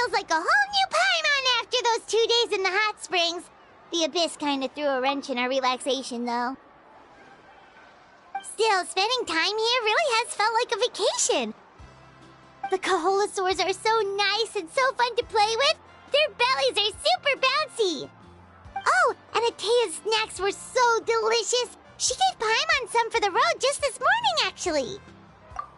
feels like a whole new Paimon after those 2 days in the hot springs. The Abyss kind of threw a wrench in our relaxation, though. Still, spending time here really has felt like a vacation. The Kaholosaurs are so nice and so fun to play with. Their bellies are super bouncy. Oh, and Atea's snacks were so delicious. She gave Paimon some for the road just this morning, actually.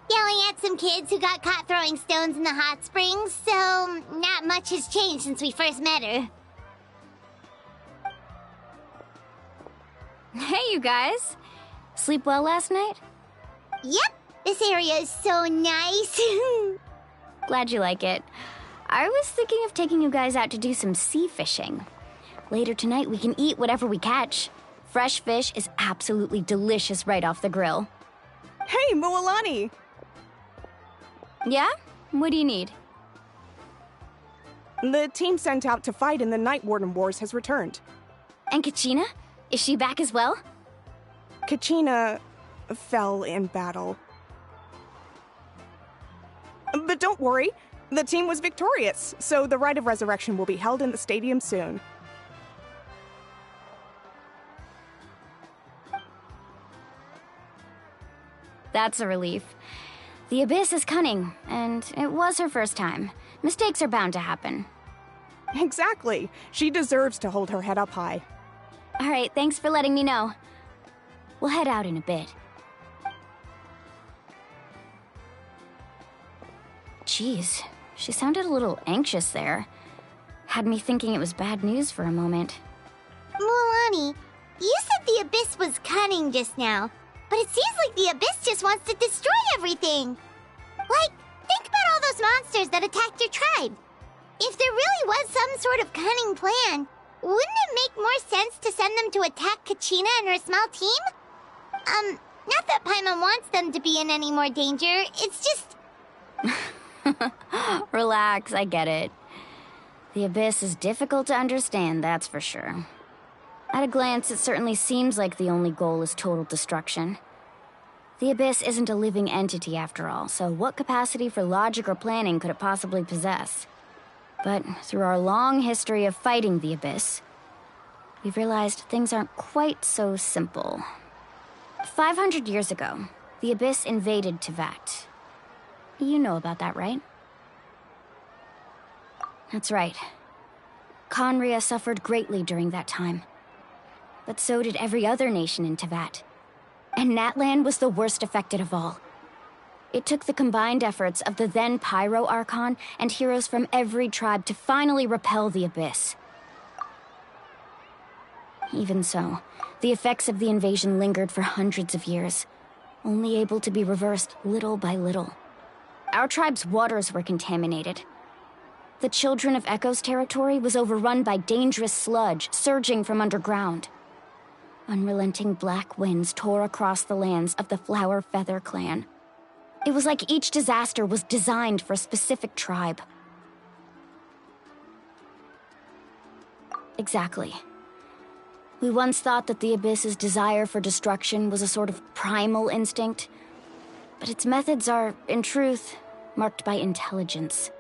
Yelling at some kids who got caught throwing stones in the hot springs, so not much has changed since we first met her. Hey, you guys. Sleep well last night? Yep, this area is so nice. Glad you like it. I was thinking of taking you guys out to do some sea fishing. Later tonight, we can eat whatever we catch. Fresh fish is absolutely delicious right off the grill. Hey, Mualani! Yeah? What do you need? The team sent out to fight in the Night Warden Wars has returned. And Kachina? Is she back as well? Kachina fell in battle. But don't worry, the team was victorious, so the Rite of Resurrection will be held in the stadium soon. That's a relief. The Abyss is cunning, and it was her first time. Mistakes are bound to happen. Exactly. She deserves to hold her head up high. All right, thanks for letting me know. We'll head out in a bit. Jeez, she sounded a little anxious there. Had me thinking it was bad news for a moment. Mualani, you said the Abyss was cunning just now, but it seems like the Abyss just wants to destroy everything. Like, think about all those monsters that attacked your tribe. If there really was some sort of cunning plan, wouldn't it make more sense to send them to attack Kachina and her small team? Not that Paimon wants them to be in any more danger, it's just... Relax, I get it. The Abyss is difficult to understand, that's for sure. At a glance, it certainly seems like the only goal is total destruction. The Abyss isn't a living entity after all, so what capacity for logic or planning could it possibly possess? But through our long history of fighting the Abyss, we've realized things aren't quite so simple. 500 years ago, the Abyss invaded Teyvat. You know about that, right? That's right. Khaenri'ah suffered greatly during that time. But so did every other nation in Teyvat. And Natlan was the worst affected of all. It took the combined efforts of the then Pyro Archon and heroes from every tribe to finally repel the Abyss. Even so, the effects of the invasion lingered for hundreds of years, only able to be reversed little by little. Our tribe's waters were contaminated. The Children of Echo's territory was overrun by dangerous sludge surging from underground. Unrelenting black winds tore across the lands of the Flower Feather clan. It was like each disaster was designed for a specific tribe. Exactly. We once thought that the Abyss's desire for destruction was a sort of primal instinct, but its methods are, in truth, marked by intelligence.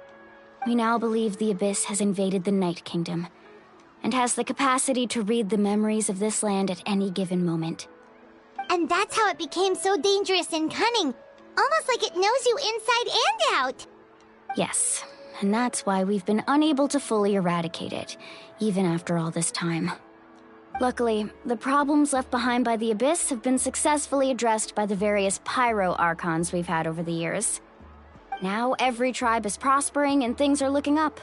We now believe the Abyss has invaded the Night Kingdom, and has the capacity to read the memories of this land at any given moment. And that's how it became so dangerous and cunning, almost like it knows you inside and out. Yes, and that's why we've been unable to fully eradicate it, even after all this time. Luckily, the problems left behind by the Abyss have been successfully addressed by the various Pyro Archons we've had over the years. Now every tribe is prospering and things are looking up.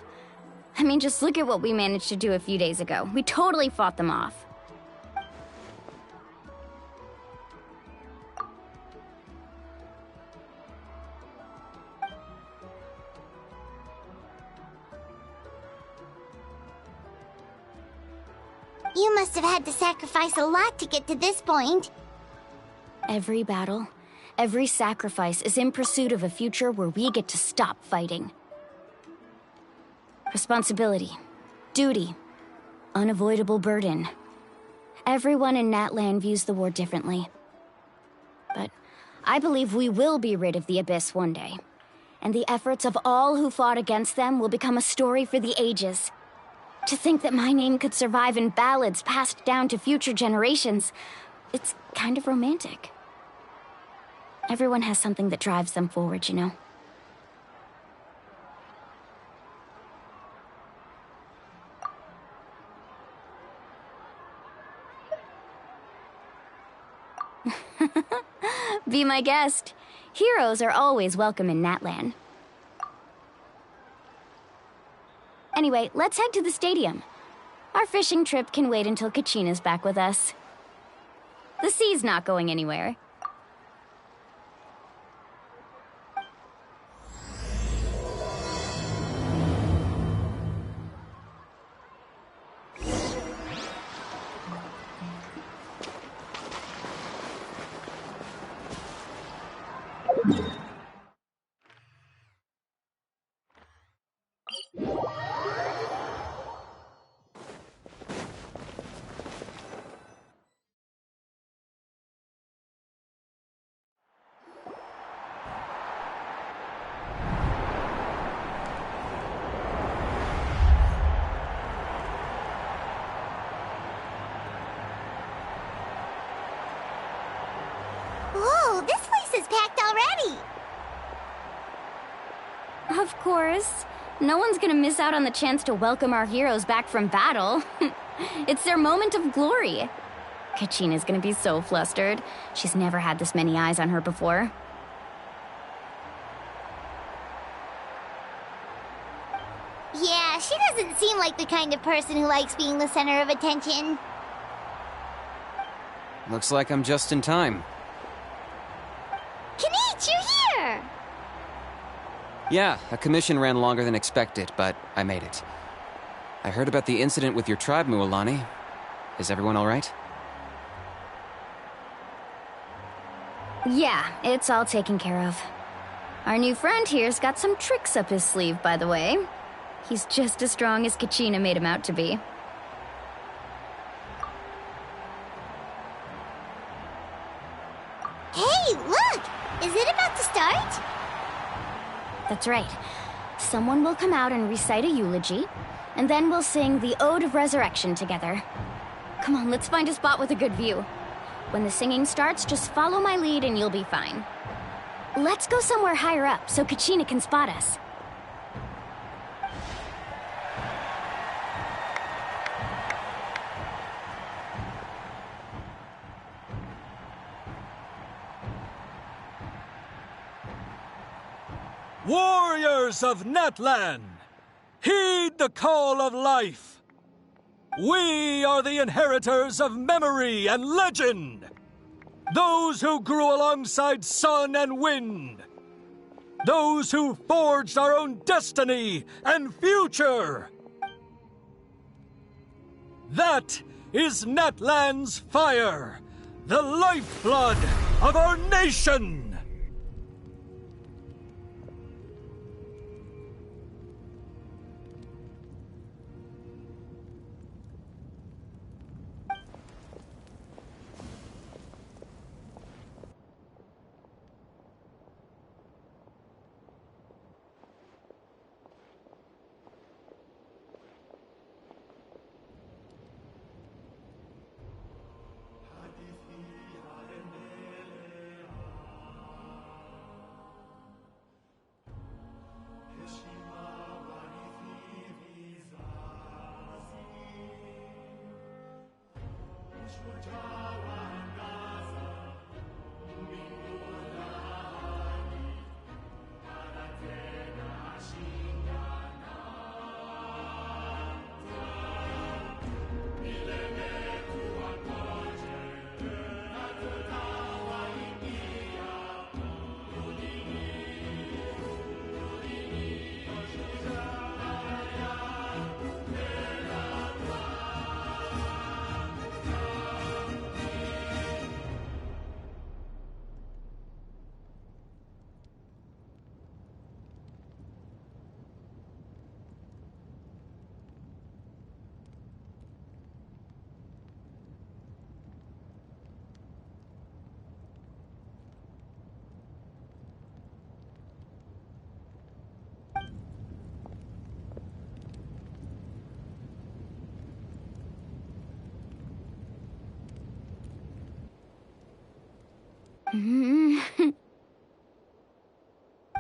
I mean, just look at what we managed to do a few days ago. We totally fought them off. You must have had to sacrifice a lot to get to this point. Every battle, every sacrifice is in pursuit of a future where we get to stop fighting. Responsibility, duty, unavoidable burden. Everyone in Natlan views the war differently. But I believe we will be rid of the Abyss one day. and the efforts of all who fought against them will become a story for the ages. To think that my name could survive in ballads passed down to future generations, it's kind of romantic. Everyone has something that drives them forward, you know? Be my guest. Heroes are always welcome in Natlan. Anyway, let's head to the stadium. Our fishing trip can wait until Kachina's back with us. The sea's not going anywhere. Whoa, this place is packed already! Of course. No one's gonna miss out on the chance to welcome our heroes back from battle. It's their moment of glory. Kachina's gonna be so flustered. She's never had this many eyes on her before. Yeah, she doesn't seem like the kind of person who likes being the center of attention. Looks like I'm just in time. Kanich, you're here! Yeah, a commission ran longer than expected, but I made it. I heard about the incident with your tribe, Mualani. Is everyone all right? Yeah, it's all taken care of. Our new friend here's got some tricks up his sleeve, by the way. He's just as strong as Kachina made him out to be. Hey, look! Is it about to start? That's right. Someone will come out and recite a eulogy, and then we'll sing the Ode of Resurrection together. Come on, let's find a spot with a good view. When the singing starts, just follow my lead and you'll be fine. Let's go somewhere higher up so Kachina can spot us. Warriors of Natlan, heed the call of life. We are the inheritors of memory and legend. Those who grew alongside sun and wind. Those who forged our own destiny and future. That is Natlan's fire, the lifeblood of our nation.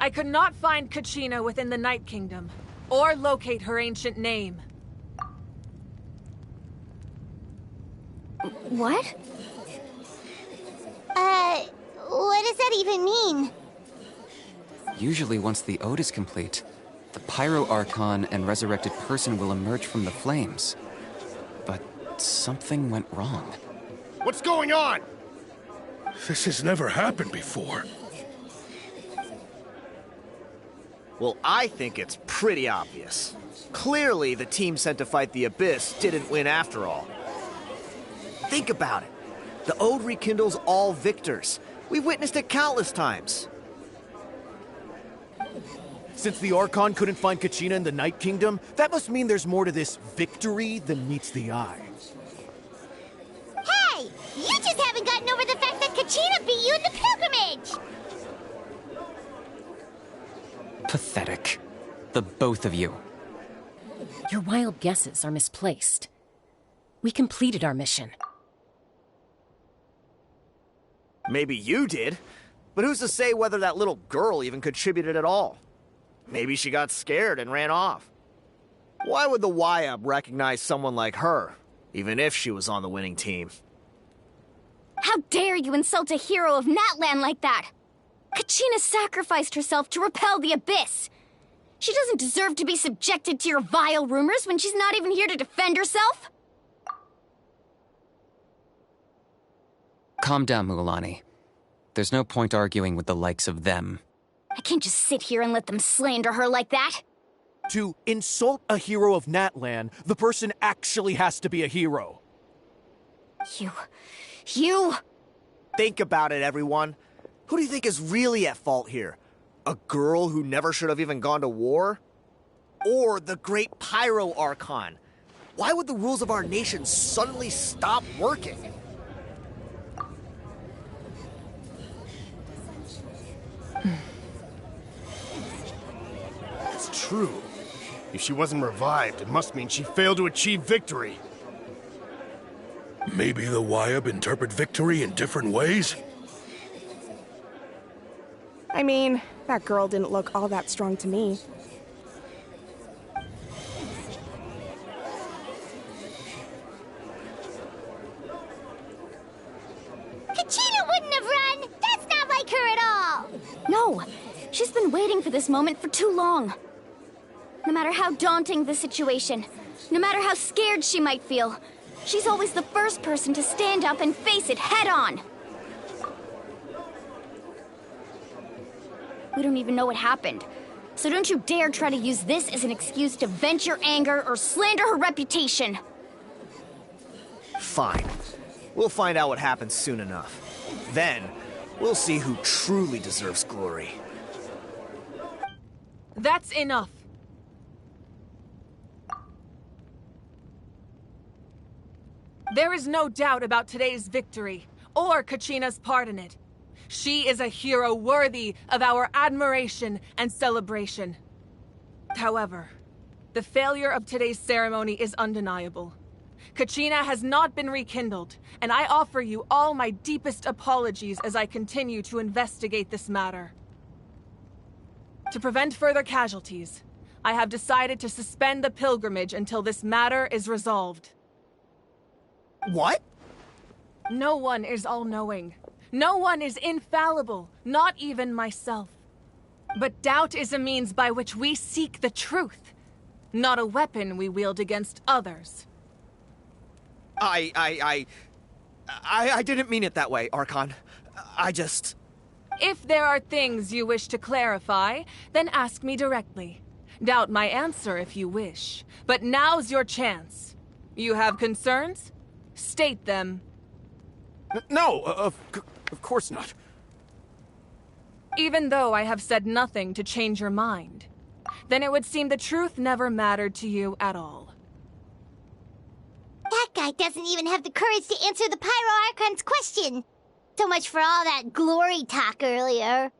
I could not find Kachina within the Night Kingdom, or locate her ancient name. What? What does that even mean? Usually once the ode is complete, the Pyro Archon and resurrected person will emerge from the flames. But something went wrong. What's going on? This has never happened before. Well, I think it's pretty obvious. Clearly, the team sent to fight the Abyss didn't win after all. Think about it. The Ode rekindles all victors. We've witnessed it countless times. Since the Archon couldn't find Kachina in the Night Kingdom, that must mean there's more to this victory than meets the eye. Hey! You just haven't gotten over the fact that Kachina beat you in the pilgrimage! Pathetic. The both of you. Your wild guesses are misplaced. We completed our mission. Maybe you did, but who's to say whether that little girl even contributed at all? Maybe she got scared and ran off. Why would the YUB recognize someone like her, even if she was on the winning team? How dare you insult a hero of Natlan like that? Kachina sacrificed herself to repel the Abyss. She doesn't deserve to be subjected to your vile rumors when she's not even here to defend herself. Calm down, Mualani. There's no point arguing with the likes of them. I can't just sit here and let them slander her like that. To insult a hero of Natlan, the person actually has to be a hero. You... Think about it, everyone. Who do you think is really at fault here? A girl who never should have even gone to war? Or the great Pyro Archon? Why would the rules of our nation suddenly stop working? It's true. If she wasn't revived, it must mean she failed to achieve victory. Maybe the YUB interpret victory in different ways? I mean, that girl didn't look all that strong to me. Kachina wouldn't have run! That's not like her at all! No, she's been waiting for this moment for too long. No matter how daunting the situation, no matter how scared she might feel, she's always the first person to stand up and face it head on. We don't even know what happened, so don't you dare try to use this as an excuse to vent your anger or slander her reputation. Fine. We'll find out what happens soon enough. Then, we'll see who truly deserves glory. That's enough. There is no doubt about today's victory, or Kachina's part in it. She is a hero worthy of our admiration and celebration. However, the failure of today's ceremony is undeniable. Kachina has not been rekindled, and I offer you all my deepest apologies as I continue to investigate this matter. To prevent further casualties, I have decided to suspend the pilgrimage until this matter is resolved. What? No one is all-knowing. No one is infallible, not even myself. But doubt is a means by which we seek the truth, not a weapon we wield against others. I didn't mean it that way, Archon. I just... If there are things you wish to clarify, then ask me directly. Doubt my answer if you wish. But now's your chance. You have concerns? State them. No, of course not. Even though I have said nothing to change your mind, then it would seem the truth never mattered to you at all. That guy doesn't even have the courage to answer the Pyro Archon's question. So much for all that glory talk earlier.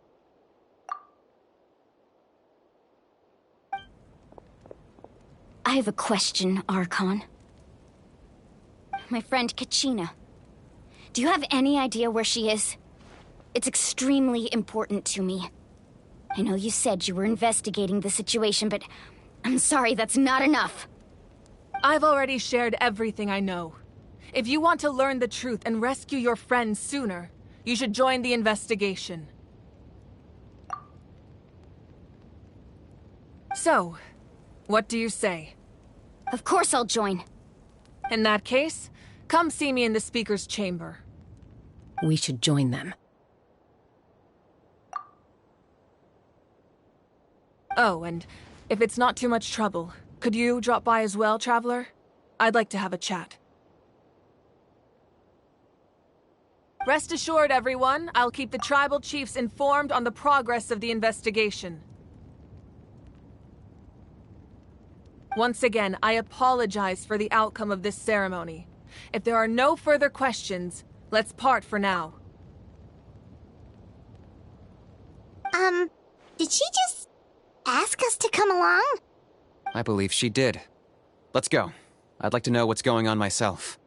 I have a question, Archon. My friend Kachina. Do you have any idea where she is? It's extremely important to me. I know you said you were investigating the situation, but I'm sorry, that's not enough. I've already shared everything I know. If you want to learn the truth and rescue your friends sooner, you should join the investigation. So, what do you say? Of course I'll join. In that case, come see me in the speaker's chamber. We should join them. Oh, and if it's not too much trouble, could you drop by as well, Traveler? I'd like to have a chat. Rest assured, everyone, I'll keep the tribal chiefs informed on the progress of the investigation. Once again, I apologize for the outcome of this ceremony. If there are no further questions, let's part for now. Did she just ask us to come along? I believe she did. Let's go. I'd like to know what's going on myself.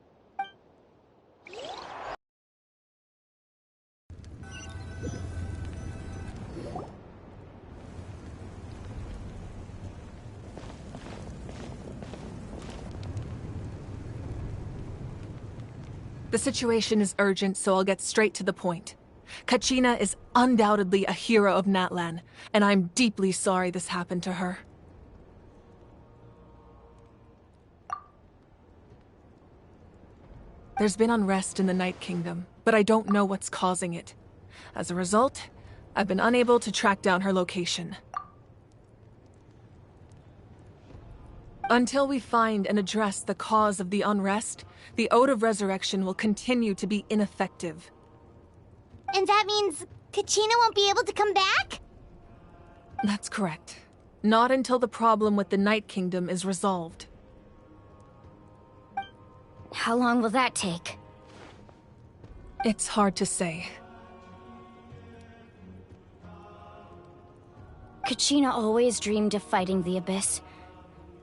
The situation is urgent, so I'll get straight to the point. Kachina is undoubtedly a hero of Natlan, and I'm deeply sorry this happened to her. There's been unrest in the Night Kingdom, but I don't know what's causing it. As a result, I've been unable to track down her location. Until we find and address the cause of the unrest, the Ode of Resurrection will continue to be ineffective. And that means Kachina won't be able to come back? That's correct. Not until the problem with the Night Kingdom is resolved. How long will that take? It's hard to say. Kachina always dreamed of fighting the Abyss,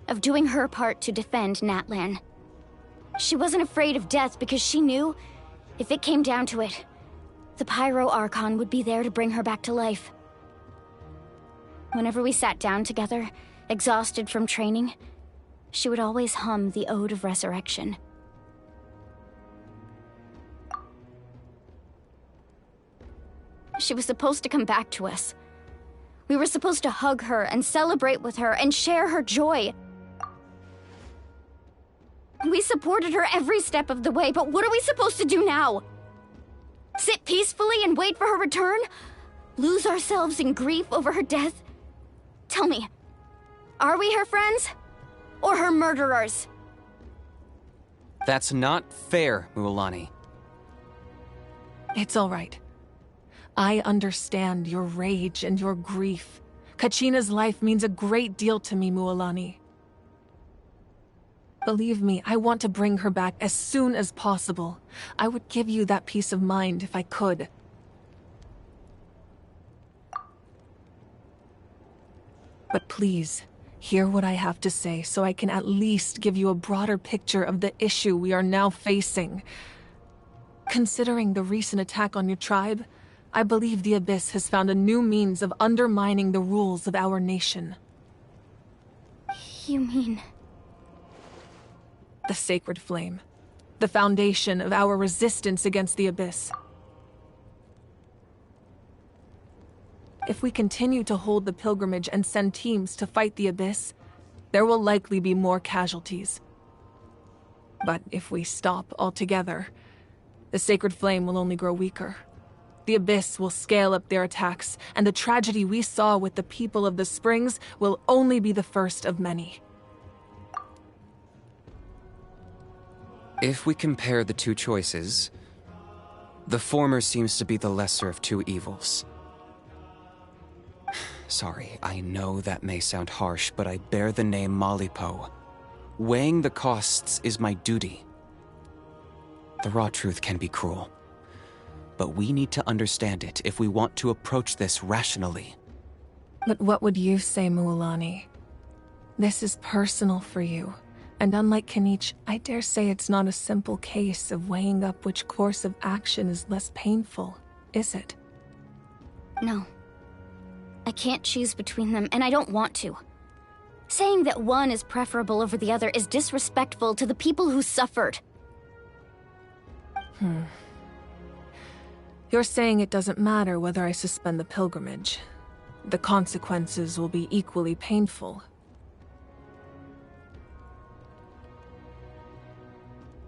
of doing her part to defend Natlan. She wasn't afraid of death because she knew, if it came down to it, the Pyro Archon would be there to bring her back to life. Whenever we sat down together, exhausted from training, she would always hum the Ode of Resurrection. She was supposed to come back to us. We were supposed to hug her and celebrate with her and share her joy. We supported her every step of the way, but what are we supposed to do now? Sit peacefully and wait for her return? Lose ourselves in grief over her death? Tell me, are we her friends? Or her murderers? That's not fair, Mualani. It's all right. I understand your rage and your grief. Kachina's life means a great deal to me, Mualani. Believe me, I want to bring her back as soon as possible. I would give you that peace of mind if I could. But please, hear what I have to say so I can at least give you a broader picture of the issue we are now facing. Considering the recent attack on your tribe, I believe the Abyss has found a new means of undermining the rules of our nation. You mean... The Sacred Flame. The foundation of our resistance against the Abyss. If we continue to hold the pilgrimage and send teams to fight the Abyss, there will likely be more casualties. But if we stop altogether, the Sacred Flame will only grow weaker. The Abyss will scale up their attacks, and the tragedy we saw with the people of the Springs will only be the first of many. If we compare the two choices, the former seems to be the lesser of two evils. Sorry, I know that may sound harsh, but I bear the name Malipo. Weighing the costs is my duty. The raw truth can be cruel, but we need to understand it if we want to approach this rationally. But what would you say, Mualani? This is personal for you. And unlike Kanich, I dare say it's not a simple case of weighing up which course of action is less painful, is it? No. I can't choose between them, and I don't want to. Saying that one is preferable over the other is disrespectful to the people who suffered. You're saying it doesn't matter whether I suspend the pilgrimage. The consequences will be equally painful.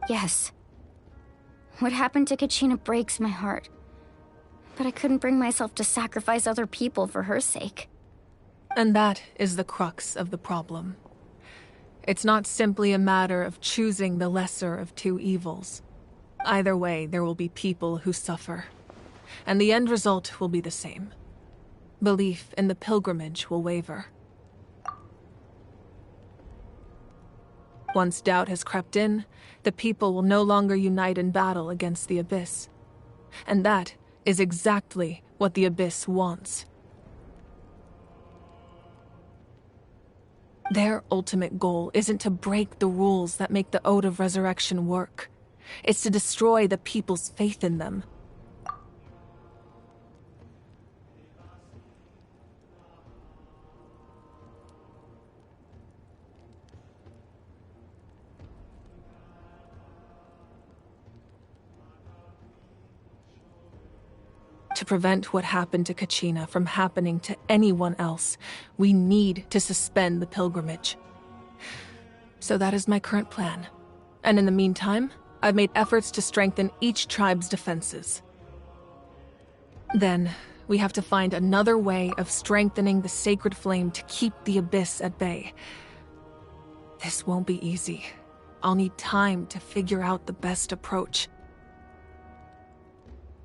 Yes. What happened to Kachina breaks my heart. But I couldn't bring myself to sacrifice other people for her sake. And that is the crux of the problem. It's not simply a matter of choosing the lesser of two evils. Either way, there will be people who suffer. And the end result will be the same. Belief in the pilgrimage will waver. Once doubt has crept in, the people will no longer unite in battle against the Abyss. And that is exactly what the Abyss wants. Their ultimate goal isn't to break the rules that make the Ode of Resurrection work. It's to destroy the people's faith in them. To prevent what happened to Kachina from happening to anyone else, we need to suspend the pilgrimage. So that is my current plan. And in the meantime, I've made efforts to strengthen each tribe's defenses. Then, we have to find another way of strengthening the sacred flame to keep the Abyss at bay. This won't be easy. I'll need time to figure out the best approach.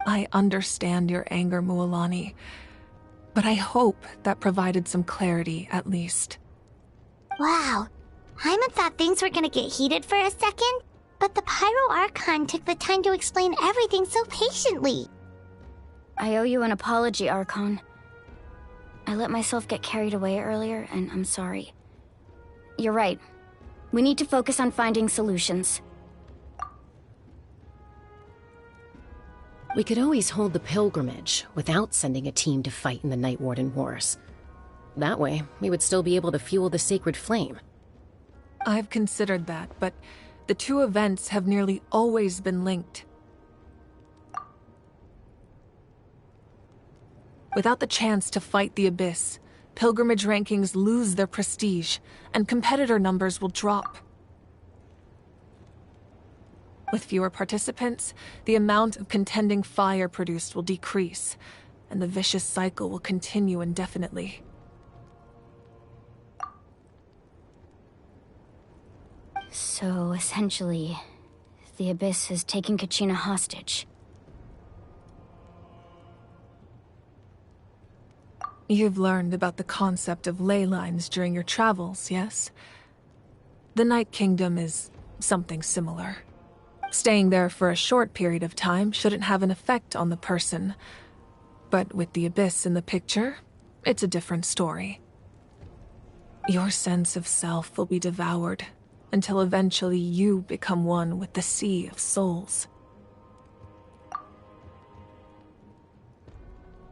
I understand your anger, Mualani, but I hope that provided some clarity, at least. Wow. Hyman thought things were gonna get heated for a second, but the Pyro Archon took the time to explain everything so patiently. I owe you an apology, Archon. I let myself get carried away earlier, and I'm sorry. You're right. We need to focus on finding solutions. We could always hold the pilgrimage without sending a team to fight in the Night Warden Wars. That way, we would still be able to fuel the sacred flame. I've considered that, but the two events have nearly always been linked. Without the chance to fight the Abyss, pilgrimage rankings lose their prestige, and competitor numbers will drop. With fewer participants, the amount of contending fire produced will decrease, and the vicious cycle will continue indefinitely. So, essentially, the Abyss has taken Kachina hostage. You've learned about the concept of ley lines during your travels, yes? The Night Kingdom is something similar. Staying there for a short period of time shouldn't have an effect on the person. But with the Abyss in the picture, it's a different story. Your sense of self will be devoured, until eventually you become one with the Sea of Souls.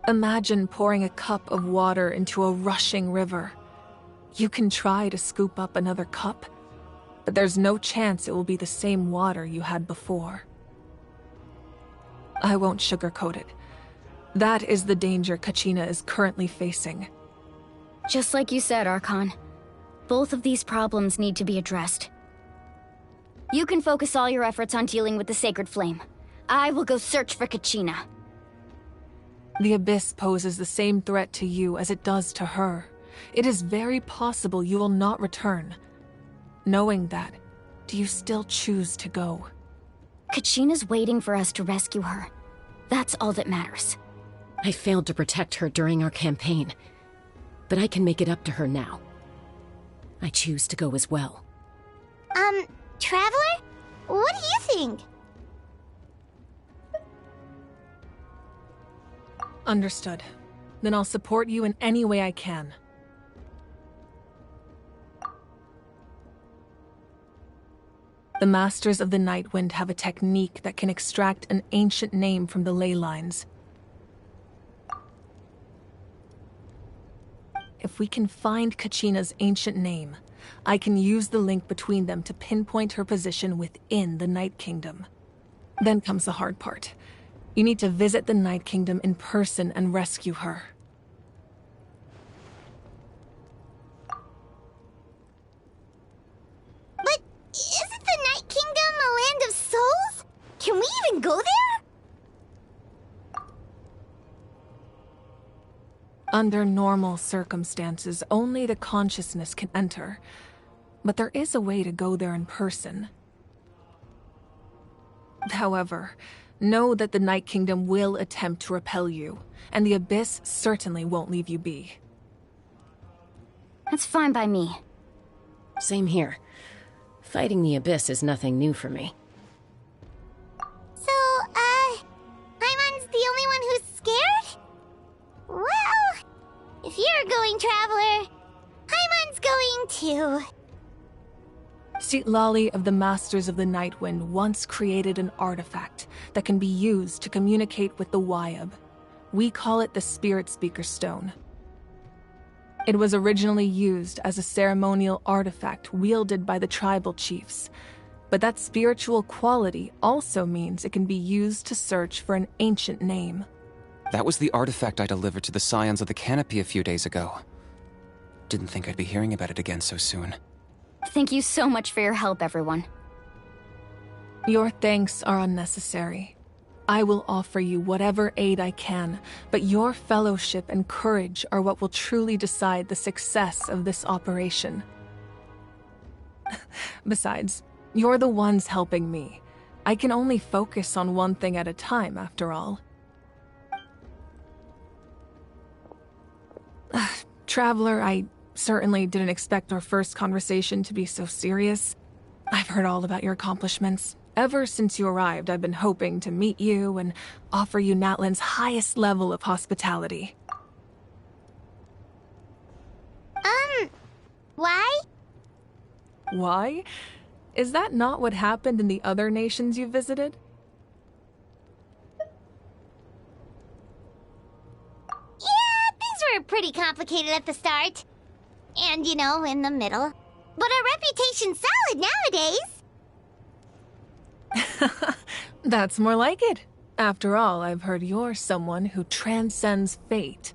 Imagine pouring a cup of water into a rushing river. You can try to scoop up another cup, but there's no chance it will be the same water you had before. I won't sugarcoat it. That is the danger Kachina is currently facing. Just like you said, Archon. Both of these problems need to be addressed. You can focus all your efforts on dealing with the sacred flame. I will go search for Kachina. The Abyss poses the same threat to you as it does to her. It is very possible you will not return. Knowing that, do you still choose to go? Kachina's waiting for us to rescue her. That's all that matters. I failed to protect her during our campaign, but I can make it up to her now. I choose to go as well. Traveler? What do you think? Understood. Then I'll support you in any way I can. The Masters of the Night Wind have a technique that can extract an ancient name from the ley lines. if we can find Kachina's ancient name, I can use the link between them to pinpoint her position within the Night Kingdom. Then comes the hard part. You need to visit the Night Kingdom in person and rescue her. But isn't the Night Kingdom a land of souls? Can we even go there? Under normal circumstances, only the consciousness can enter. But there is a way to go there in person. However, know that the Night Kingdom will attempt to repel you, and the Abyss certainly won't leave you be. That's fine by me. Same here. Fighting the Abyss is nothing new for me. So, Paimon's the only one who's scared? Well, if you're going, Traveler, Paimon's going too. Citlali of the Masters of the Nightwind once created an artifact that can be used to communicate with the Wyab. We call it the Spirit Speaker Stone. It was originally used as a ceremonial artifact wielded by the tribal chiefs, but that spiritual quality also means it can be used to search for an ancient name. That was the artifact I delivered to the Scions of the Canopy a few days ago. Didn't think I'd be hearing about it again so soon. Thank you so much for your help, everyone. Your thanks are unnecessary. I will offer you whatever aid I can, but your fellowship and courage are what will truly decide the success of this operation. Besides, you're the ones helping me. I can only focus on one thing at a time, after all. Traveler, I certainly didn't expect our first conversation to be so serious. I've heard all about your accomplishments. Ever since you arrived, I've been hoping to meet you and offer you Natlan's highest level of hospitality. Why? Why? Is that not what happened in the other nations you visited? Yeah, things were pretty complicated at the start. And, you know, in the middle. But our reputation's solid nowadays. That's more like it. After all, I've heard you're someone who transcends fate.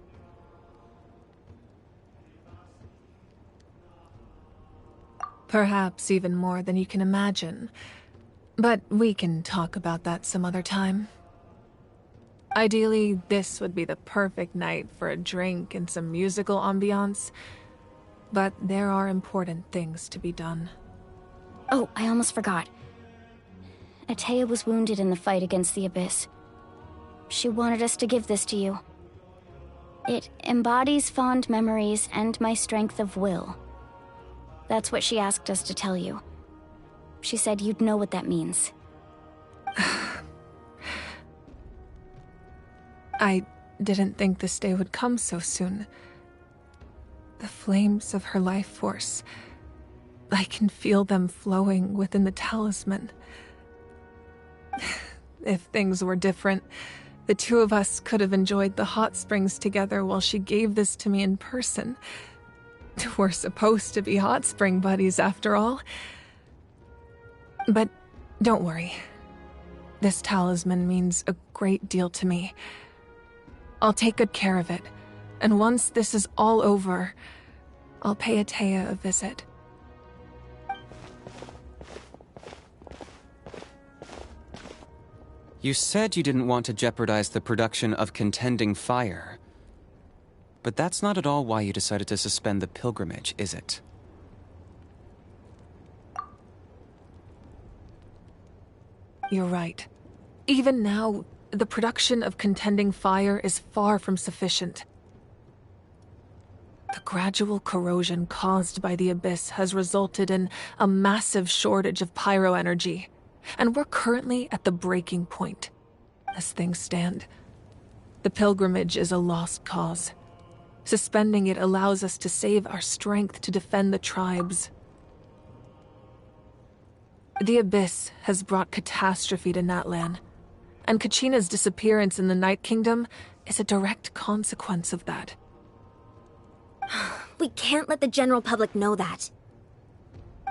Perhaps even more than you can imagine. But we can talk about that some other time. Ideally, this would be the perfect night for a drink and some musical ambiance. But there are important things to be done. Oh, I almost forgot. Atea was wounded in the fight against the Abyss. She wanted us to give this to you. It embodies fond memories and my strength of will. That's what she asked us to tell you. She said you'd know what that means. I didn't think this day would come so soon. The flames of her life force. I can feel them flowing within the talisman. If things were different, the two of us could have enjoyed the hot springs together while she gave this to me in person. We're supposed to be hot spring buddies after all. But don't worry. This talisman means a great deal to me. I'll take good care of it. And once this is all over, I'll pay Atea a visit. You said you didn't want to jeopardize the production of Contending Fire. But that's not at all why you decided to suspend the pilgrimage, is it? You're right. Even now, the production of Contending Fire is far from sufficient. The gradual corrosion caused by the Abyss has resulted in a massive shortage of pyro energy, and we're currently at the breaking point. As things stand, the pilgrimage is a lost cause. Suspending it allows us to save our strength to defend the tribes. The Abyss has brought catastrophe to Natlan, and Kachina's disappearance in the Night Kingdom is a direct consequence of that. We can't let the general public know that.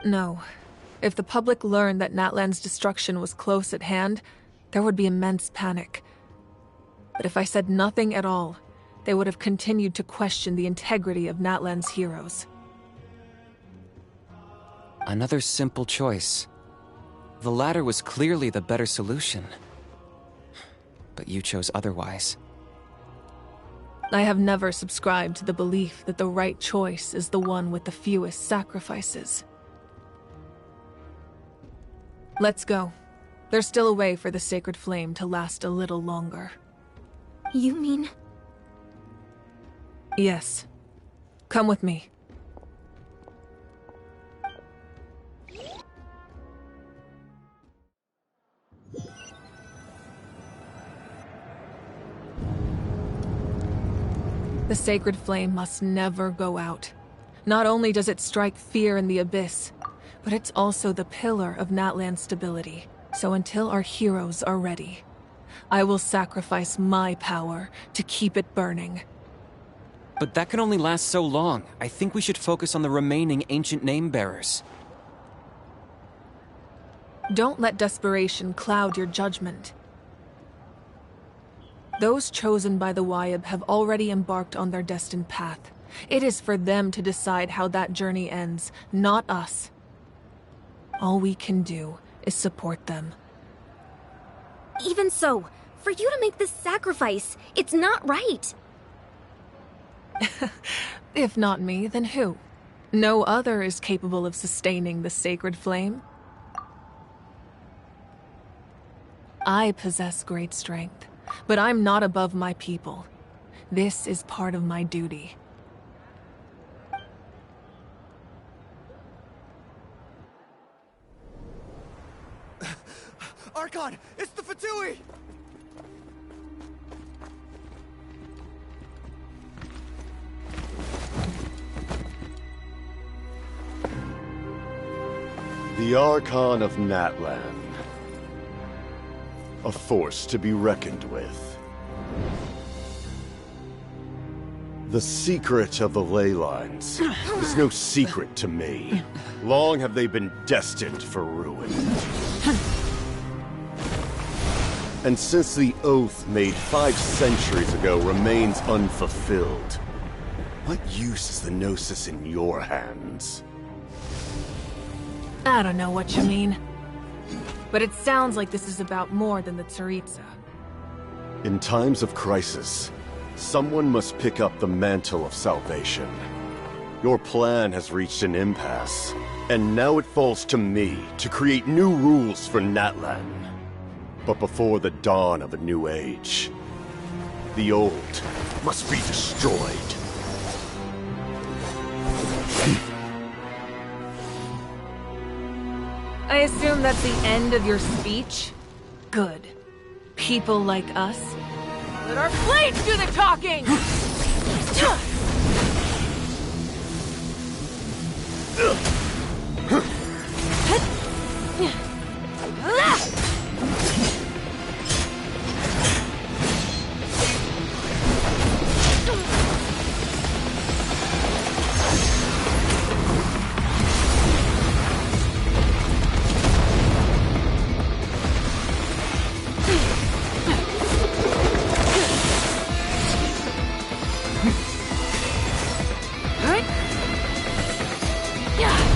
No. If the public learned that Natlan's destruction was close at hand, there would be immense panic. But if I said nothing at all, they would have continued to question the integrity of Natlan's heroes. Another simple choice. The latter was clearly the better solution. But you chose otherwise. I have never subscribed to the belief that the right choice is the one with the fewest sacrifices. Let's go. There's still a way for the sacred flame to last a little longer. You mean? Yes. Come with me. The sacred flame must never go out. Not only does it strike fear in the abyss, but it's also the pillar of Natlan's stability. So until our heroes are ready, I will sacrifice my power to keep it burning. But that can only last so long. I think we should focus on the remaining ancient name-bearers. Don't let desperation cloud your judgment. Those chosen by the Wyeb have already embarked on their destined path. It is for them to decide how that journey ends, not us. All we can do is support them. Even so, for you to make this sacrifice, it's not right. If not me, then who? No other is capable of sustaining the sacred flame. I possess great strength, but I'm not above my people. This is part of my duty. Archon! It's the Fatui! The Archon of Natlan. A force to be reckoned with. The secret of the ley lines is no secret to me. Long have they been destined for ruin. And since the oath made 5 centuries ago remains unfulfilled, what use is the Gnosis in your hands? I don't know what you mean. But it sounds like this is about more than the Tsaritsa. In times of crisis, someone must pick up the mantle of salvation. Your plan has reached an impasse, and now it falls to me to create new rules for Natlan. But before the dawn of a new age, the old must be destroyed. I assume that's the end of your speech? Good. People like us? Let our blades do the talking! Yeah.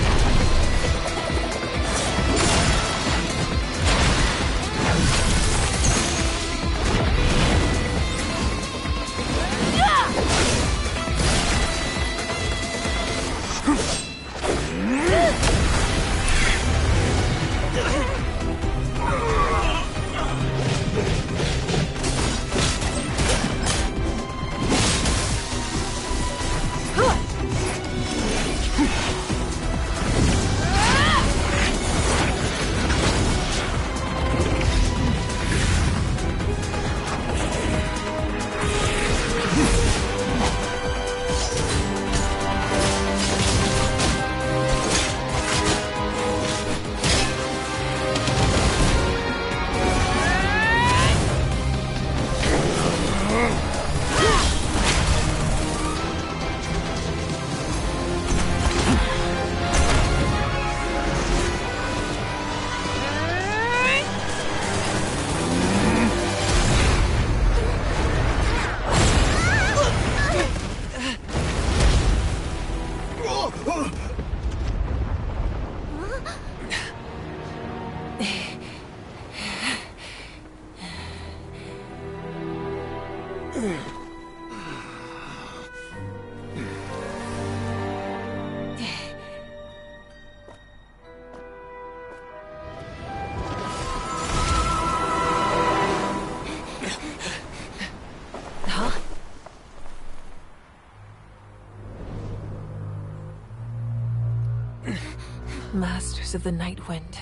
Masters of the Night Wind.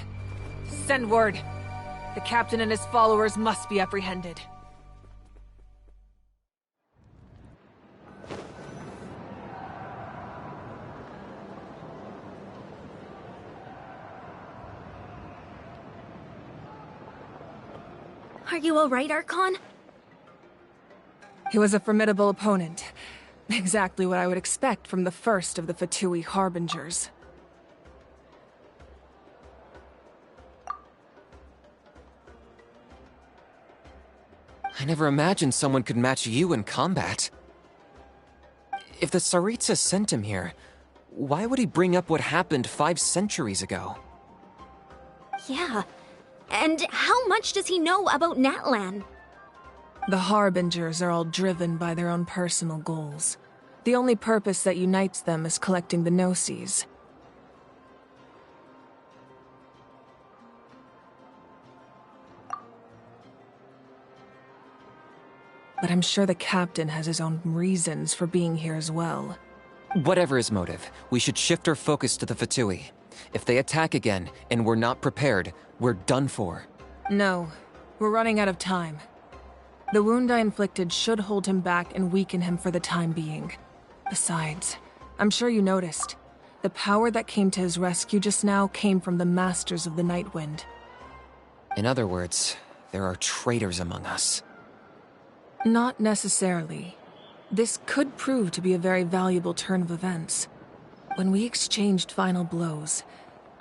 Send word. The captain and his followers must be apprehended. Are you alright, Archon? He was a formidable opponent. Exactly what I would expect from the first of the Fatui Harbingers. I never imagined someone could match you in combat. If the Tsaritsa sent him here, why would he bring up what happened 5 centuries ago? Yeah. And how much does he know about Natlan? The Harbingers are all driven by their own personal goals. The only purpose that unites them is collecting the Gnosis. But I'm sure the captain has his own reasons for being here as well. Whatever his motive, we should shift our focus to the Fatui. If they attack again, and we're not prepared, we're done for. No, we're running out of time. The wound I inflicted should hold him back and weaken him for the time being. Besides, I'm sure you noticed, the power that came to his rescue just now came from the Masters of the Night Wind. In other words, there are traitors among us. Not necessarily. This could prove to be a very valuable turn of events. When we exchanged final blows,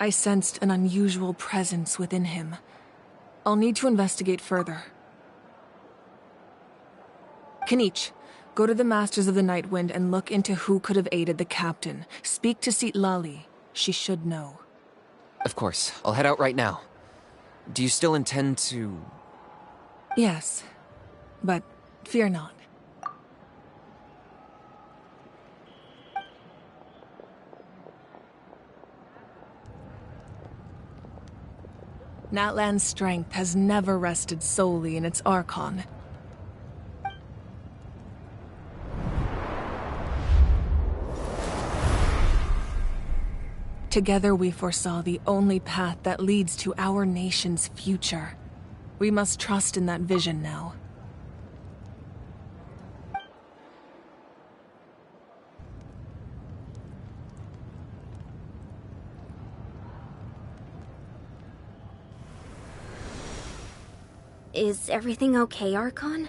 I sensed an unusual presence within him. I'll need to investigate further. Kanich, go to the Masters of the Night Wind and look into who could have aided the captain. Speak to Citlali. She should know. Of course. I'll head out right now. Do you still intend to... Yes, but fear not. Natlan's strength has never rested solely in its Archon. Together we foresaw the only path that leads to our nation's future. We must trust in that vision now. Is everything okay, Archon?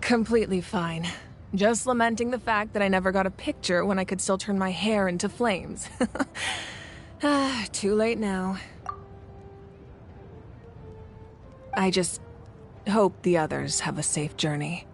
Completely fine. Just lamenting the fact that I never got a picture when I could still turn my hair into flames. Too late now. I just hope the others have a safe journey.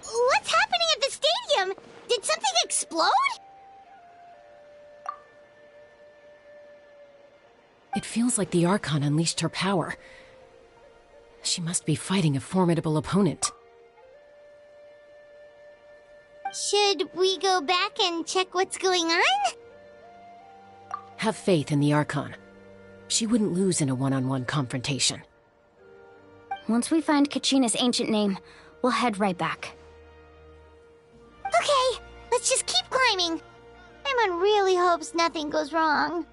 What's happening at the stadium? Did something explode? It feels like the Archon unleashed her power. She must be fighting a formidable opponent. Should we go back and check what's going on? Have faith in the Archon. She wouldn't lose in a one-on-one confrontation. Once we find Kachina's ancient name, we'll head right back. Okay, let's just keep climbing. Paimon really hopes nothing goes wrong.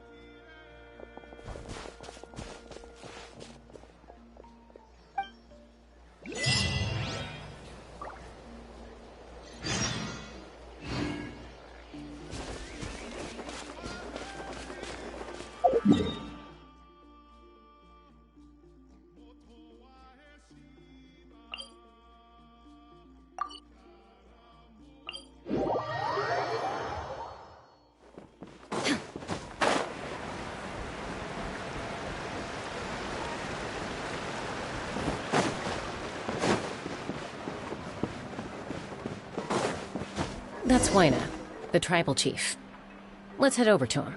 That's Wyna, the tribal chief. Let's head over to him.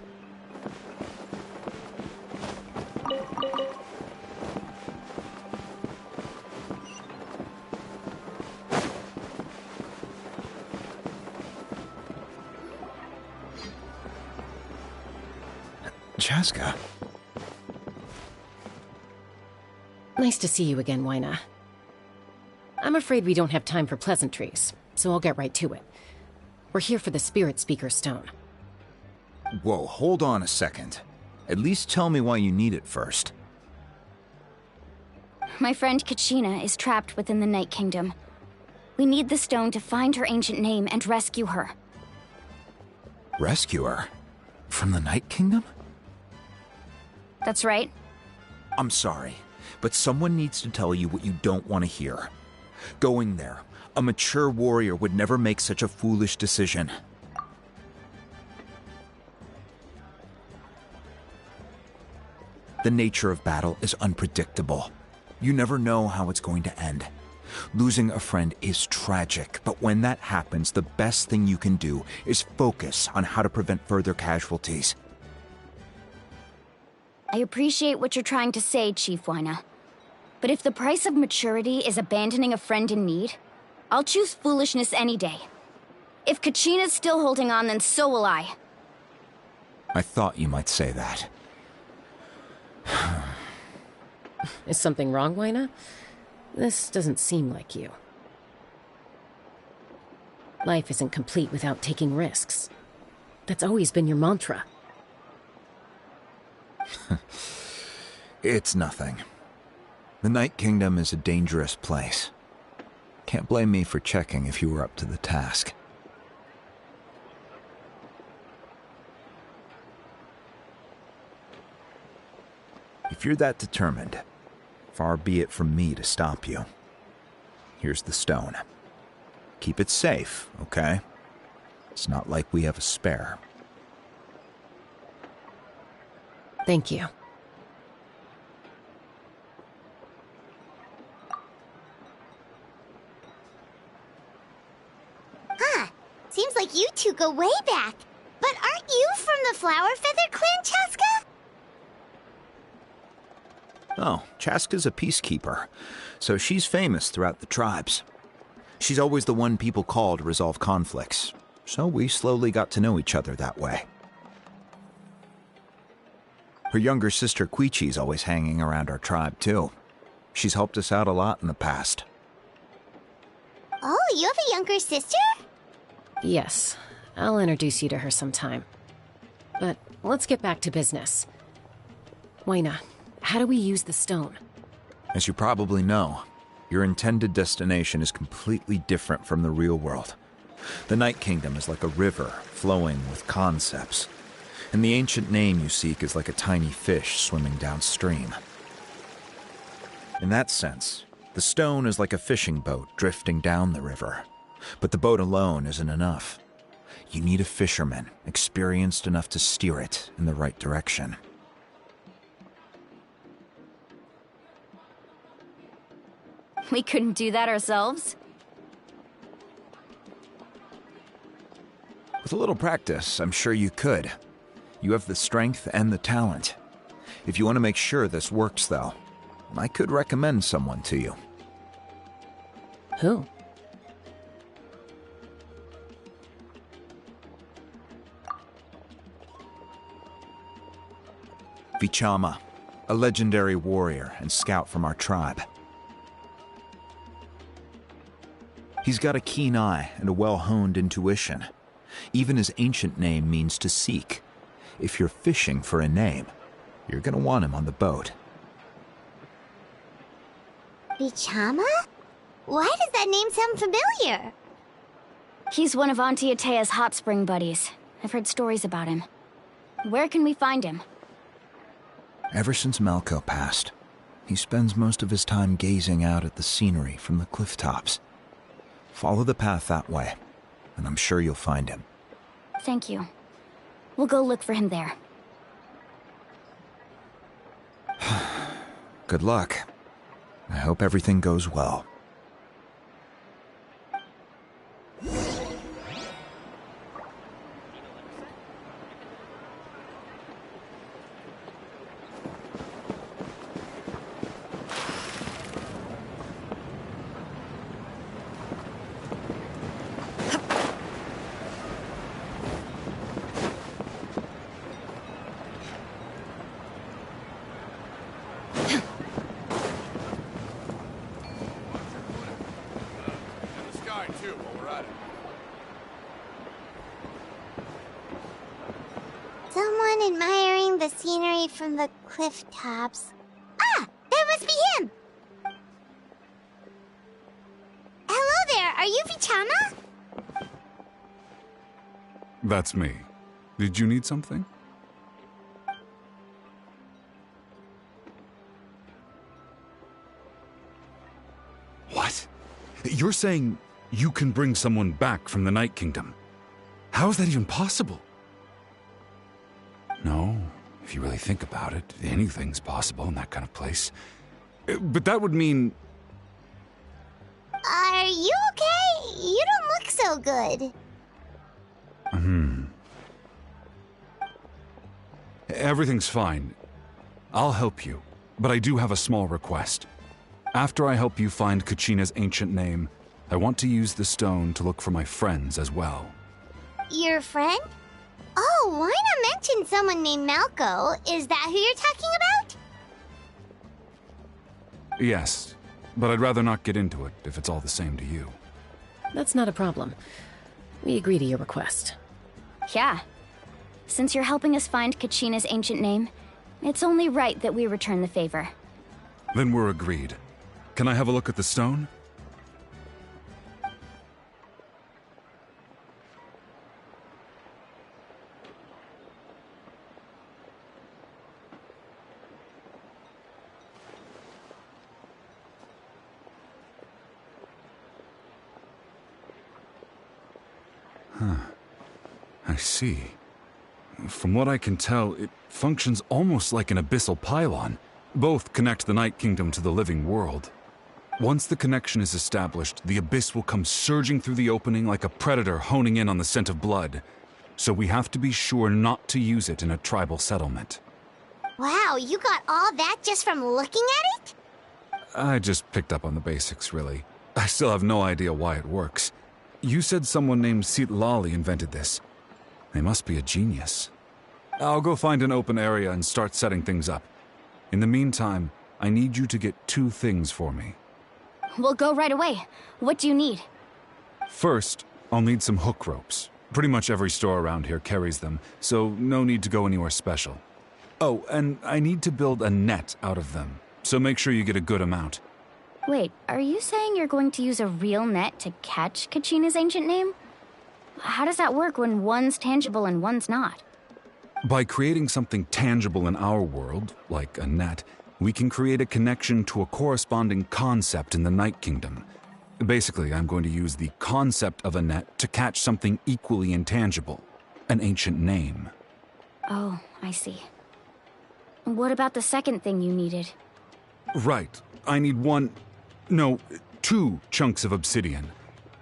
Chaska. Nice to see you again, Wyna. I'm afraid we don't have time for pleasantries, so I'll get right to it. We're here for the Spirit Speaker Stone. Whoa, hold on a second. At least tell me why you need it first. My friend Kachina is trapped within the Night Kingdom. We need the stone to find her ancient name and rescue her. Rescue her? From the Night Kingdom? That's right. I'm sorry, but someone needs to tell you what you don't want to hear. Going there, a mature warrior would never make such a foolish decision. The nature of battle is unpredictable. You never know how it's going to end. Losing a friend is tragic, but when that happens, the best thing you can do is focus on how to prevent further casualties. I appreciate what you're trying to say, Chief Wyna. But if the price of maturity is abandoning a friend in need, I'll choose foolishness any day. If Kachina's still holding on, then so will I. I thought you might say that. Is something wrong, Wyna? This doesn't seem like you. Life isn't complete without taking risks. That's always been your mantra. It's nothing. The Night Kingdom is a dangerous place. Can't blame me for checking if you were up to the task. If you're that determined, far be it from me to stop you. Here's the stone. Keep it safe, okay? It's not like we have a spare. Thank you. Huh. Seems like you two go way back. But aren't you from the Flower Feather Clan, Chaska? Oh, Chaska's a peacekeeper, so she's famous throughout the tribes. She's always the one people call to resolve conflicts, so we slowly got to know each other that way. Her younger sister Quichi's always hanging around our tribe, too. She's helped us out a lot in the past. Oh, you have a younger sister? Yes, I'll introduce you to her sometime. But let's get back to business. Wyna, how do we use the stone? As you probably know, your intended destination is completely different from the real world. The Night Kingdom is like a river flowing with concepts, and the ancient name you seek is like a tiny fish swimming downstream. In that sense, the stone is like a fishing boat drifting down the river, but the boat alone isn't enough. You need a fisherman experienced enough to steer it in the right direction. We couldn't do that ourselves? With a little practice, I'm sure you could. You have the strength and the talent. If you want to make sure this works, though, I could recommend someone to you. Who? Vichama, a legendary warrior and scout from our tribe. He's got a keen eye and a well-honed intuition. Even his ancient name means to seek. If you're fishing for a name, you're gonna want him on the boat. Vichama? Why does that name sound familiar? He's one of Auntie Atea's hot spring buddies. I've heard stories about him. Where can we find him? Ever since Malco passed, he spends most of his time gazing out at the scenery from the cliff tops. Follow the path that way, and I'm sure you'll find him. Thank you. We'll go look for him there. Good luck. I hope everything goes well. the scenery from the cliff tops. Ah! That must be him! Hello there, are you Vichana? That's me. Did you need something? What? You're saying you can bring someone back from the Night Kingdom? How is that even possible? No, if you really think about it, anything's possible in that kind of place. But that would mean... Are you okay? You don't look so good. Everything's fine. I'll help you, but I do have a small request. After I help you find Kachina's ancient name, I want to use the stone to look for my friends as well. Your friend? Oh, why not mention someone named Malco? Is that who you're talking about? Yes, but I'd rather not get into it if it's all the same to you. That's not a problem. We agree to your request. Yeah. Since you're helping us find Kachina's ancient name, it's only right that we return the favor. Then we're agreed. Can I have a look at the stone? I see. From what I can tell, it functions almost like an abyssal pylon. Both connect the Night Kingdom to the living world. Once the connection is established, the abyss will come surging through the opening like a predator honing in on the scent of blood. So we have to be sure not to use it in a tribal settlement. Wow, you got all that just from looking at it? I just picked up on the basics, really. I still have no idea why it works. You said someone named Lali invented this. They must be a genius. I'll go find an open area and start setting things up. In the meantime, I need you to get 2 things for me. We'll go right away. What do you need? First, I'll need some hook ropes. Pretty much every store around here carries them, so no need to go anywhere special. Oh, and I need to build a net out of them, so make sure you get a good amount. Wait, are you saying you're going to use a real net to catch Kachina's ancient name? How does that work when one's tangible and one's not? By creating something tangible in our world, like a net, we can create a connection to a corresponding concept in the Night Kingdom. Basically, I'm going to use the concept of a net to catch something equally intangible, an ancient name. Oh, I see. What about the second thing you needed? Right. I need 2 chunks of obsidian.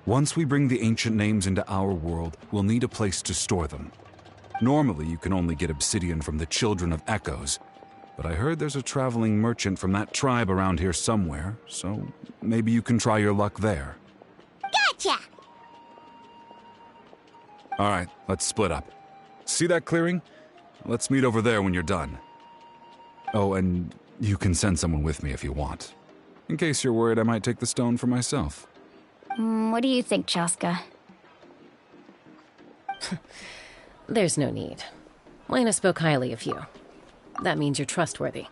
Once we bring the ancient names into our world, we'll need a place to store them. Normally, you can only get obsidian from the Children of Echoes, but I heard there's a traveling merchant from that tribe around here somewhere, so maybe you can try your luck there. Gotcha! All right, let's split up. See that clearing? Let's meet over there when you're done. Oh, and you can send someone with me if you want. In case you're worried I might take the stone for myself. What do you think, Chaska? There's no need. Lena spoke highly of you. That means you're trustworthy.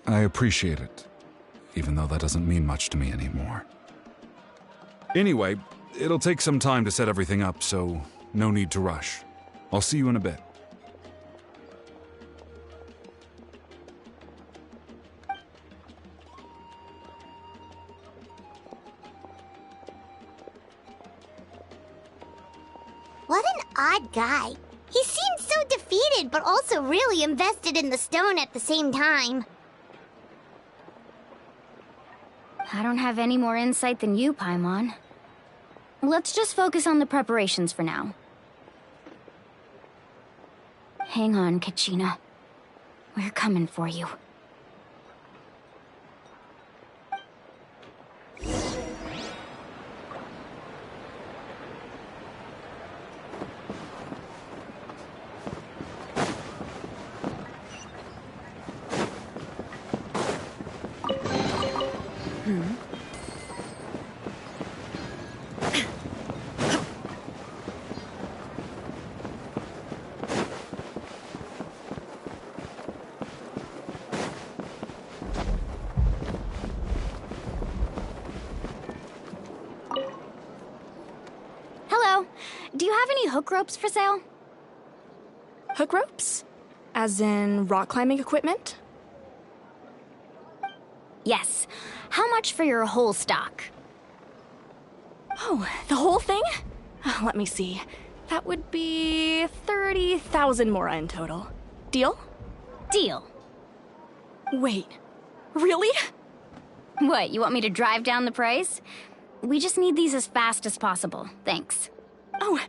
I appreciate it, even though that doesn't mean much to me anymore. Anyway, it'll take some time to set everything up, so no need to rush. I'll see you in a bit. What an odd guy. He seemed so defeated, but also really invested in the stone at the same time. I don't have any more insight than you, Paimon. Let's just focus on the preparations for now. Hang on, Kachina. We're coming for you. any hook ropes for sale? Hook ropes? As in rock climbing equipment? Yes. How much for your whole stock? Oh, the whole thing? Let me see. That would be 30,000 mora in total. Deal? Deal. Wait, really? What, you want me to drive down the price? We just need these as fast as possible. Thanks. Oh,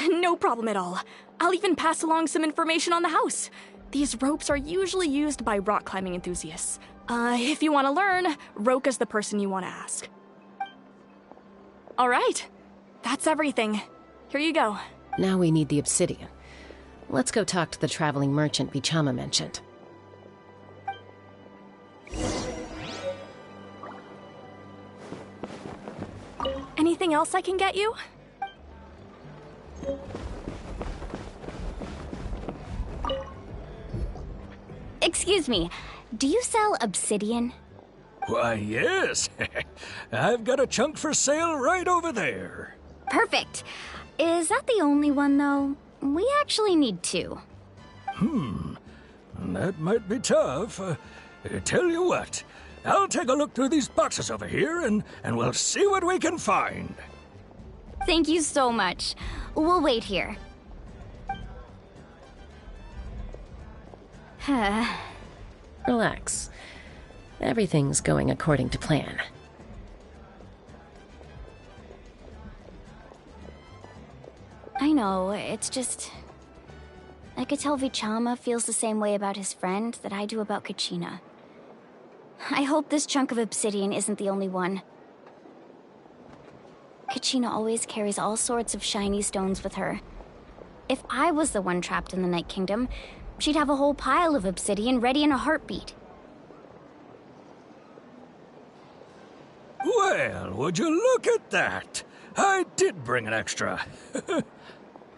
no problem at all. I'll even pass along some information on the house. These ropes are usually used by rock climbing enthusiasts. If you want to learn, Roka's the person you want to ask. All right, that's everything. Here you go. Now we need the obsidian. Let's go talk to the traveling merchant Vichama mentioned. Anything else I can get you? Excuse me, do you sell obsidian? Why, yes. I've got a chunk for sale right over there. Perfect. Is that the only one, though? We actually need two. That might be tough. Tell you what, I'll take a look through these boxes over here, and we'll see what we can find. Thank you so much. We'll wait here. Relax. Everything's going according to plan. I know, it's just... I could tell Vichama feels the same way about his friend that I do about Kachina. I hope this chunk of obsidian isn't the only one. Kachina always carries all sorts of shiny stones with her. If I was the one trapped in the Night Kingdom, she'd have a whole pile of obsidian ready in a heartbeat. Well, would you look at that? I did bring an extra.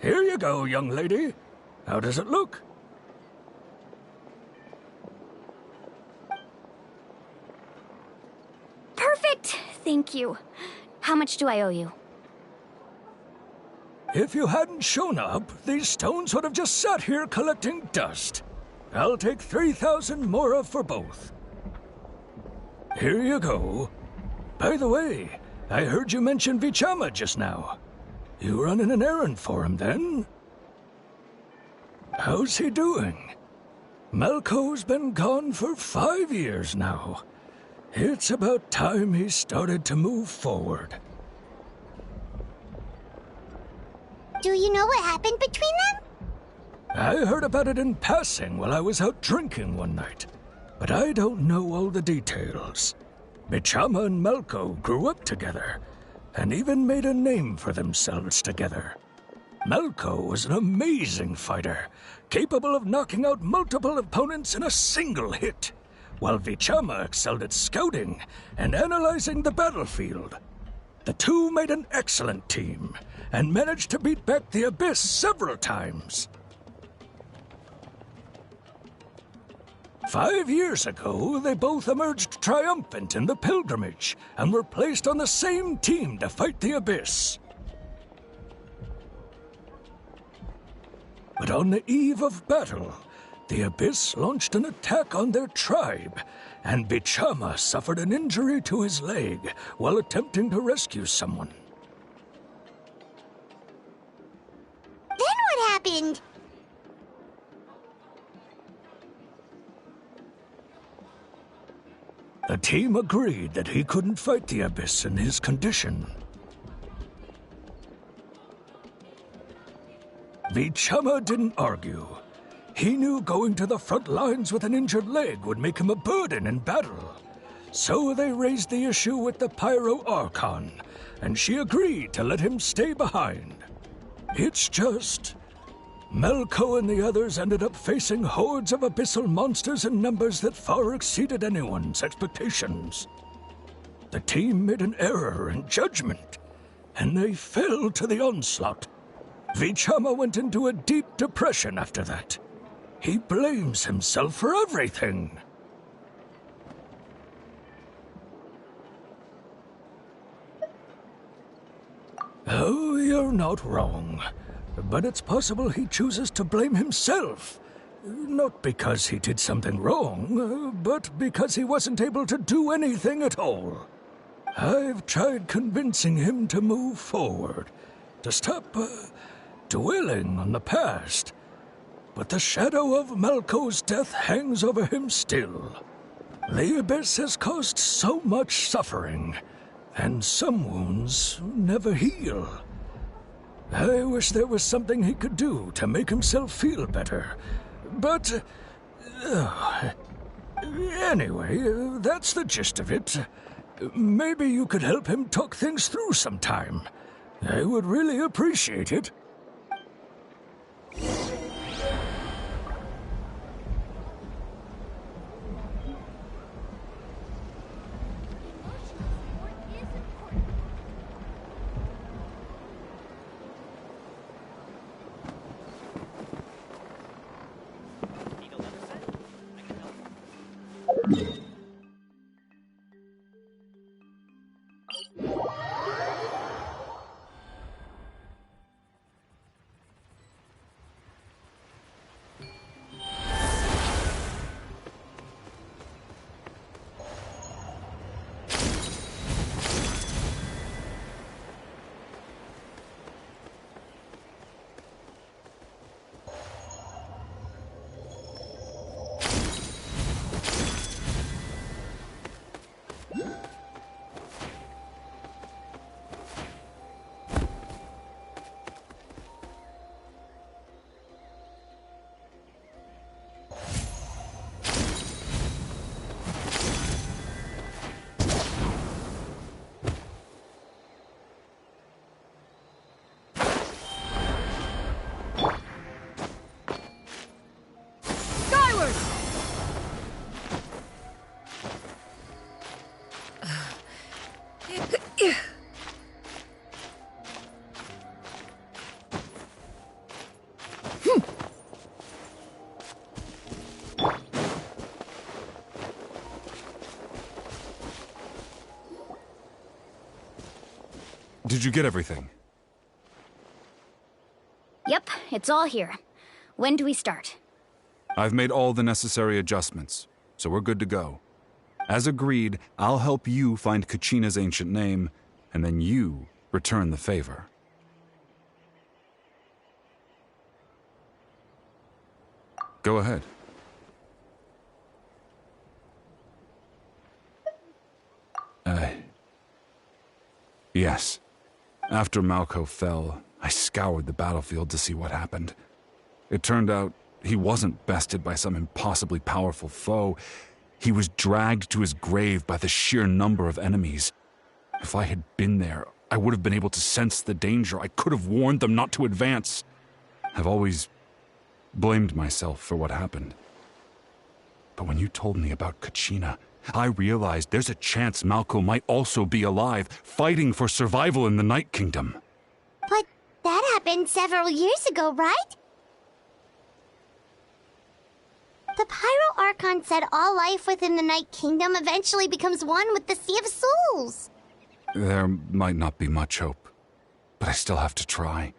Here you go, young lady. How does it look? Perfect! Thank you. How much do I owe you? If you hadn't shown up, these stones would have just sat here collecting dust. I'll take 3,000 mora for both. Here you go. By the way, I heard you mention Vichama just now. You running an errand for him, then? How's he doing? Malco's been gone for 5 years now. It's about time he started to move forward. Do you know what happened between them? I heard about it in passing while I was out drinking one night, but I don't know all the details. Vichama and Malco grew up together, and even made a name for themselves together. Malco was an amazing fighter, capable of knocking out multiple opponents in a single hit, while Vichama excelled at scouting and analyzing the battlefield. The two made an excellent team, and managed to beat back the Abyss several times. 5 years ago, they both emerged triumphant in the pilgrimage and were placed on the same team to fight the Abyss. But on the eve of battle, the Abyss launched an attack on their tribe, and Vichama suffered an injury to his leg while attempting to rescue someone. Then what happened? The team agreed that he couldn't fight the Abyss in his condition. Vichama didn't argue. He knew going to the front lines with an injured leg would make him a burden in battle. So they raised the issue with the Pyro Archon, and she agreed to let him stay behind. It's just... Malco and the others ended up facing hordes of abyssal monsters in numbers that far exceeded anyone's expectations. The team made an error in judgment, and they fell to the onslaught. Vichama went into a deep depression after that. He blames himself for everything. Oh, you're not wrong. But it's possible he chooses to blame himself. Not because he did something wrong, but because he wasn't able to do anything at all. I've tried convincing him to move forward, to stop dwelling on the past. But the shadow of Malco's death hangs over him still. The Abyss has caused so much suffering, and some wounds never heal. I wish there was something he could do to make himself feel better. But... anyway, that's the gist of it. Maybe you could help him talk things through sometime. I would really appreciate it. Did you get everything? Yep, it's all here. When do we start? I've made all the necessary adjustments, so we're good to go. As agreed, I'll help you find Kachina's ancient name, and then you return the favor. Go ahead. Yes. After Malco fell, I scoured the battlefield to see what happened. It turned out he wasn't bested by some impossibly powerful foe. He was dragged to his grave by the sheer number of enemies. If I had been there, I would have been able to sense the danger. I could have warned them not to advance. I've always blamed myself for what happened. But when you told me about Kachina, I realized there's a chance Malco might also be alive, fighting for survival in the Night Kingdom. But that happened several years ago, right? The Pyro Archon said all life within the Night Kingdom eventually becomes one with the Sea of Souls. There might not be much hope, but I still have to try.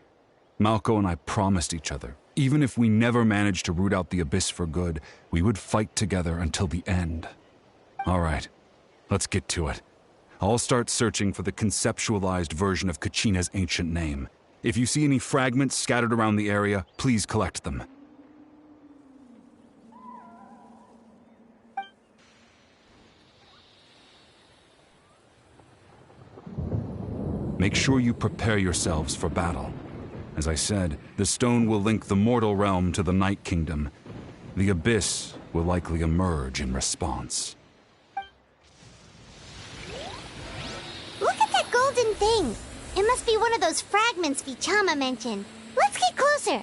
Malco and I promised each other, even if we never managed to root out the Abyss for good, we would fight together until the end. All right, let's get to it. I'll start searching for the conceptualized version of Kachina's ancient name. If you see any fragments scattered around the area, please collect them. Make sure you prepare yourselves for battle. As I said, the stone will link the mortal realm to the Night Kingdom. The Abyss will likely emerge in response. Look at that golden thing! It must be one of those fragments Vichama mentioned. Let's get closer!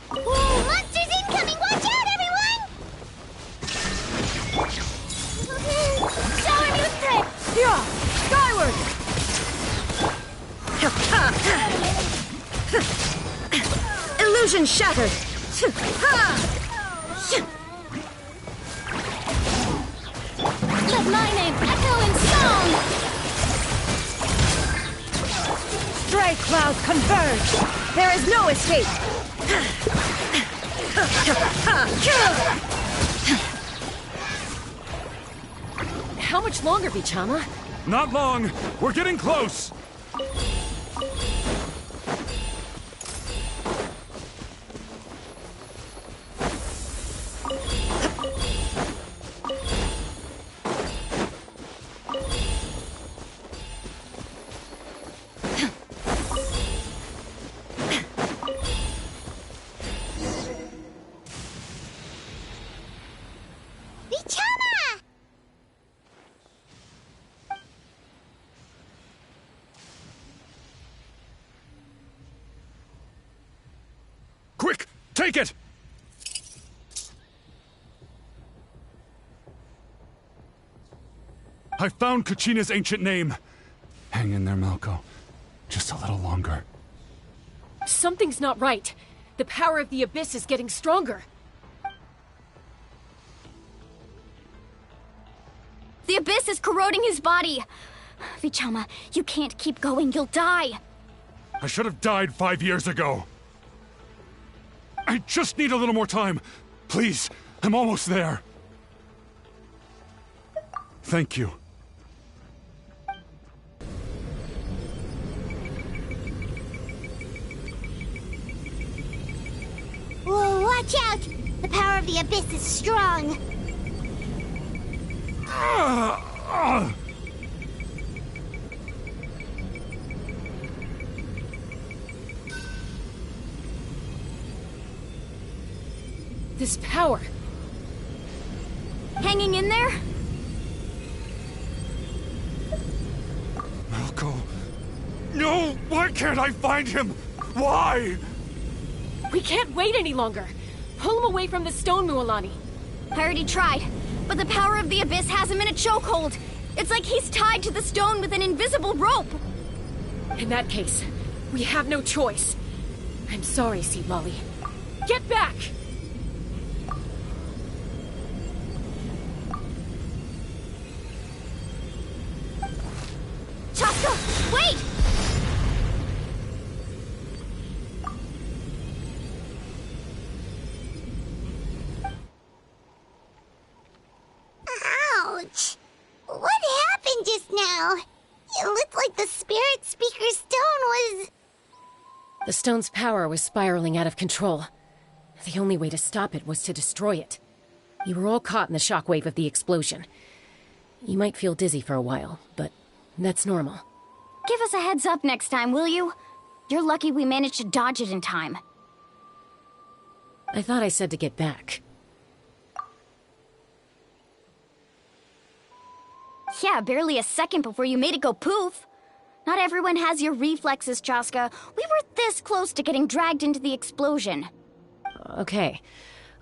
Whoa, monsters incoming! Yeah! Skyward! Illusion shattered! Let my name echo in song! Stray clouds converge! There is no escape! How much longer, Vichama? Not long. We're getting close. Vichama! Quick, take it! I found Kachina's ancient name. Hang in there, Malco. Just a little longer. Something's not right. The power of the Abyss is getting stronger. The Abyss is corroding his body. Vichama, you can't keep going. You'll die. I should have died 5 years ago. I just need a little more time. Please, I'm almost there. Thank you. Whoa, watch out! The power of the Abyss is strong. This power. Hanging in there? Malco. No! Why can't I find him? Why? We can't wait any longer. Pull him away from the stone, Mualani. I already tried, but the power of the Abyss has him in a chokehold. It's like he's tied to the stone with an invisible rope. In that case, we have no choice. I'm sorry, Sea Lolly. Get back! Chaska, wait! Ouch! What happened just now? It looked like the Spirit Speaker's stone was... The stone's power was spiraling out of control. The only way to stop it was to destroy it. You were all caught in the shockwave of the explosion. You might feel dizzy for a while, but that's normal. Give us a heads up next time, will you? You're lucky we managed to dodge it in time. I thought I said to get back. Yeah, barely a second before you made it go poof. Not everyone has your reflexes, Chaska. We were this close to getting dragged into the explosion. Okay,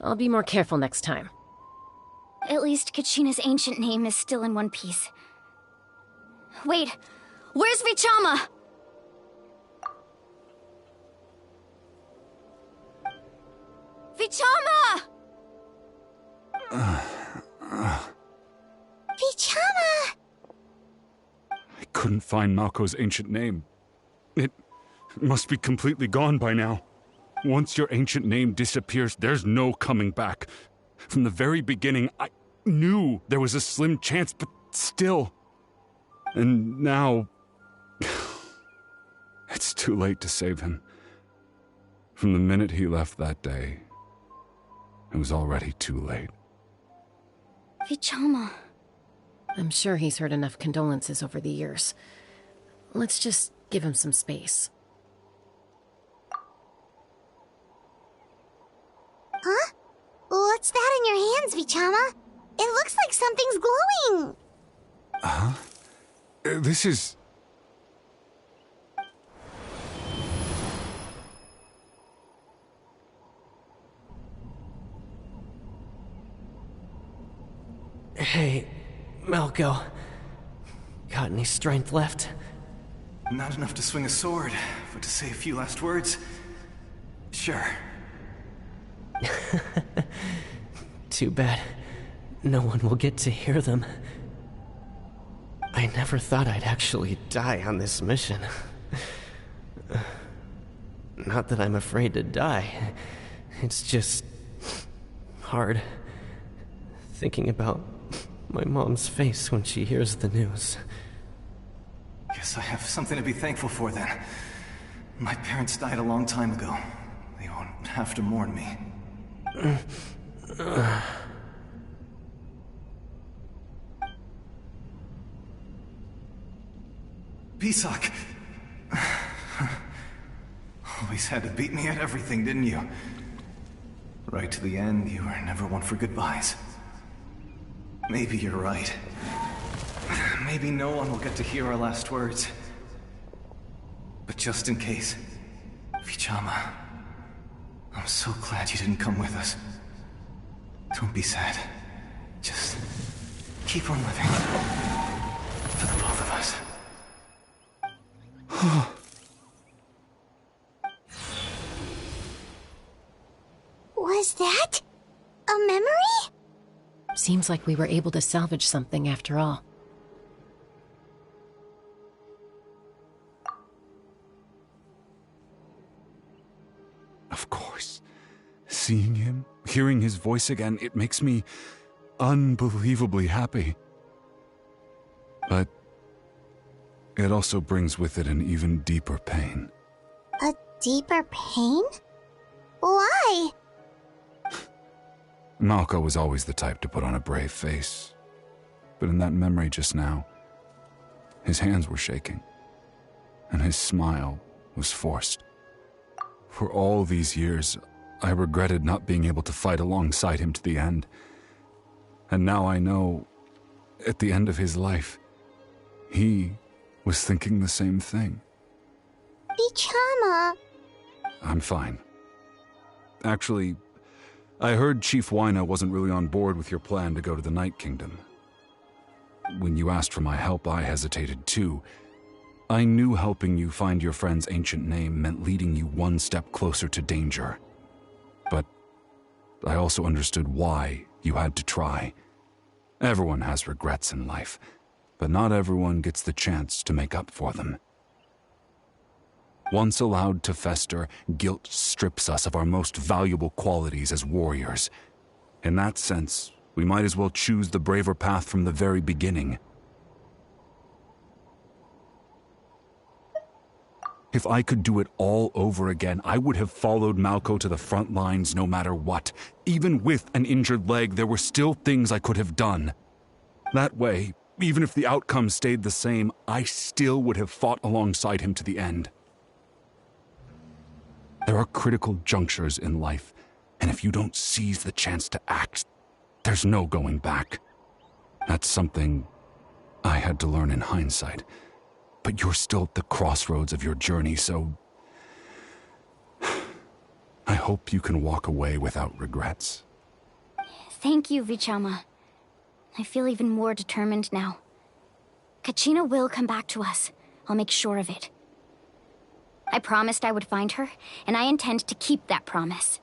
I'll be more careful next time. At least Kachina's ancient name is still in one piece. Wait, where's Vichama? Vichama! Vichama! I couldn't find Malco's ancient name. It must be completely gone by now. Once your ancient name disappears, there's no coming back. From the very beginning, I knew there was a slim chance, but still. And now... it's too late to save him. From the minute he left that day, it was already too late. Vichama. I'm sure he's heard enough condolences over the years. Let's just give him some space. Huh? What's that in your hands, Vichama? It looks like something's glowing. Huh? This is... Hey, Malco. got any strength left. Not enough to swing a sword, but to say a few last words? Sure. Too bad no one will get to hear them. I never thought I'd actually die on this mission. Not that I'm afraid to die. It's just hard thinking about my mom's face when she hears the news. Guess I have something to be thankful for then. My parents died a long time ago. They won't have to mourn me. Pisak! Always had to beat me at everything, didn't you? Right to the end, you were never one for goodbyes. Maybe you're right. Maybe no one will get to hear our last words. But just in case, Vichama, I'm so glad you didn't come with us. Don't be sad. Just keep on living. For the both of us. Was that a memory? Seems like we were able to salvage something after all. Of course. Seeing him, hearing his voice again, it makes me unbelievably happy. But it also brings with it an even deeper pain. A deeper pain? Why? Malko was always the type to put on a brave face. But in that memory just now, his hands were shaking, and his smile was forced. For all these years, I regretted not being able to fight alongside him to the end. And now I know, at the end of his life, he was thinking the same thing. Vichama. I'm fine. Actually, I heard Chief Wyna wasn't really on board with your plan to go to the Night Kingdom. When you asked for my help, I hesitated too. I knew helping you find your friend's ancient name meant leading you one step closer to danger. But I also understood why you had to try. Everyone has regrets in life, but not everyone gets the chance to make up for them. Once allowed to fester, guilt strips us of our most valuable qualities as warriors. In that sense, we might as well choose the braver path from the very beginning. If I could do it all over again, I would have followed Malko to the front lines no matter what. Even with an injured leg, there were still things I could have done. That way, even if the outcome stayed the same, I still would have fought alongside him to the end. There are critical junctures in life, and if you don't seize the chance to act, there's no going back. That's something I had to learn in hindsight. But you're still at the crossroads of your journey, so I hope you can walk away without regrets. Thank you, Vichama. I feel even more determined now. Kachina will come back to us. I'll make sure of it. I promised I would find her, and I intend to keep that promise.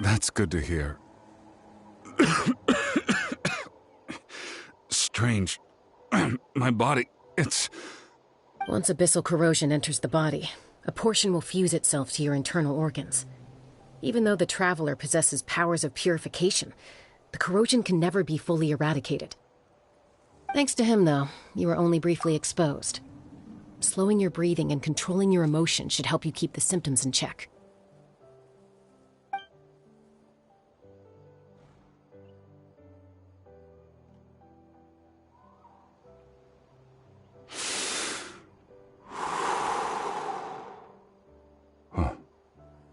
That's good to hear. Strange. My body, it's... Once abyssal corrosion enters the body, a portion will fuse itself to your internal organs. Even though the Traveler possesses powers of purification, the corrosion can never be fully eradicated. Thanks to him, though, you were only briefly exposed. Slowing your breathing and controlling your emotions should help you keep the symptoms in check.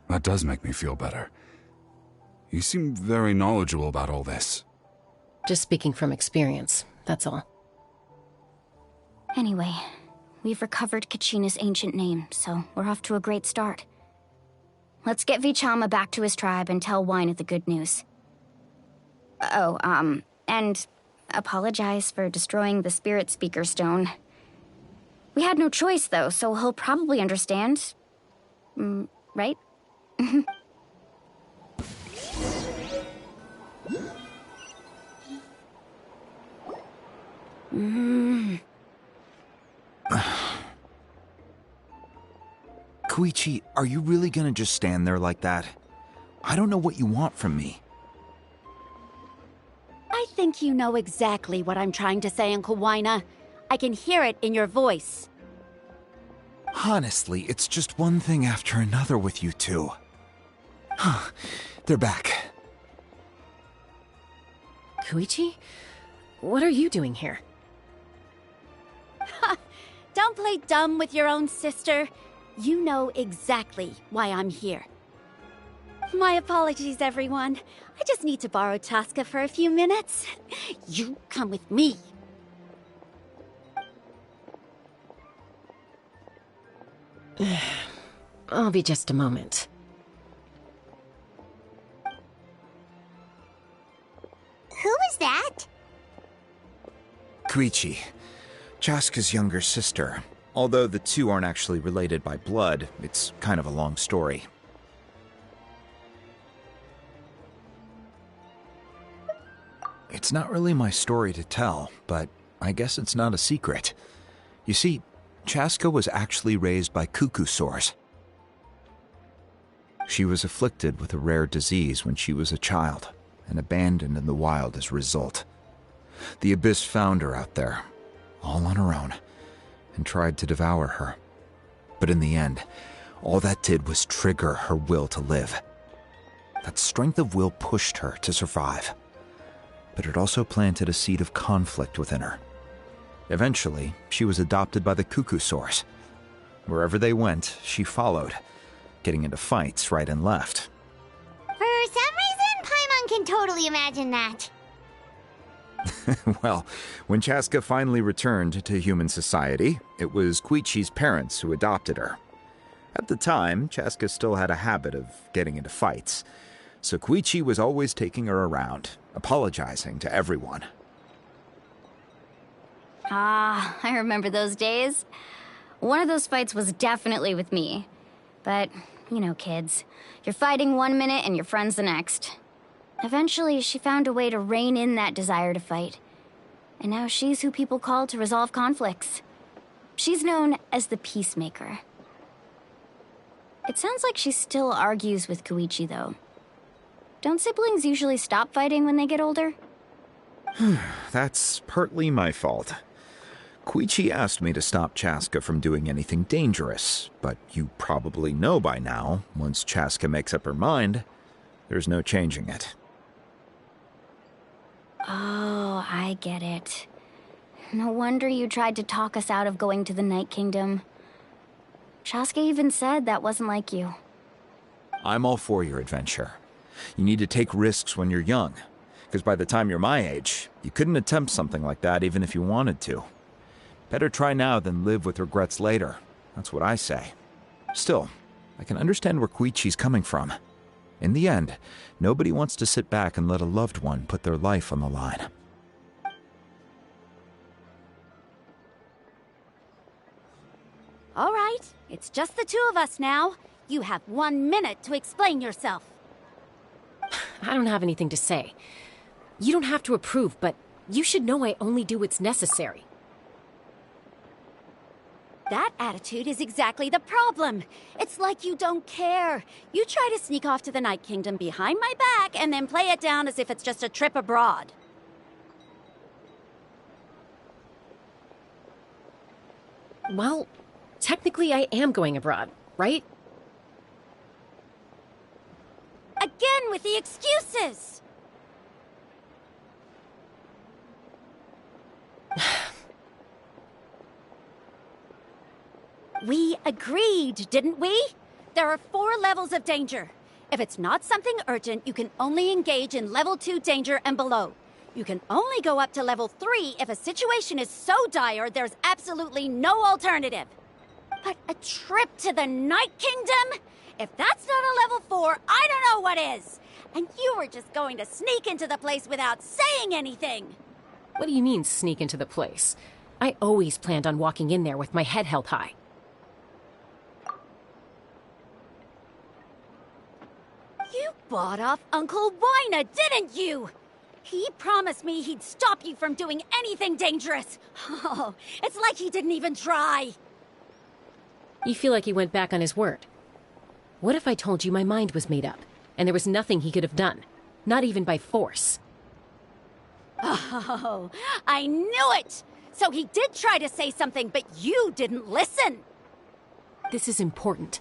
That does make me feel better. You seem very knowledgeable about all this. Just speaking from experience, that's all. Anyway, we've recovered Kachina's ancient name, so we're off to a great start. Let's get Vichama back to his tribe and tell Wyna the good news. Oh, and apologize for destroying the Spirit Speaker Stone. We had no choice, though, so he'll probably understand. Right? Koichi, are you really gonna just stand there like that? I don't know what you want from me. I think you know exactly what I'm trying to say, Uncle Wina. I can hear it in your voice. Honestly, it's just one thing after another with you two. They're back. Koichi? What are you doing here? Don't play dumb with your own sister. You know exactly why I'm here. My apologies, everyone. I just need to borrow Chaska for a few minutes. You come with me. I'll be just a moment. Who was that? Koichi, Chaska's younger sister. Although the two aren't actually related by blood, it's kind of a long story. It's not really my story to tell, but I guess it's not a secret. You see, Chaska was actually raised by cuckoo sores. She was afflicted with a rare disease when she was a child, and abandoned in the wild as a result. The Abyss found her out there, all on her own, and tried to devour her. But in the end, all that did was trigger her will to live. That strength of will pushed her to survive, but it also planted a seed of conflict within her. Eventually, she was adopted by the cuckoo sores. Wherever they went, she followed, getting into fights right and left. For some reason, Paimon can totally imagine that. Well, when Chaska finally returned to human society, it was Koichi's parents who adopted her. At the time, Chaska still had a habit of getting into fights, so Koichi was always taking her around, apologizing to everyone. Ah, I remember those days. One of those fights was definitely with me. But, you know, kids. You're fighting one minute and your friend's the next. Eventually, she found a way to rein in that desire to fight. And now she's who people call to resolve conflicts. She's known as the Peacemaker. It sounds like she still argues with Koichi, though. Don't siblings usually stop fighting when they get older? That's partly my fault. Koichi asked me to stop Chaska from doing anything dangerous, but you probably know by now, once Chaska makes up her mind, there's no changing it. Oh, I get it. No wonder you tried to talk us out of going to the Night Kingdom. Chaska even said that wasn't like you. I'm all for your adventure. You need to take risks when you're young, because by the time you're my age, you couldn't attempt something like that even if you wanted to. Better try now than live with regrets later. That's what I say. Still, I can understand where Koichi's coming from. In the end, nobody wants to sit back and let a loved one put their life on the line. All right, it's just the two of us now. You have 1 minute to explain yourself. I don't have anything to say. You don't have to approve, but you should know I only do what's necessary. That attitude is exactly the problem. It's like you don't care. You try to sneak off to the Night Kingdom behind my back and then play it down as if it's just a trip abroad. Well, technically I am going abroad, right? Again with the excuses! We agreed, didn't we? There are 4 levels of danger. If it's not something urgent, you can only engage in level 2 danger and below. You can only go up to level 3 if a situation is so dire there's absolutely no alternative. But a trip to the Night Kingdom? If that's not a level 4, I don't know what is. And you were just going to sneak into the place without saying anything. What do you mean, sneak into the place? I always planned on walking in there with my head held high. You bought off Uncle Wina, didn't you? He promised me he'd stop you from doing anything dangerous. Oh, it's like he didn't even try. You feel like he went back on his word. What if I told you my mind was made up, and there was nothing he could have done? Not even by force. Oh, I knew it! So he did try to say something, but you didn't listen. This is important.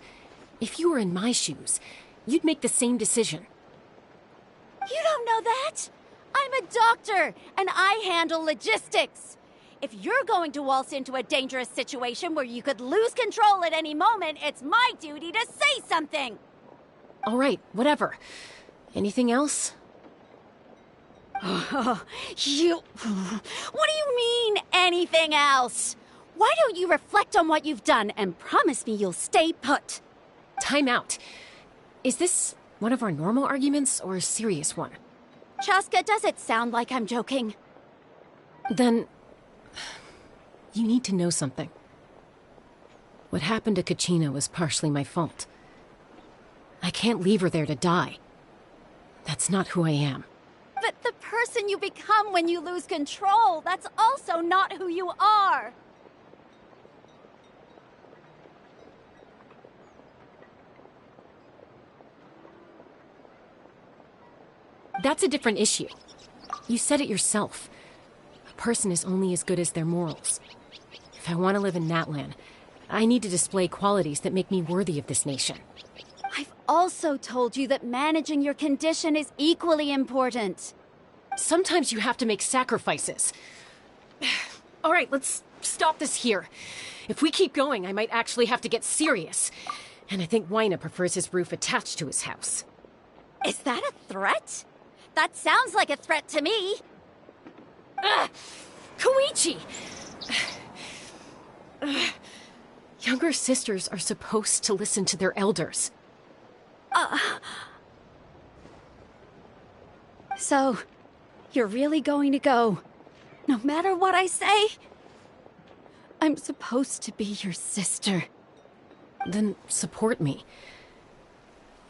If you were in my shoes, you'd make the same decision. You don't know that? I'm a doctor, and I handle logistics. If you're going to waltz into a dangerous situation where you could lose control at any moment, it's my duty to say something. All right, whatever. Anything else? What do you mean, anything else? Why don't you reflect on what you've done and promise me you'll stay put? Time out. Is this one of our normal arguments or a serious one? Chaska, does it sound like I'm joking? Then you need to know something. What happened to Kachina was partially my fault. I can't leave her there to die. That's not who I am. But the person you become when you lose control, that's also not who you are. That's a different issue. You said it yourself. A person is only as good as their morals. If I want to live in Natlan, I need to display qualities that make me worthy of this nation. I've also told you that managing your condition is equally important. Sometimes you have to make sacrifices. All right, let's stop this here. If we keep going, I might actually have to get serious. And I think Wina prefers his roof attached to his house. Is that a threat? That sounds like a threat to me. Koichi! Younger sisters are supposed to listen to their elders. So, you're really going to go, no matter what I say? I'm supposed to be your sister. Then support me.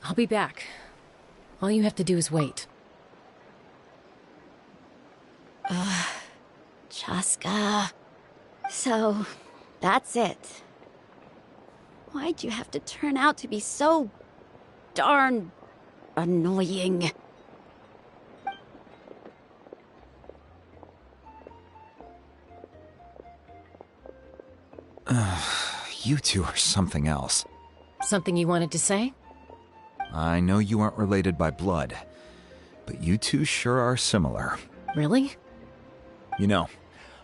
I'll be back. All you have to do is wait. Chaska. So, that's it. Why'd you have to turn out to be so darn annoying? You two are something else. Something you wanted to say? I know you aren't related by blood, but you two sure are similar. Really? You know,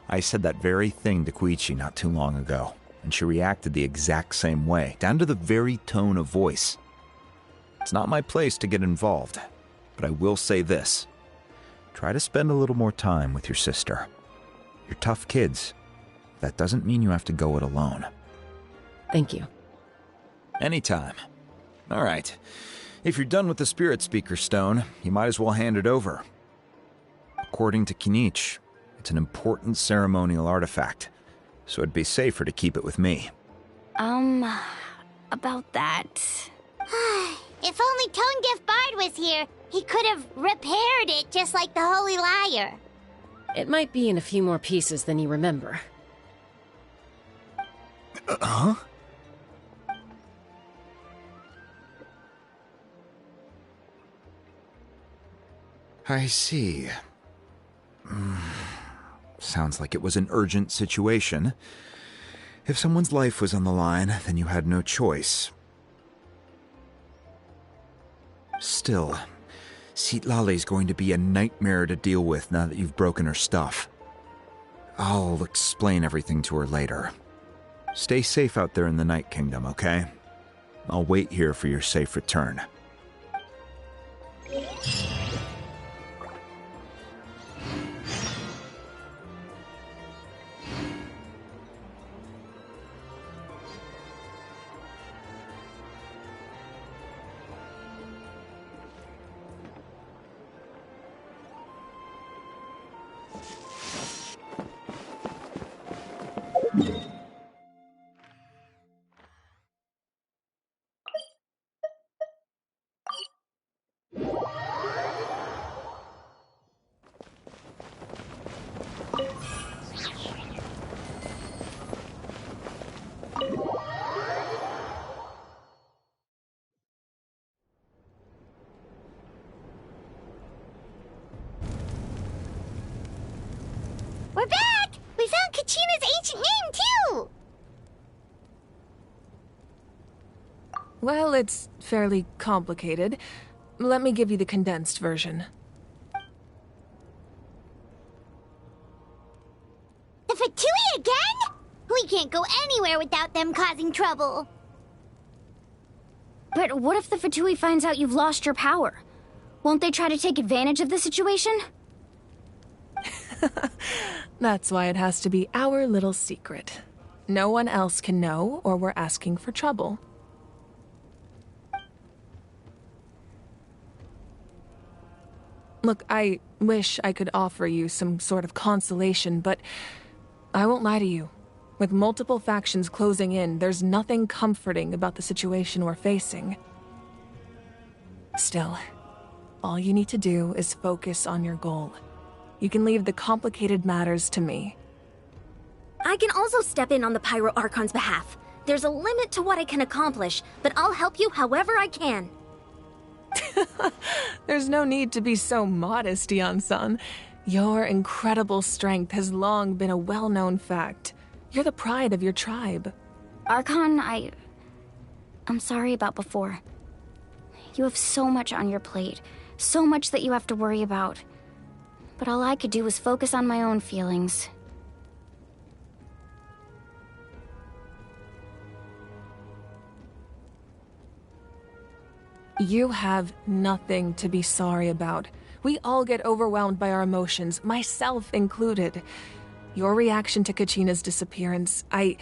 I said that very thing to Koichi not too long ago, and she reacted the exact same way, down to the very tone of voice. It's not my place to get involved, but I will say this. Try to spend a little more time with your sister. You're tough kids. That doesn't mean you have to go it alone. Thank you. Anytime. All right. If you're done with the Spirit Speaker Stone, you might as well hand it over. According to Kinich, it's an important ceremonial artifact, so it'd be safer to keep it with me. About that. If only Tone Deaf Bard was here, he could have repaired it just like the Holy Liar. It might be in a few more pieces than you remember. Huh? I see. Sounds like it was an urgent situation. If someone's life was on the line, then you had no choice. Still, Citlali's going to be a nightmare to deal with now that you've broken her stuff. I'll explain everything to her later. Stay safe out there in the Night Kingdom, okay? I'll wait here for your safe return. We're back! We found Kachina's ancient name, too! Well, it's fairly complicated. Let me give you the condensed version. The Fatui again? We can't go anywhere without them causing trouble. But what if the Fatui finds out you've lost your power? Won't they try to take advantage of the situation? That's why it has to be our little secret. No one else can know, or we're asking for trouble. Look, I wish I could offer you some sort of consolation, but I won't lie to you. With multiple factions closing in, there's nothing comforting about the situation we're facing. Still, all you need to do is focus on your goal. You can leave the complicated matters to me. I can also step in on the Pyro Archon's behalf. There's a limit to what I can accomplish, but I'll help you however I can. There's no need to be so modest, Yan-san. Your incredible strength has long been a well-known fact. You're the pride of your tribe. Archon, I'm sorry about before. You have so much on your plate, so much that you have to worry about. But all I could do was focus on my own feelings. You have nothing to be sorry about. We all get overwhelmed by our emotions, myself included. Your reaction to Kachina's disappearance, I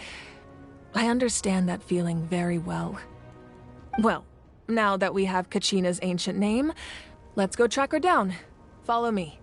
understand that feeling very well. Well, now that we have Kachina's ancient name, let's go track her down. Follow me.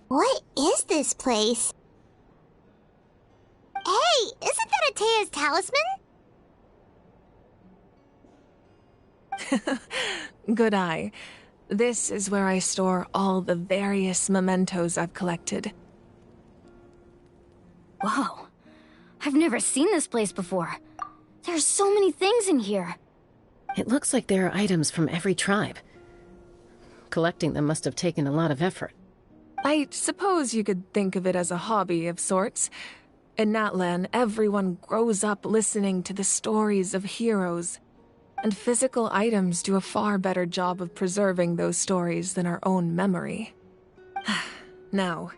What is this place? Hey, isn't that Atea's talisman? Good eye. This is where I store all the various mementos I've collected. Whoa. I've never seen this place before. There's so many things in here. It looks like there are items from every tribe. Collecting them must have taken a lot of effort. I suppose you could think of it as a hobby of sorts. In Natlan, everyone grows up listening to the stories of heroes, and physical items do a far better job of preserving those stories than our own memory. Now,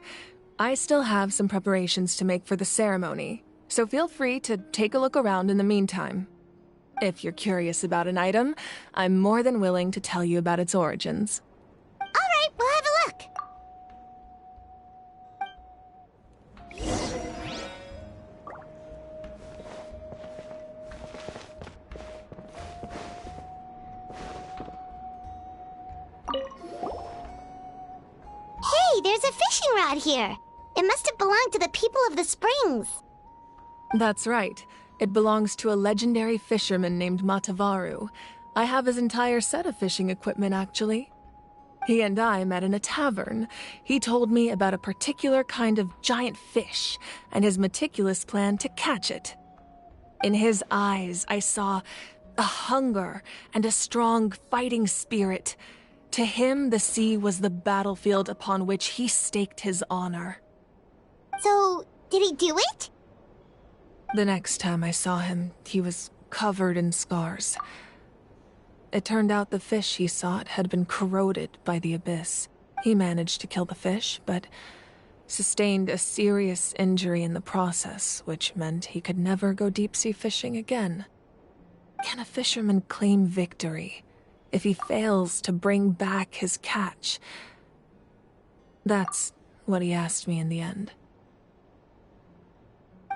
I still have some preparations to make for the ceremony, so feel free to take a look around in the meantime. If you're curious about an item, I'm more than willing to tell you about its origins. All right, we'll have a look. Hey, there's a fishing rod here. It must have belonged to the people of the springs. That's right. It belongs to a legendary fisherman named Matavaru. I have his entire set of fishing equipment, actually. He and I met in a tavern. He told me about a particular kind of giant fish and his meticulous plan to catch it. In his eyes, I saw a hunger and a strong fighting spirit. To him, the sea was the battlefield upon which he staked his honor. So, did he do it? The next time I saw him, he was covered in scars. It turned out the fish he sought had been corroded by the abyss. He managed to kill the fish, but sustained a serious injury in the process, which meant he could never go deep-sea fishing again. Can a fisherman claim victory if he fails to bring back his catch? That's what he asked me in the end.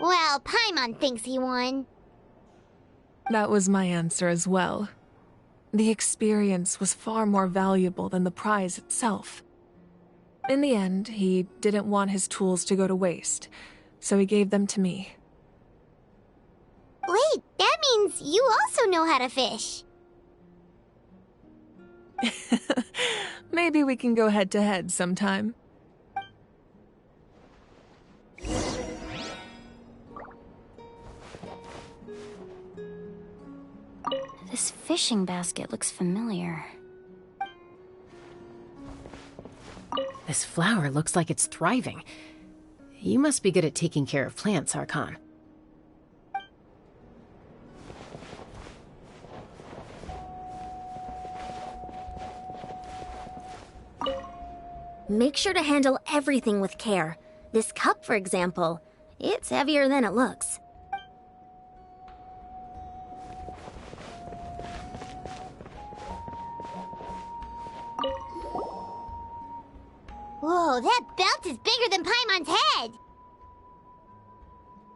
Well, Paimon thinks he won. That was my answer as well. The experience was far more valuable than the prize itself. In the end, he didn't want his tools to go to waste, so he gave them to me. Wait, that means you also know how to fish. Maybe we can go head-to-head sometime. This fishing basket looks familiar. This flower looks like it's thriving. You must be good at taking care of plants, Archon. Make sure to handle everything with care. This cup, for example, it's heavier than it looks. Whoa, that belt is bigger than Paimon's head!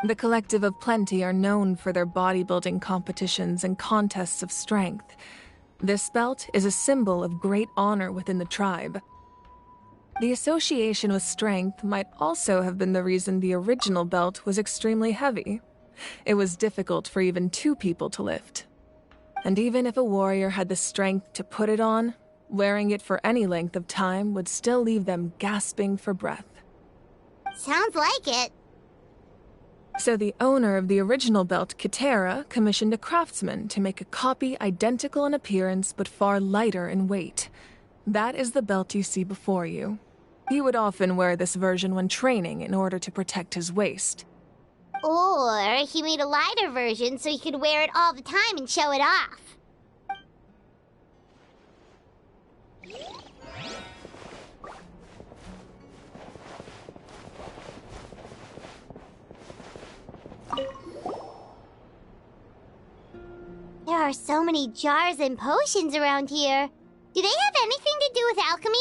The Collective of Plenty are known for their bodybuilding competitions and contests of strength. This belt is a symbol of great honor within the tribe. The association with strength might also have been the reason the original belt was extremely heavy. It was difficult for even 2 people to lift. And even if a warrior had the strength to put it on, wearing it for any length of time would still leave them gasping for breath. Sounds like it. So the owner of the original belt, Kitera, commissioned a craftsman to make a copy identical in appearance but far lighter in weight. That is the belt you see before you. He would often wear this version when training in order to protect his waist. Or he made a lighter version so he could wear it all the time and show it off. There are so many jars and potions around here. Do they have anything to do with alchemy?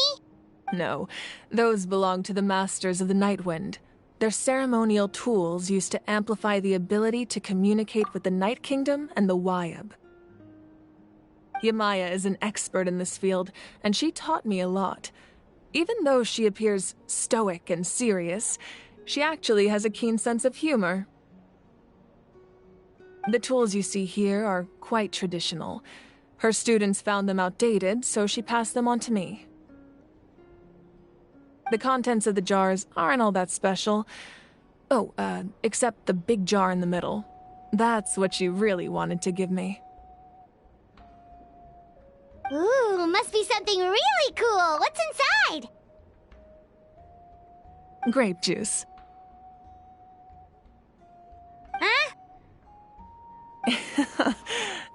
No, those belong to the Masters of the Nightwind. They're ceremonial tools used to amplify the ability to communicate with the Night Kingdom and the Wyab. Yamaya is an expert in this field, and she taught me a lot. Even though she appears stoic and serious, she actually has a keen sense of humor. The tools you see here are quite traditional. Her students found them outdated, so she passed them on to me. The contents of the jars aren't all that special. Oh, except the big jar in the middle. That's what she really wanted to give me. Ooh, must be something really cool. What's inside? Grape juice. Huh?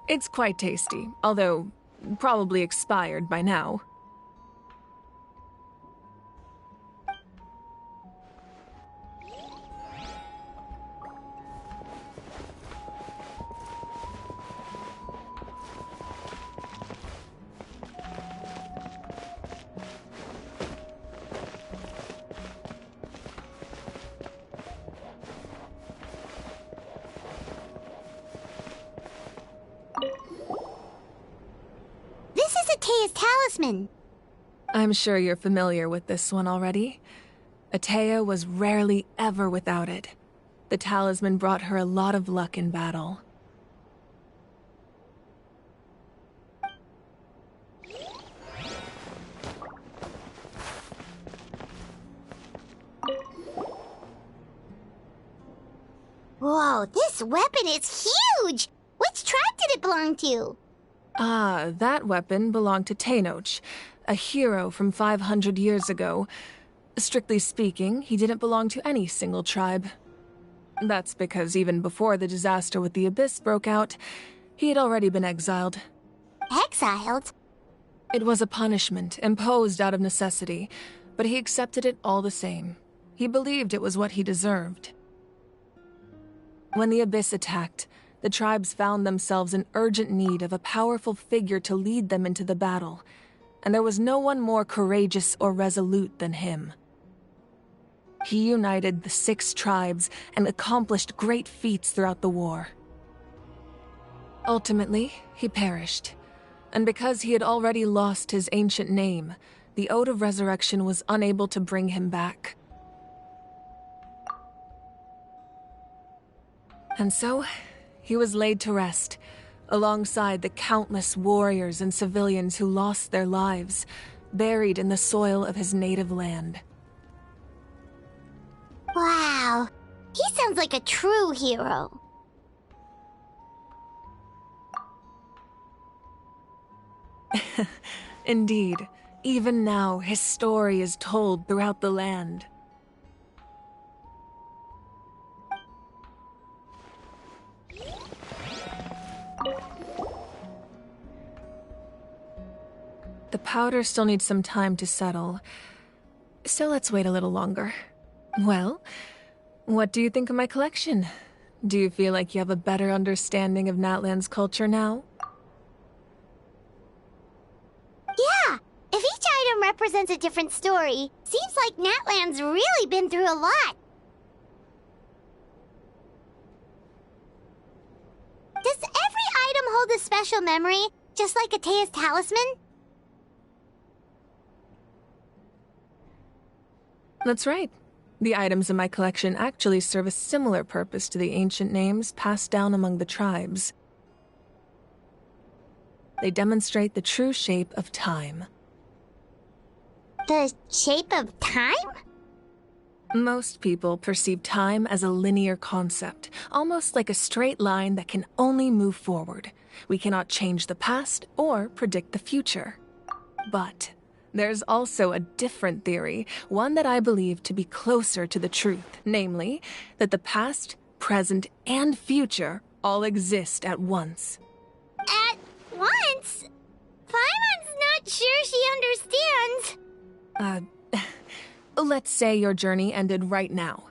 It's quite tasty, although probably expired by now. Atea's talisman. I'm sure you're familiar with this one already. Atea was rarely ever without it. The talisman brought her a lot of luck in battle. Whoa, this weapon is huge! Which tribe did it belong to? Ah, that weapon belonged to Tenoch, a hero from 500 years ago. Strictly speaking, he didn't belong to any single tribe. That's because even before the disaster with the Abyss broke out, he had already been exiled. Exiled? It was a punishment imposed out of necessity, but he accepted it all the same. He believed it was what he deserved. When the Abyss attacked, the tribes found themselves in urgent need of a powerful figure to lead them into the battle, and there was no one more courageous or resolute than him. He united the 6 tribes and accomplished great feats throughout the war. Ultimately, he perished, and because he had already lost his ancient name, the Ode of Resurrection was unable to bring him back. And so, he was laid to rest, alongside the countless warriors and civilians who lost their lives, buried in the soil of his native land. Wow, he sounds like a true hero. Indeed, even now his story is told throughout the land. The powder still needs some time to settle, so let's wait a little longer. Well, what do you think of my collection? Do you feel like you have a better understanding of Natlan's culture now? Yeah, if each item represents a different story, seems like Natlan's really been through a lot. Does every item hold a special memory, just like Atea's talisman? That's right. The items in my collection actually serve a similar purpose to the ancient names passed down among the tribes. They demonstrate the true shape of time. The shape of time? Most people perceive time as a linear concept, almost like a straight line that can only move forward. We cannot change the past or predict the future. But there's also a different theory, one that I believe to be closer to the truth, namely, that the past, present, and future all exist at once. At once? Paimon's not sure she understands. Let's say your journey ended right now.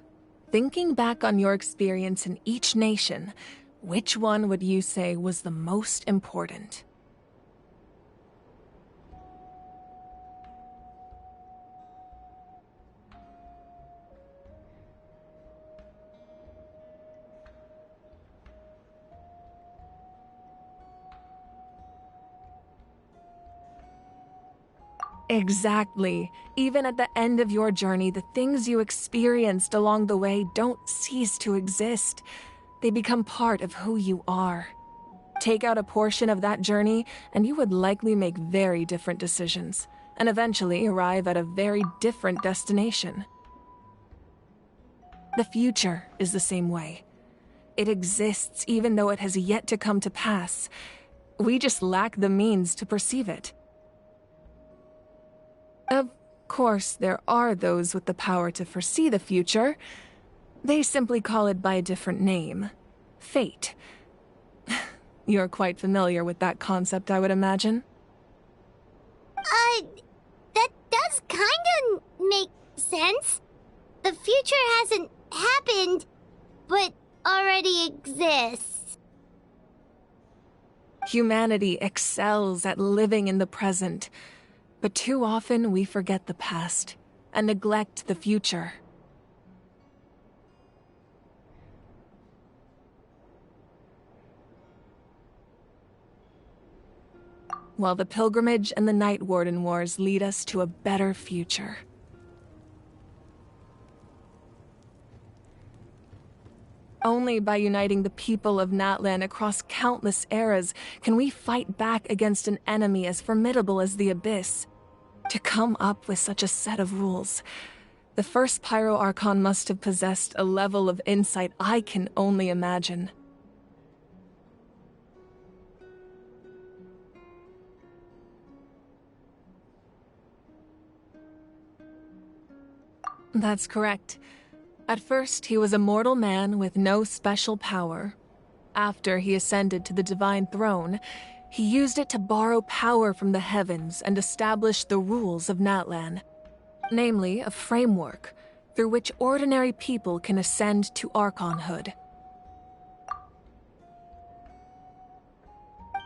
Thinking back on your experience in each nation, which one would you say was the most important? Exactly. Even at the end of your journey, the things you experienced along the way don't cease to exist. They become part of who you are. Take out a portion of that journey, and you would likely make very different decisions, and eventually arrive at a very different destination. The future is the same way. It exists even though it has yet to come to pass. We just lack the means to perceive it. Of course, there are those with the power to foresee the future. They simply call it by a different name. Fate. You're quite familiar with that concept, I would imagine. That does kinda make sense. The future hasn't happened, but already exists. Humanity excels at living in the present. But too often we forget the past and neglect the future. While the pilgrimage and the Night Warden Wars lead us to a better future. Only by uniting the people of Natlan across countless eras can we fight back against an enemy as formidable as the Abyss. To come up with such a set of rules, the first Pyro Archon must have possessed a level of insight I can only imagine. That's correct. At first, he was a mortal man with no special power. After he ascended to the divine throne, he used it to borrow power from the heavens and establish the rules of Natlan. Namely, a framework through which ordinary people can ascend to Archonhood.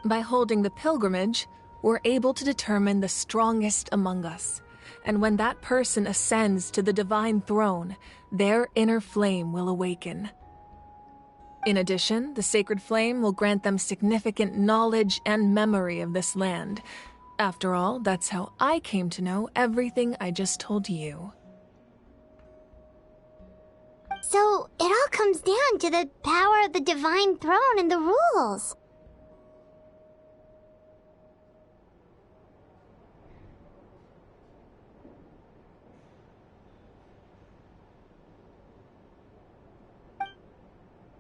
By holding the pilgrimage, we're able to determine the strongest among us. And when that person ascends to the divine throne, their inner flame will awaken. In addition, the sacred flame will grant them significant knowledge and memory of this land. After all, that's how I came to know everything I just told you. So, it all comes down to the power of the divine throne and the rules.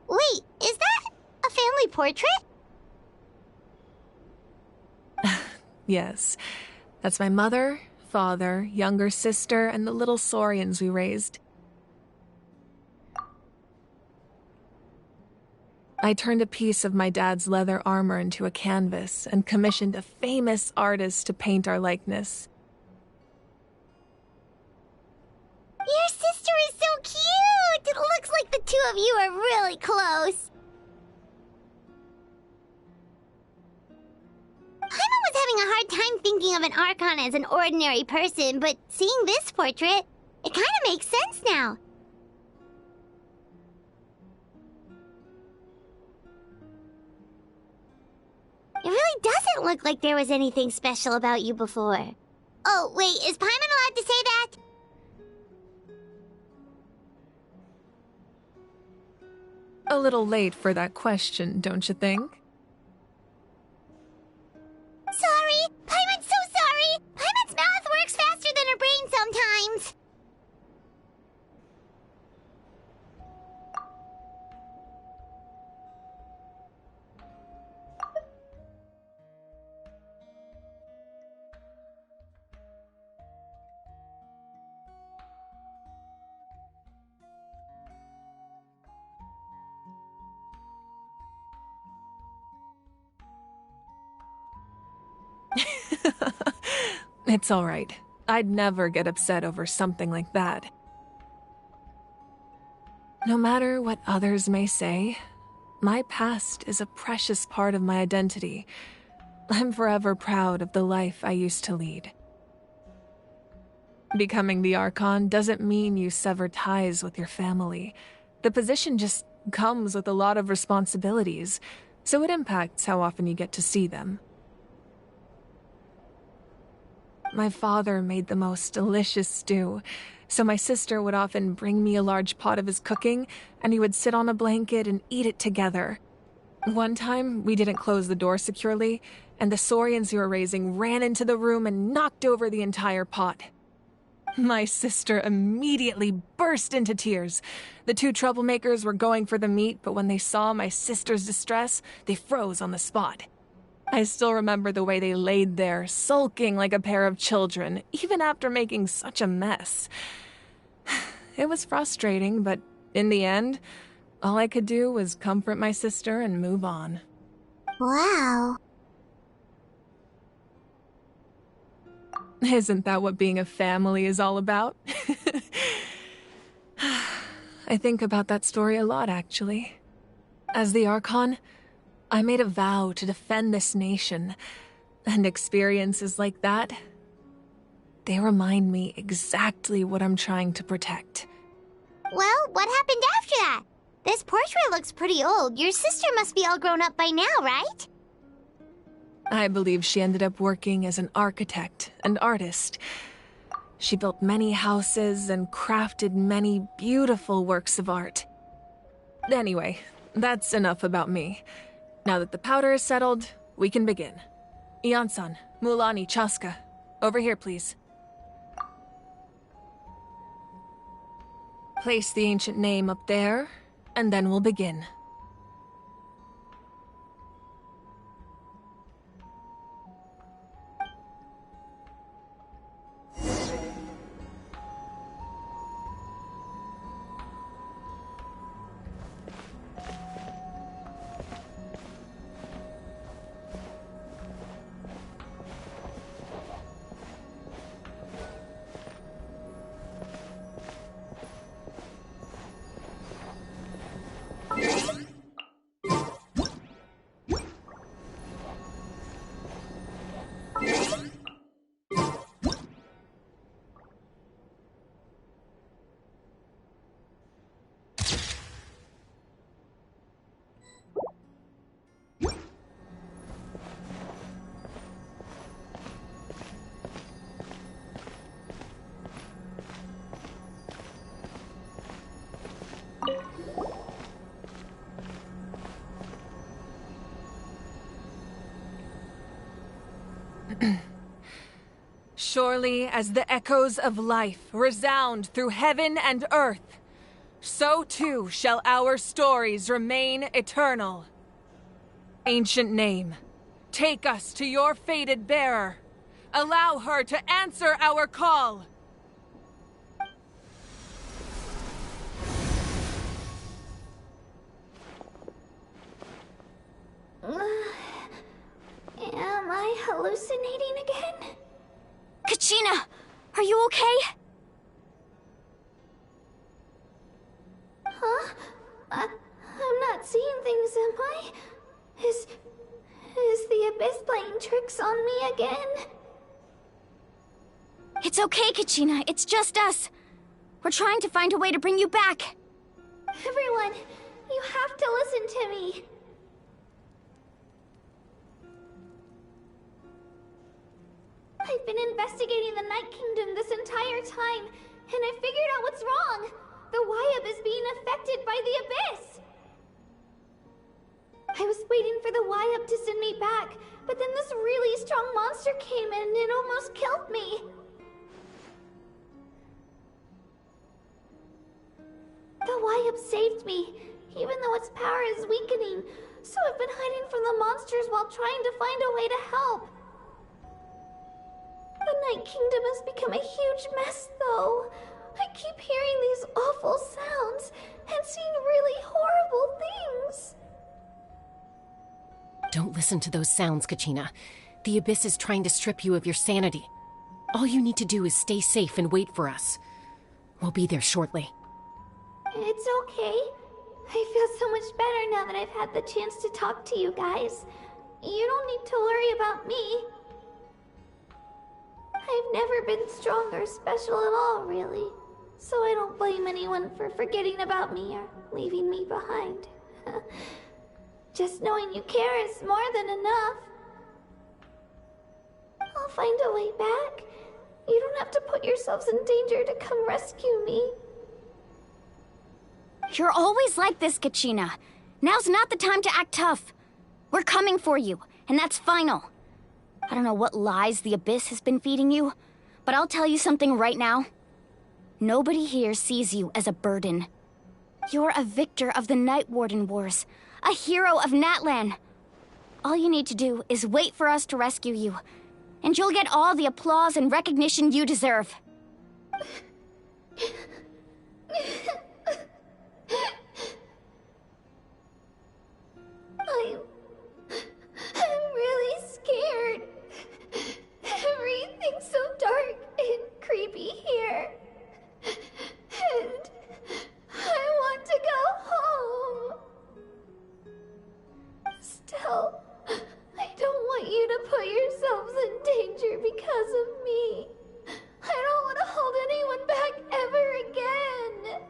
Wait, is that a family portrait? Yes, that's my mother, father, younger sister, and the little saurians we raised. I turned a piece of my dad's leather armor into a canvas and commissioned a famous artist to paint our likeness. Your sister is so cute! It looks like the two of you are really close. Paimon was having a hard time thinking of an Archon as an ordinary person, but seeing this portrait, it kind of makes sense now. It really doesn't look like there was anything special about you before. Oh, wait, is Paimon allowed to say that? A little late for that question, don't you think? Sorry! Paimon's so sorry! Paimon's mouth works faster than her brain sometimes! It's all right. I'd never get upset over something like that. No matter what others may say, my past is a precious part of my identity. I'm forever proud of the life I used to lead. Becoming the Archon doesn't mean you sever ties with your family. The position just comes with a lot of responsibilities, so it impacts how often you get to see them. My father made the most delicious stew, so my sister would often bring me a large pot of his cooking, and we would sit on a blanket and eat it together. One time, we didn't close the door securely, and the saurians we were raising ran into the room and knocked over the entire pot. My sister immediately burst into tears. The two troublemakers were going for the meat, but when they saw my sister's distress, they froze on the spot. I still remember the way they laid there, sulking like a pair of children, even after making such a mess. It was frustrating, but in the end, all I could do was comfort my sister and move on. Wow. Isn't that what being a family is all about? I think about that story a lot, actually. As the Archon, I made a vow to defend this nation, and experiences like that, they remind me exactly what I'm trying to protect. Well, what happened after that? This portrait looks pretty old. Your sister must be all grown up by now, right? I believe she ended up working as an architect and artist. She built many houses and crafted many beautiful works of art. Anyway, that's enough about me. Now that the powder is settled, we can begin. Ian-san, Mulani, Chaska, over here, please. Place the ancient name up there, and then we'll begin. Surely as the echoes of life resound through heaven and earth, so too shall our stories remain eternal. Ancient name, take us to your fated bearer. Allow her to answer our call. Am I hallucinating again? Kachina, are you okay? Huh? I'm not seeing things, am I? Is the Abyss playing tricks on me again? It's okay, Kachina. It's just us. We're trying to find a way to bring you back. Everyone, you have to listen to me. I've been investigating the Night Kingdom this entire time, and I figured out what's wrong. The Wyab is being affected by the Abyss. I was waiting for the Wyab to send me back, but then this really strong monster came in and it almost killed me. The Wyab saved me, even though its power is weakening, so I've been hiding from the monsters while trying to find a way to help. The Night Kingdom has become a huge mess, though. I keep hearing these awful sounds and seeing really horrible things. Don't listen to those sounds, Kachina. The Abyss is trying to strip you of your sanity. All you need to do is stay safe and wait for us. We'll be there shortly. It's okay. I feel so much better now that I've had the chance to talk to you guys. You don't need to worry about me. I've never been strong or special at all, really. So I don't blame anyone for forgetting about me or leaving me behind. Just knowing you care is more than enough. I'll find a way back. You don't have to put yourselves in danger to come rescue me. You're always like this, Kachina. Now's not the time to act tough. We're coming for you, and that's final. I don't know what lies the Abyss has been feeding you, but I'll tell you something right now. Nobody here sees you as a burden. You're a victor of the Night Warden Wars, a hero of Natlan. All you need to do is wait for us to rescue you, and you'll get all the applause and recognition you deserve. I'm really scared. Everything's so dark and creepy here. And I want to go home. Still, I don't want you to put yourselves in danger because of me. I don't want to hold anyone back ever again.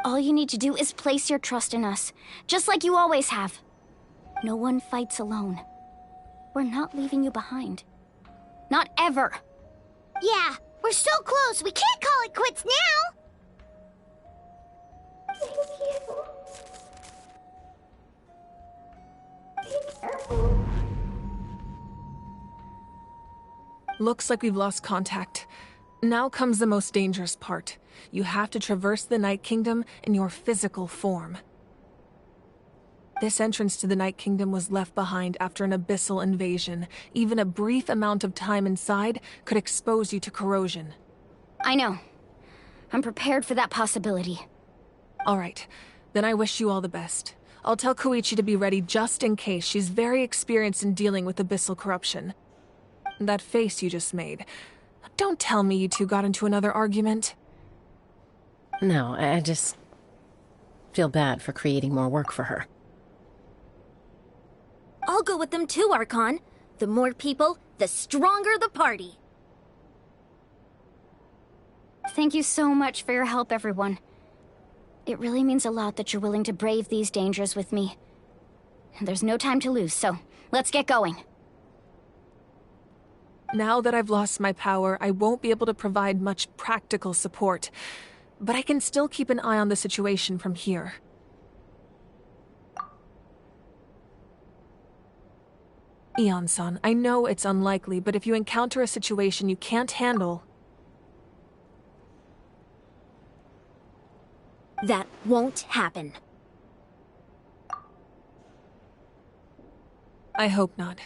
All you need to do is place your trust in us, just like you always have. No one fights alone. We're not leaving you behind. Not ever. Yeah, we're so close. We can't call it quits now. Thank you. Be careful. Looks like we've lost contact. Now comes the most dangerous part. You have to traverse the Night Kingdom in your physical form. This entrance to the Night Kingdom was left behind after an abyssal invasion. Even a brief amount of time inside could expose you to corrosion. I know. I'm prepared for that possibility. All right. Then I wish you all the best. I'll tell Koichi to be ready just in case. She's very experienced in dealing with abyssal corruption. That face you just made. Don't tell me you two got into another argument. No, I just feel bad for creating more work for her. I'll go with them too, Archon. The more people, the stronger the party. Thank you so much for your help, everyone. It really means a lot that you're willing to brave these dangers with me. And there's no time to lose, so let's get going. Now that I've lost my power, I won't be able to provide much practical support. But I can still keep an eye on the situation from here. Eon-san, I know it's unlikely, but if you encounter a situation you can't handle... That won't happen. I hope not.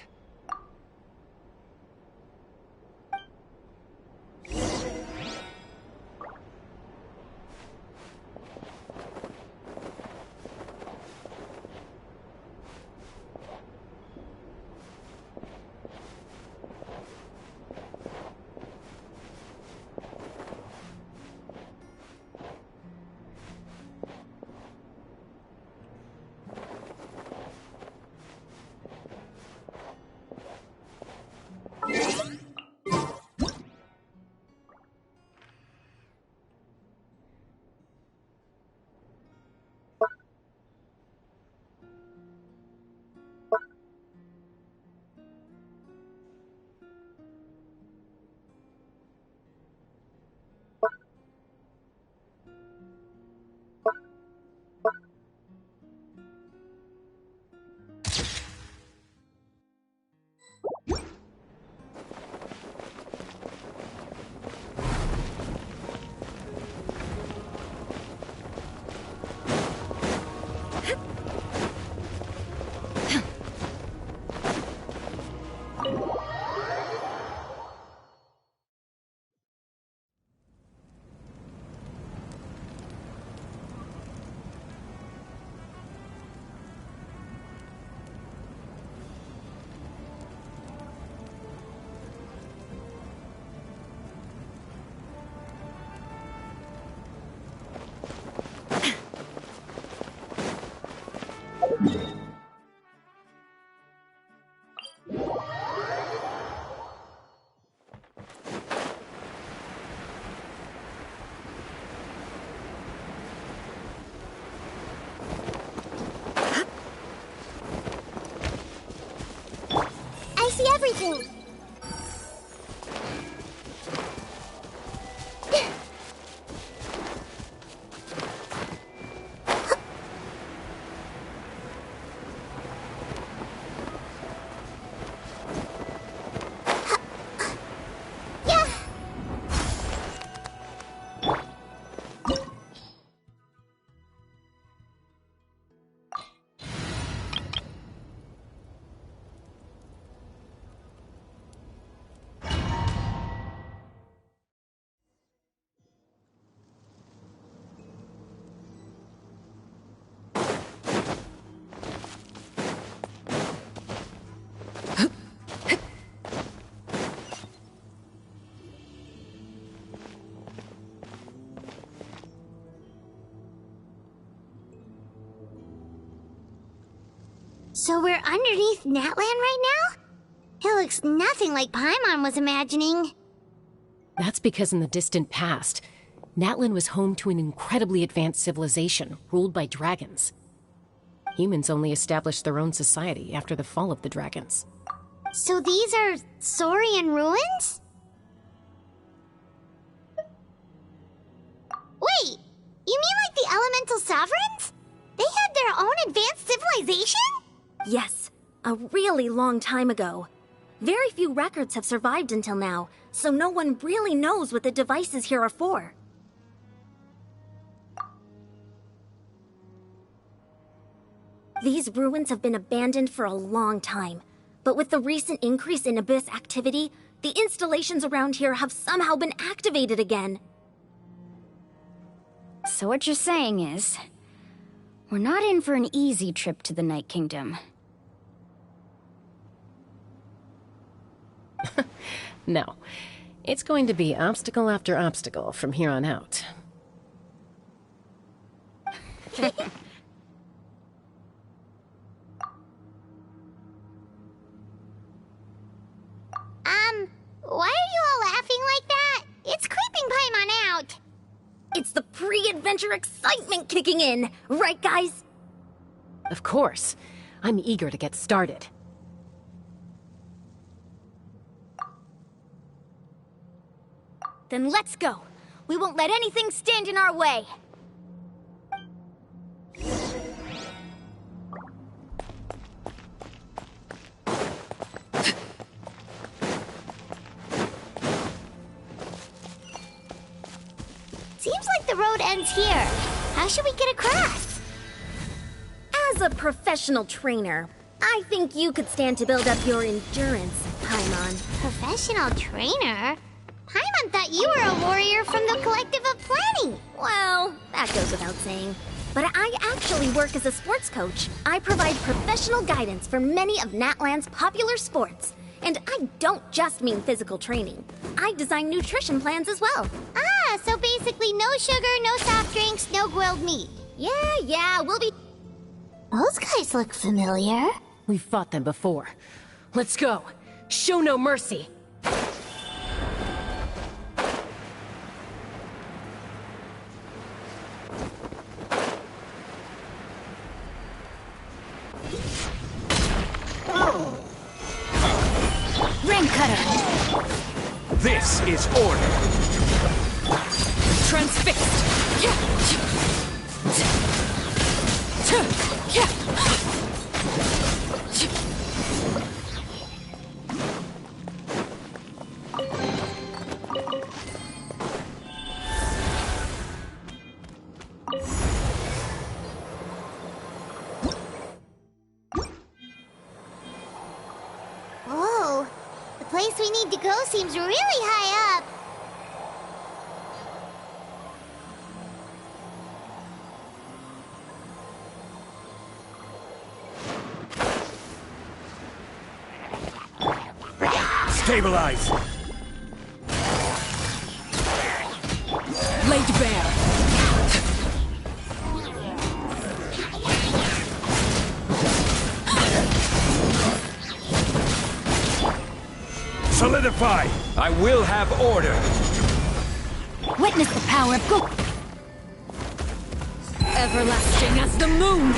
I see everything. So we're underneath Natlan right now? It looks nothing like Paimon was imagining. That's because in the distant past, Natlan was home to an incredibly advanced civilization ruled by dragons. Humans only established their own society after the fall of the dragons. So these are Saurian ruins? Wait, you mean like the elemental sovereigns? They had their own advanced civilization? Yes, a really long time ago. Very few records have survived until now, so no one really knows what the devices here are for. These ruins have been abandoned for a long time, but with the recent increase in Abyss activity, the installations around here have somehow been activated again. So what you're saying is, we're not in for an easy trip to the Night Kingdom. No. It's going to be obstacle after obstacle from here on out. Why are you all laughing like that? It's creeping Paimon out. It's the pre-adventure excitement kicking in, right guys? Of course. I'm eager to get started. Then let's go. We won't let anything stand in our way. the road ends here. How should we get across? As a professional trainer, I think you could stand to build up your endurance, Paimon. Professional trainer? Paimon thought you were a warrior from the Collective of Planning. Well, that goes without saying. But I actually work as a sports coach. I provide professional guidance for many of Natlan's popular sports. And I don't just mean physical training. I design nutrition plans as well. Ah, so basically no sugar, no soft drinks, no grilled meat. Yeah, we'll be... Those guys look familiar. We've fought them before. Let's go. Show no mercy. Ring cutter. This is order. Transfixed. Whoa, the place we need to go seems really high up. Stabilize! Laid bare. Solidify! I will have order! Witness the power of Go. Everlasting as the moon.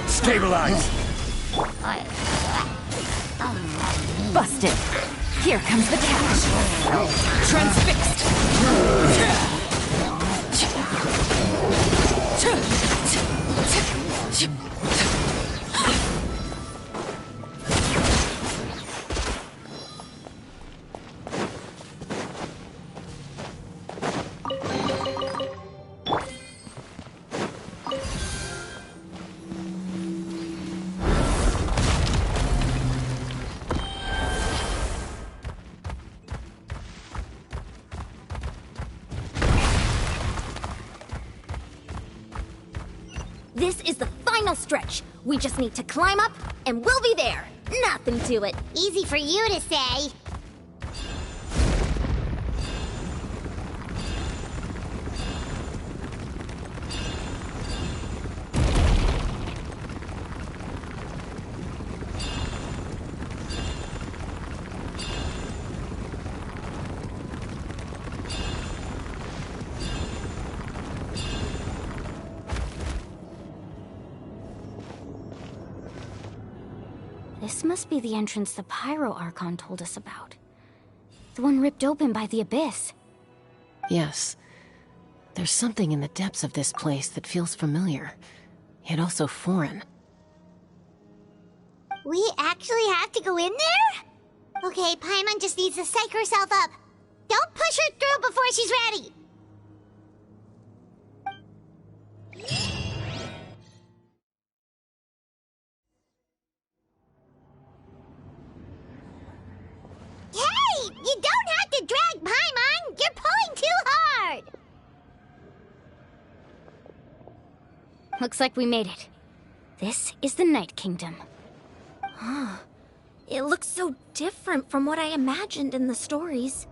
Stabilize! Busted. Here comes the catch. Transfixed. This is the final stretch. We just need to climb up, and we'll be there. Nothing to it. Easy for you to say. This must be the entrance the Pyro Archon told us about. The one ripped open by the Abyss. Yes. There's something in the depths of this place that feels familiar, yet also foreign. We actually have to go in there? Okay, Paimon just needs to psych herself up. Don't push her through before she's ready. Looks like we made it. This is the Night Kingdom. Huh. It looks so different from what I imagined in the stories.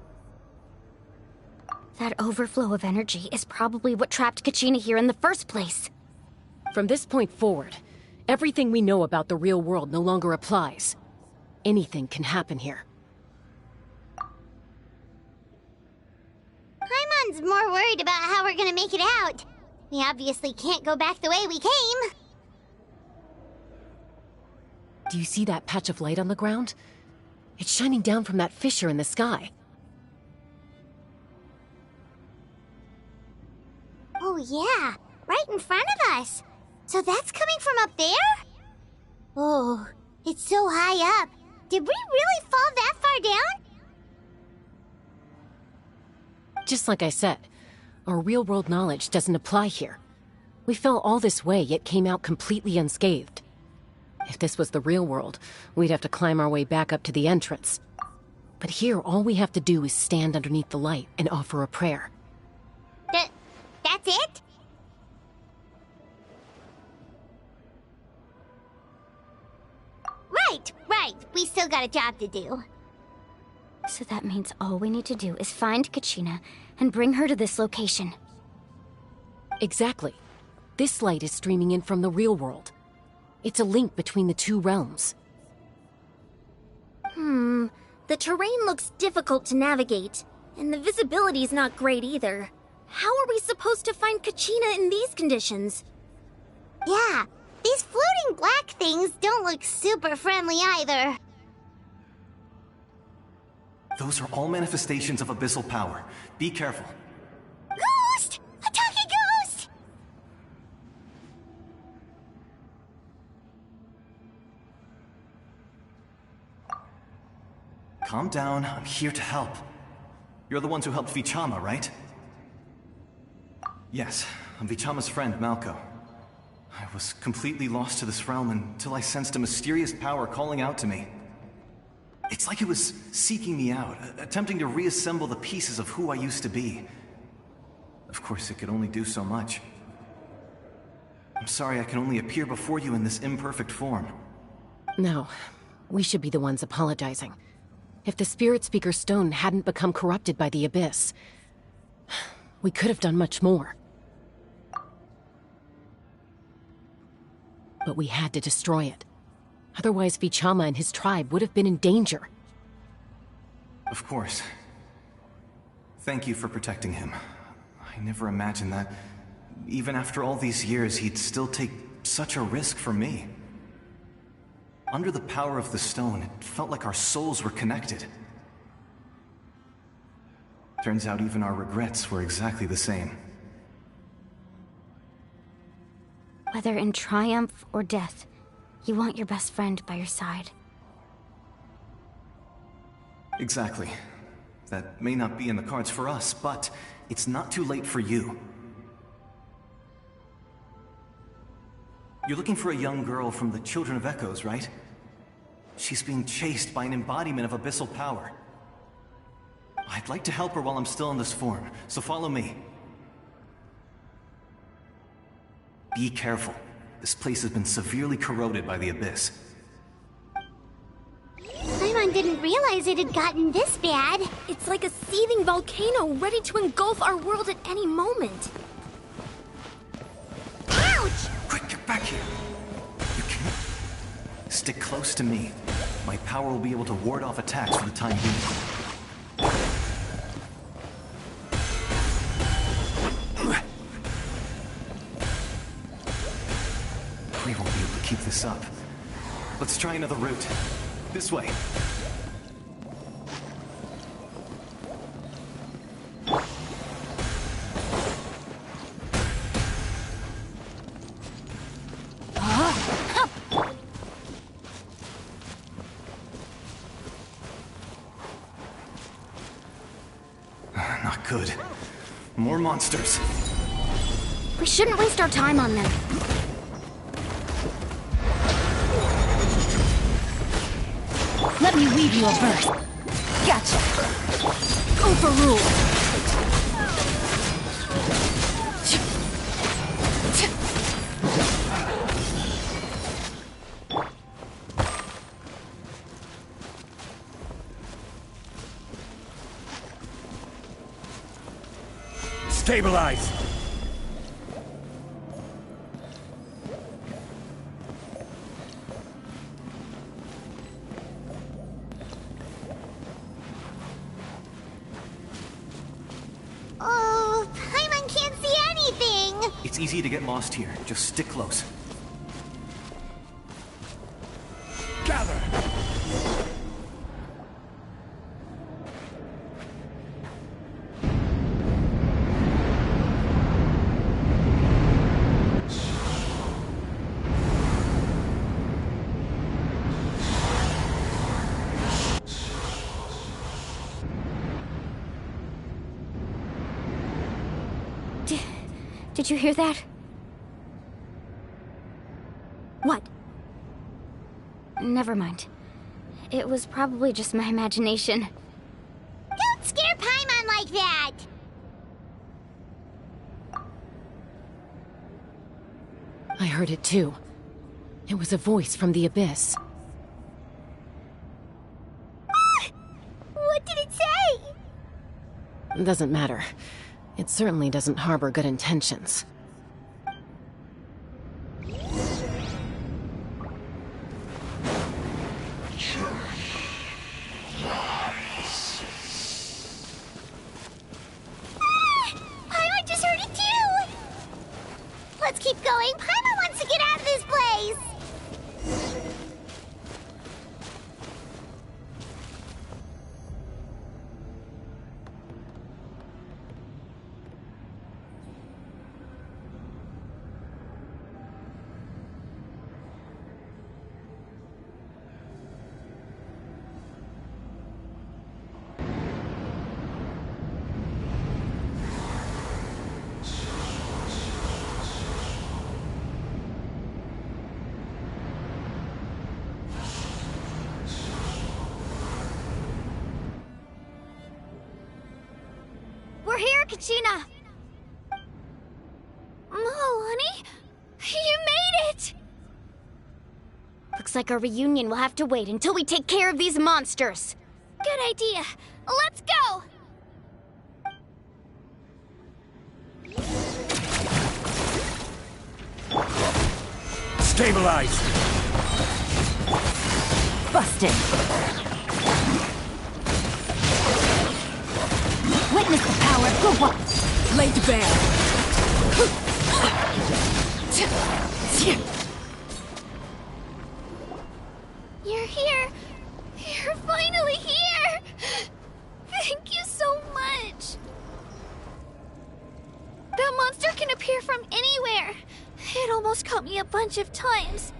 That overflow of energy is probably what trapped Kachina here in the first place. From this point forward, everything we know about the real world no longer applies. Anything can happen here. Paimon's more worried about how we're gonna make it out. We obviously can't go back the way we came. Do you see that patch of light on the ground? It's shining down from that fissure in the sky. Oh yeah, right in front of us. So that's coming from up there? Oh, it's so high up. Did we really fall that far down? Just like I said, our real-world knowledge doesn't apply here. We fell all this way, yet came out completely unscathed. If this was the real world, we'd have to climb our way back up to the entrance. But here, all we have to do is stand underneath the light and offer a prayer. That's it? Right. We still got a job to do. So that means all we need to do is find Kachina and bring her to this location. Exactly. This light is streaming in from the real world. It's a link between the two realms. The terrain looks difficult to navigate, and the visibility's not great either. How are we supposed to find Kachina in these conditions? Yeah, these floating black things don't look super friendly either. Those are all manifestations of abyssal power. Be careful. Ghost! A talking ghost! Calm down, I'm here to help. You're the ones who helped Vichama, right? Yes, I'm Vichama's friend, Malko. I was completely lost to this realm until I sensed a mysterious power calling out to me. It's like it was seeking me out, attempting to reassemble the pieces of who I used to be. Of course, it could only do so much. I'm sorry I can only appear before you in this imperfect form. No, we should be the ones apologizing. If the Spirit Speaker's stone hadn't become corrupted by the Abyss, we could have done much more. But we had to destroy it. Otherwise, Vichama and his tribe would have been in danger. Of course. Thank you for protecting him. I never imagined that, even after all these years, he'd still take such a risk for me. Under the power of the stone, it felt like our souls were connected. Turns out even our regrets were exactly the same. Whether in triumph or death, you want your best friend by your side. Exactly. That may not be in the cards for us, but it's not too late for you. You're looking for a young girl from the Children of Echoes, right? She's being chased by an embodiment of abyssal power. I'd like to help her while I'm still in this form, so follow me. Be careful. This place has been severely corroded by the Abyss. Paimon didn't realize it had gotten this bad. It's like a seething volcano ready to engulf our world at any moment. Ouch! Quick, get back here! You can't... Stick close to me. My power will be able to ward off attacks for the time being. We won't be able to keep this up. Let's try another route. This way. Not good. More monsters. We shouldn't waste our time on them. Let me weave you a verse. Gotcha. Overruled. Stabilize! Oh, Paimon can't see anything! It's easy to get lost here. Just stick close. Gather! Did you hear that? What? Never mind. It was probably just my imagination. Don't scare Paimon like that! I heard it too. It was a voice from the abyss. What did it say? Doesn't matter. It certainly doesn't harbor good intentions. Paimon just heard it too! Let's keep going. Paimon wants to get out of this place! We're here, Kachina! Oh, honey? You made it! Looks like our reunion will have to wait until we take care of these monsters. Good idea. Let's go! Stabilize! Busted. Witness the power of the one. Laid bare. You're here. You're finally here. Thank you so much. That monster can appear from anywhere. It almost caught me a bunch of times.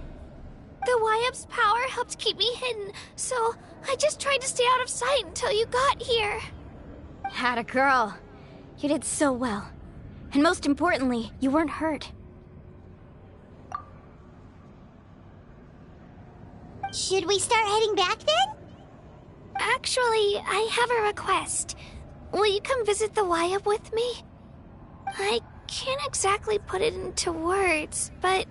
The Wyup's power helped keep me hidden, so I just tried to stay out of sight until you got here. Had a girl. You did so well. And most importantly, you weren't hurt. Should we start heading back then? Actually, I have a request. Will you come visit the Wyup with me? I can't exactly put it into words, but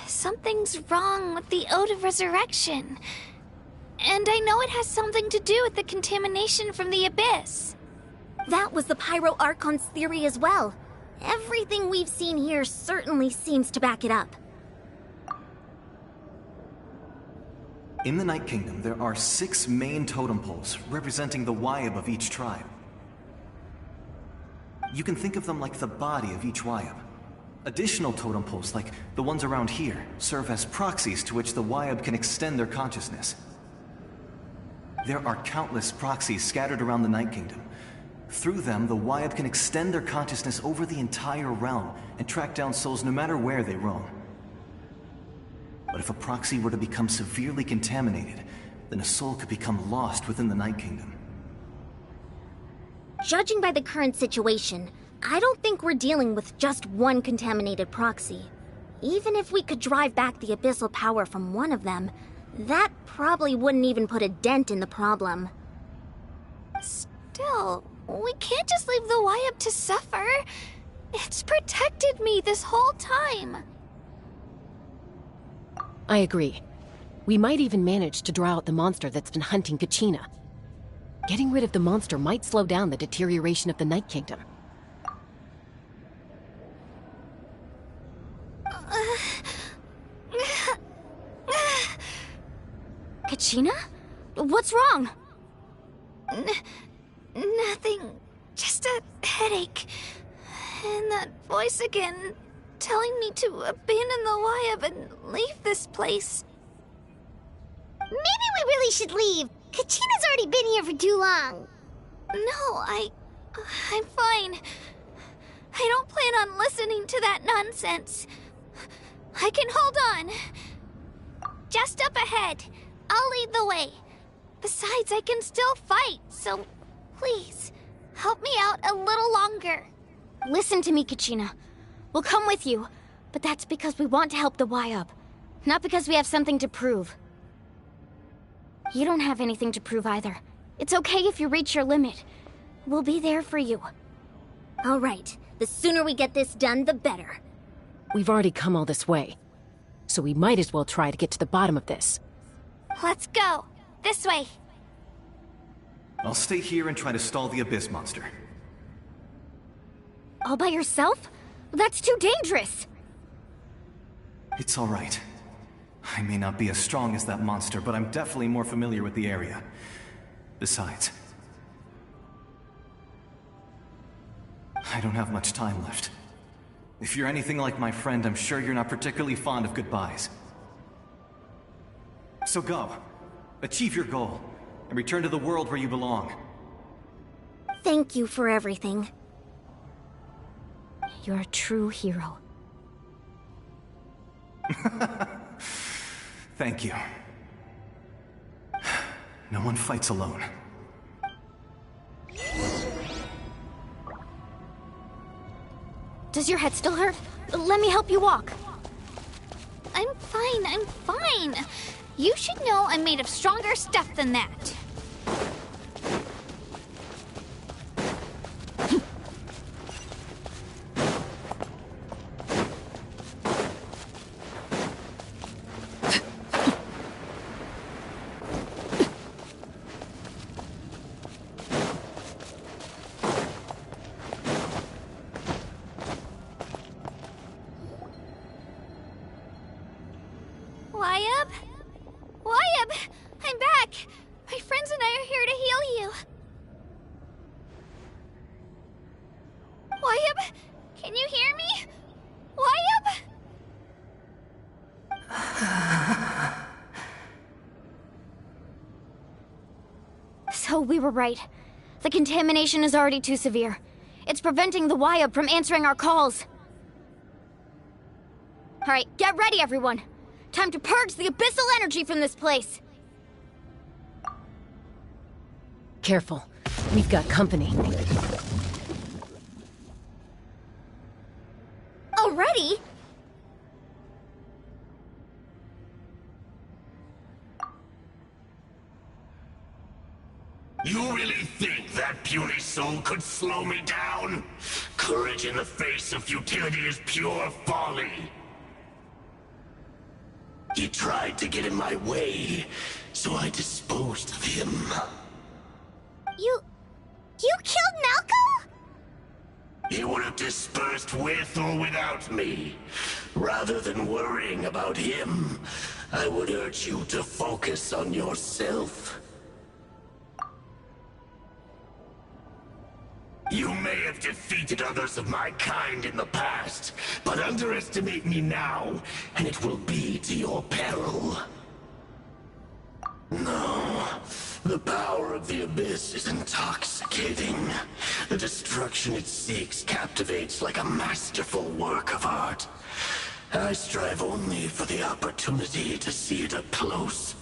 something's wrong with the Ode of Resurrection. And I know it has something to do with the contamination from the Abyss. That was the Pyro Archon's theory as well. Everything we've seen here certainly seems to back it up. In the Night Kingdom, there are 6 main totem poles representing the Wyup of each tribe. You can think of them like the body of each Wyup. Additional totem poles, like the ones around here, serve as proxies to which the Wyup can extend their consciousness. There are countless proxies scattered around the Night Kingdom. Through them, the Wyup can extend their consciousness over the entire realm and track down souls no matter where they roam. But if a proxy were to become severely contaminated, then a soul could become lost within the Night Kingdom. Judging by the current situation, I don't think we're dealing with just one contaminated proxy. Even if we could drive back the abyssal power from one of them, that probably wouldn't even put a dent in the problem. Still, we can't just leave the Wyup to suffer. It's protected me this whole time. I agree. We might even manage to draw out the monster that's been hunting Kachina. Getting rid of the monster might slow down the deterioration of the Night Kingdom. Kachina? What's wrong? Nothing. Just a headache. And that voice again, telling me to abandon the Wayab and leave this place. Maybe we really should leave. Kachina's already been here for too long. No, I'm fine. I don't plan on listening to that nonsense. I can hold on. Just up ahead. I'll lead the way. Besides, I can still fight, so please, help me out a little longer. Listen to me, Kachina. We'll come with you, but that's because we want to help the Wayab, not because we have something to prove. You don't have anything to prove either. It's okay if you reach your limit. We'll be there for you. All right. The sooner we get this done, the better. We've already come all this way, so we might as well try to get to the bottom of this. Let's go. This way. I'll stay here and try to stall the Abyss monster. All by yourself? That's too dangerous. It's all right. I may not be as strong as that monster, but I'm definitely more familiar with the area. Besides, I don't have much time left. If you're anything like my friend, I'm sure you're not particularly fond of goodbyes. So go. Achieve your goal, and return to the world where you belong. Thank you for everything. You're a true hero. Thank you. No one fights alone. Does your head still hurt? Let me help you walk. I'm fine. You should know I'm made of stronger stuff than that. Wayab! I'm back! My friends and I are here to heal you. Wayab, can you hear me? Wayab? So we were right. The contamination is already too severe. It's preventing the Wayab from answering our calls. Alright, get ready, everyone. Time to purge the abyssal energy from this place! Careful. We've got company. Already? You really think that puny soul could slow me down? Courage in the face of futility is pure folly. He tried to get in my way, so I disposed of him. You killed Malcolm? He would have dispersed with or without me. Rather than worrying about him, I would urge you to focus on yourself. You may have defeated others of my kind in the past, but underestimate me now, and it will be to your peril. No, the power of the Abyss is intoxicating. The destruction it seeks captivates like a masterful work of art. I strive only for the opportunity to see it up close.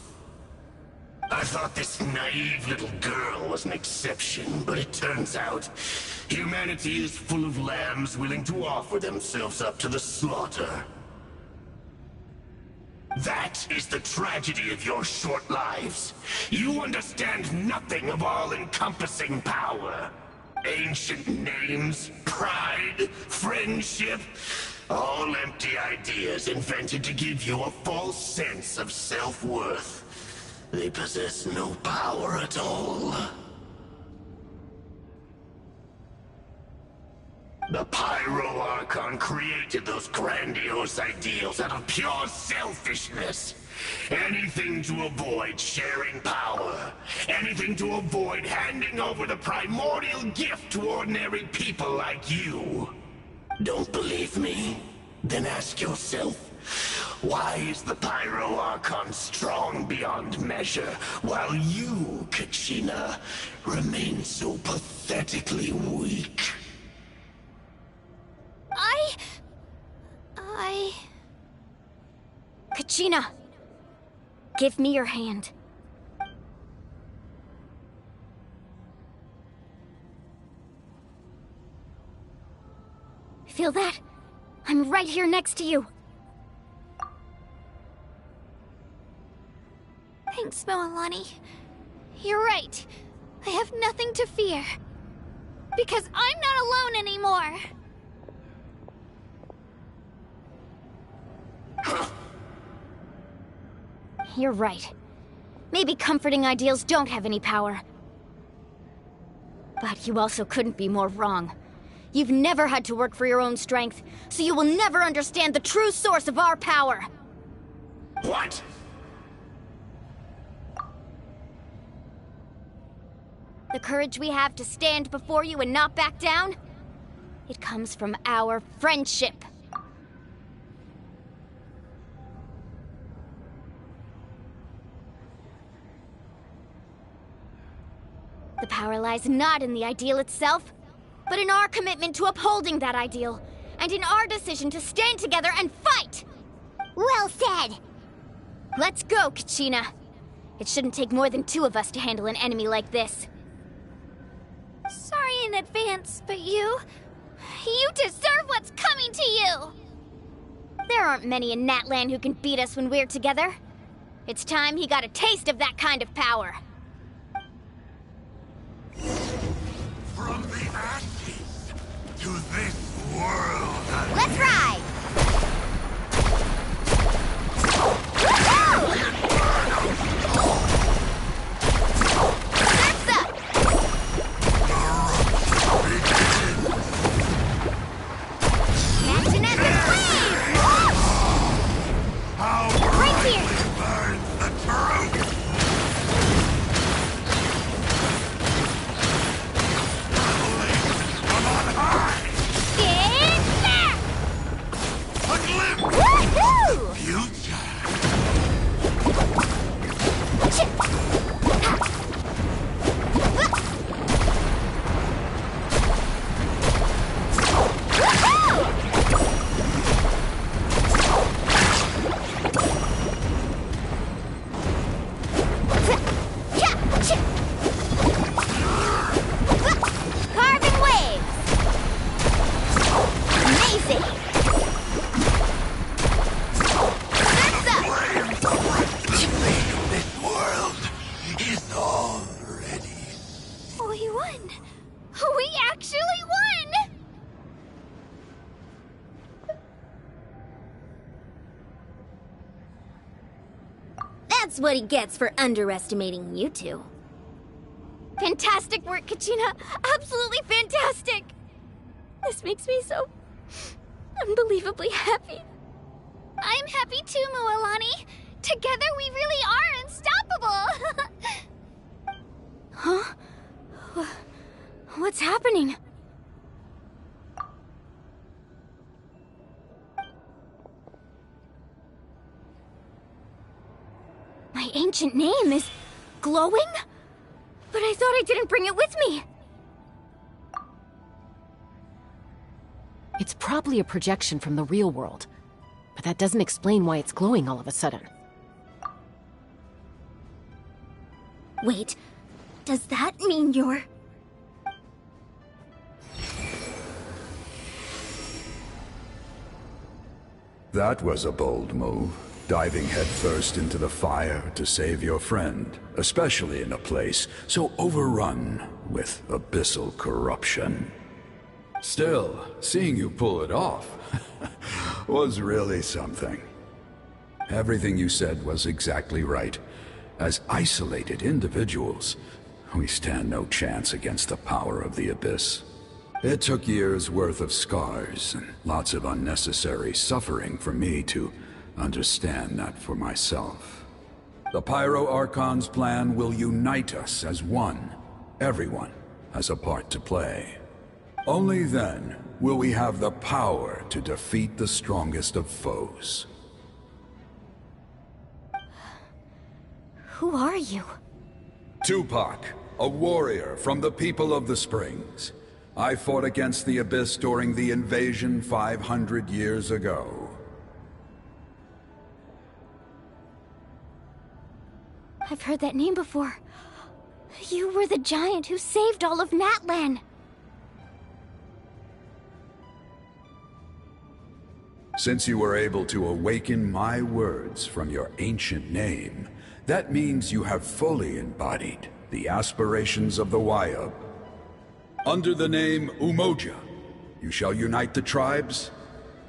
I thought this naive little girl was an exception, but it turns out humanity is full of lambs willing to offer themselves up to the slaughter. That is the tragedy of your short lives. You understand nothing of all-encompassing power. Ancient names, pride, friendship, all empty ideas invented to give you a false sense of self-worth. They possess no power at all. The Pyro Archon created those grandiose ideals out of pure selfishness. Anything to avoid sharing power. Anything to avoid handing over the primordial gift to ordinary people like you. Don't believe me? Then ask yourself, why is the Pyro Archon strong beyond measure, while you, Kachina, remain so pathetically weak? Kachina! Give me your hand. Feel that? I'm right here next to you. Thanks, Moalani. You're right. I have nothing to fear. Because I'm not alone anymore. You're right. Maybe comforting ideals don't have any power. But you also couldn't be more wrong. You've never had to work for your own strength, so you will never understand the true source of our power. What? The courage we have to stand before you and not back down, it comes from our friendship. The power lies not in the ideal itself, but in our commitment to upholding that ideal, and in our decision to stand together and fight! Well said! Let's go, Kachina. It shouldn't take more than 2 of us to handle an enemy like this. Sorry in advance, but you deserve what's coming to you! There aren't many in Natlan who can beat us when we're together. It's time he got a taste of that kind of power. From the ashes to this world. Let's ride! Catching up the wave! Right here! Burns the truth! Woohoo! Carving waves! Amazing! This world is all ready. We won! We actually won! That's what he gets for underestimating you two. Fantastic work, Kachina! Absolutely fantastic! This makes me so unbelievably happy. I'm happy too, Moalani. Together we really are unstoppable! Huh? What's happening? My ancient name is glowing? But I thought I didn't bring it with me. It's probably a projection from the real world, but that doesn't explain why it's glowing all of a sudden. Wait, does that mean you're... That was a bold move, diving headfirst into the fire to save your friend, especially in a place so overrun with abyssal corruption. Still, seeing you pull it off was really something. Everything you said was exactly right. As isolated individuals, we stand no chance against the power of the Abyss. It took years' worth of scars and lots of unnecessary suffering for me to understand that for myself. The Pyro Archon's plan will unite us as one. Everyone has a part to play. Only then will we have the power to defeat the strongest of foes. Who are you? Tupac, a warrior from the people of the Springs. I fought against the Abyss during the invasion 500 years ago. I've heard that name before. You were the giant who saved all of Natlan. Since you were able to awaken my words from your ancient name, that means you have fully embodied the aspirations of the Wayub. Under the name Umoja, you shall unite the tribes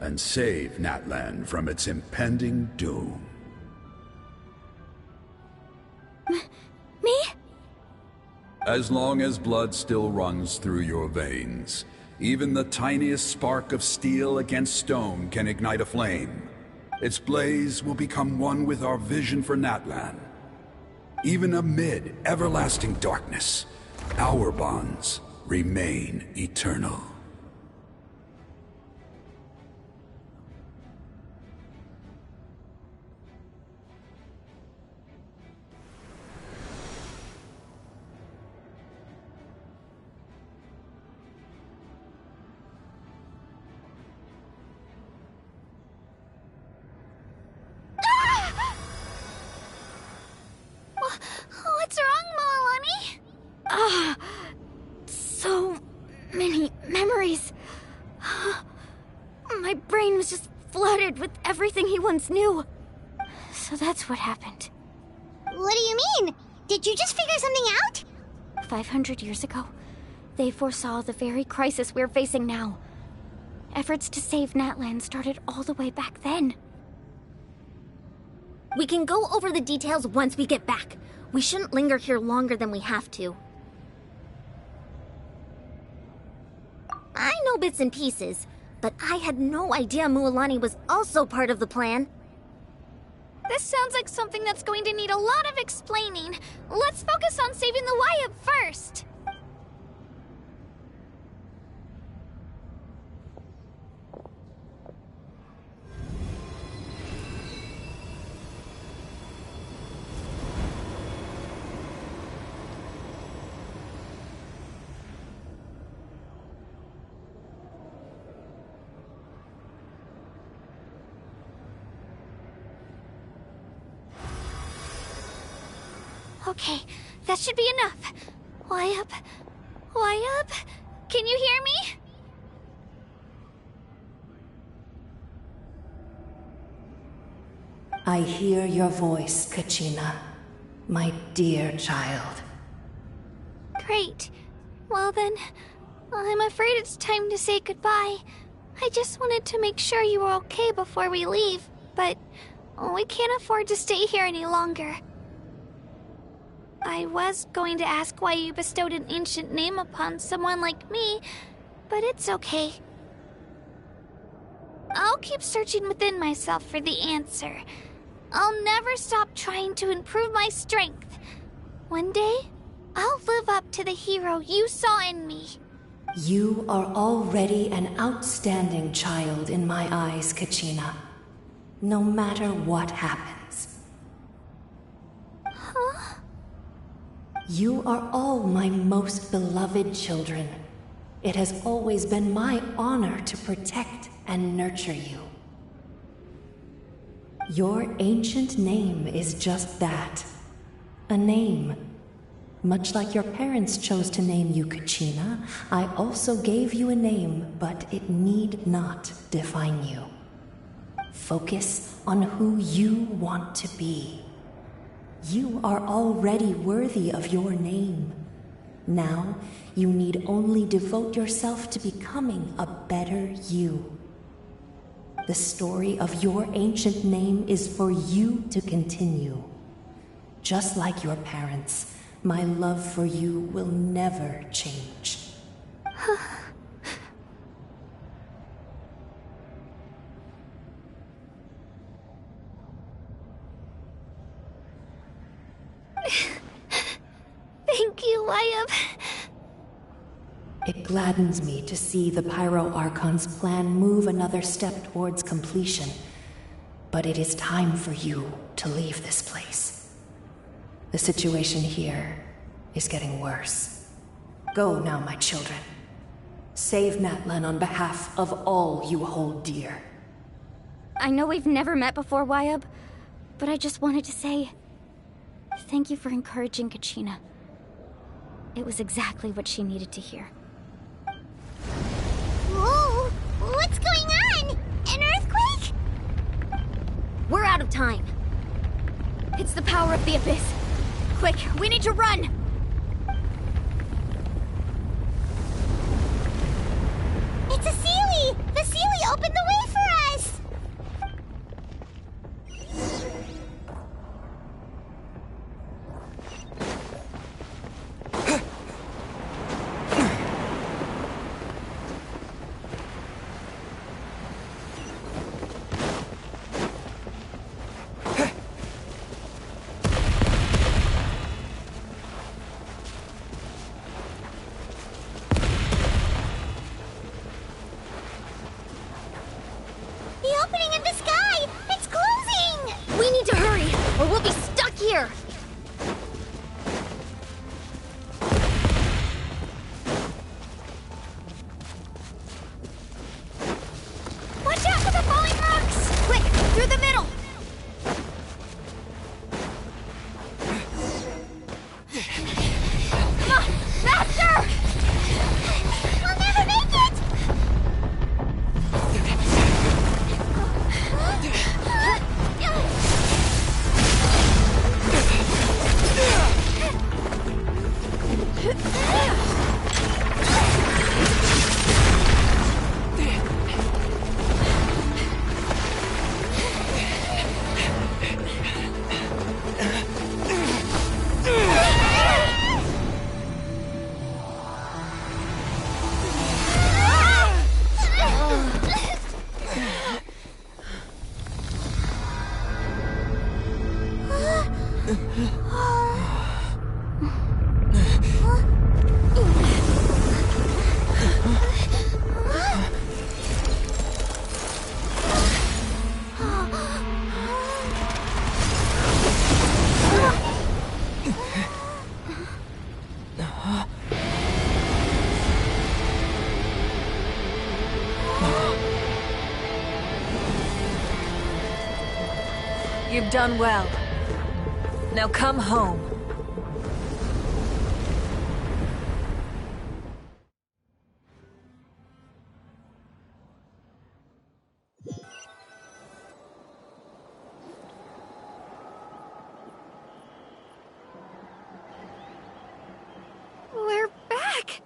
and save Natlan from its impending doom. Me? As long as blood still runs through your veins, even the tiniest spark of steel against stone can ignite a flame. Its blaze will become one with our vision for Natlan. Even amid everlasting darkness, our bonds remain eternal. What's wrong, Moalani? So many memories. My brain was just flooded with everything he once knew. So that's what happened. What do you mean? Did you just figure something out? 500 years ago, they foresaw the very crisis we're facing now. Efforts to save Natlan started all the way back then. We can go over the details once we get back. We shouldn't linger here longer than we have to. I know bits and pieces, but I had no idea Mualani was also part of the plan. This sounds like something that's going to need a lot of explaining. Let's focus on saving the Wayub first. Okay, that should be enough. Wayub? Wayub? Can you hear me? I hear your voice, Kachina, my dear child. Great. Well then, I'm afraid it's time to say goodbye. I just wanted to make sure you were okay before we leave, but we can't afford to stay here any longer. I was going to ask why you bestowed an ancient name upon someone like me, but it's okay. I'll keep searching within myself for the answer. I'll never stop trying to improve my strength. One day, I'll live up to the hero you saw in me. You are already an outstanding child in my eyes, Kachina. No matter what happens. Huh? You are all my most beloved children. It has always been my honor to protect and nurture you. Your ancient name is just that. A name. Much like your parents chose to name you Kachina, I also gave you a name, but it need not define you. Focus on who you want to be. You are already worthy of your name. Now, you need only devote yourself to becoming a better you. The story of your ancient name is for you to continue. Just like your parents, my love for you will never change. Why, It gladdens me to see the Pyro Archon's plan move another step towards completion. But it is time for you to leave this place. The situation here is getting worse. Go now, my children. Save Natlan on behalf of all you hold dear. I know we've never met before, Wyab, but I just wanted to say thank you for encouraging Kachina. It was exactly what she needed to hear. Whoa! What's going on? An earthquake? we're out of time. It's the power of the Abyss. Quick, we need to run! It's a Seelie! The Seelie opened the way for us! Here! Watch out for the falling rocks! Quick, through the middle! Come on, faster! We'll never make it! You've done well. Now come home. We're back!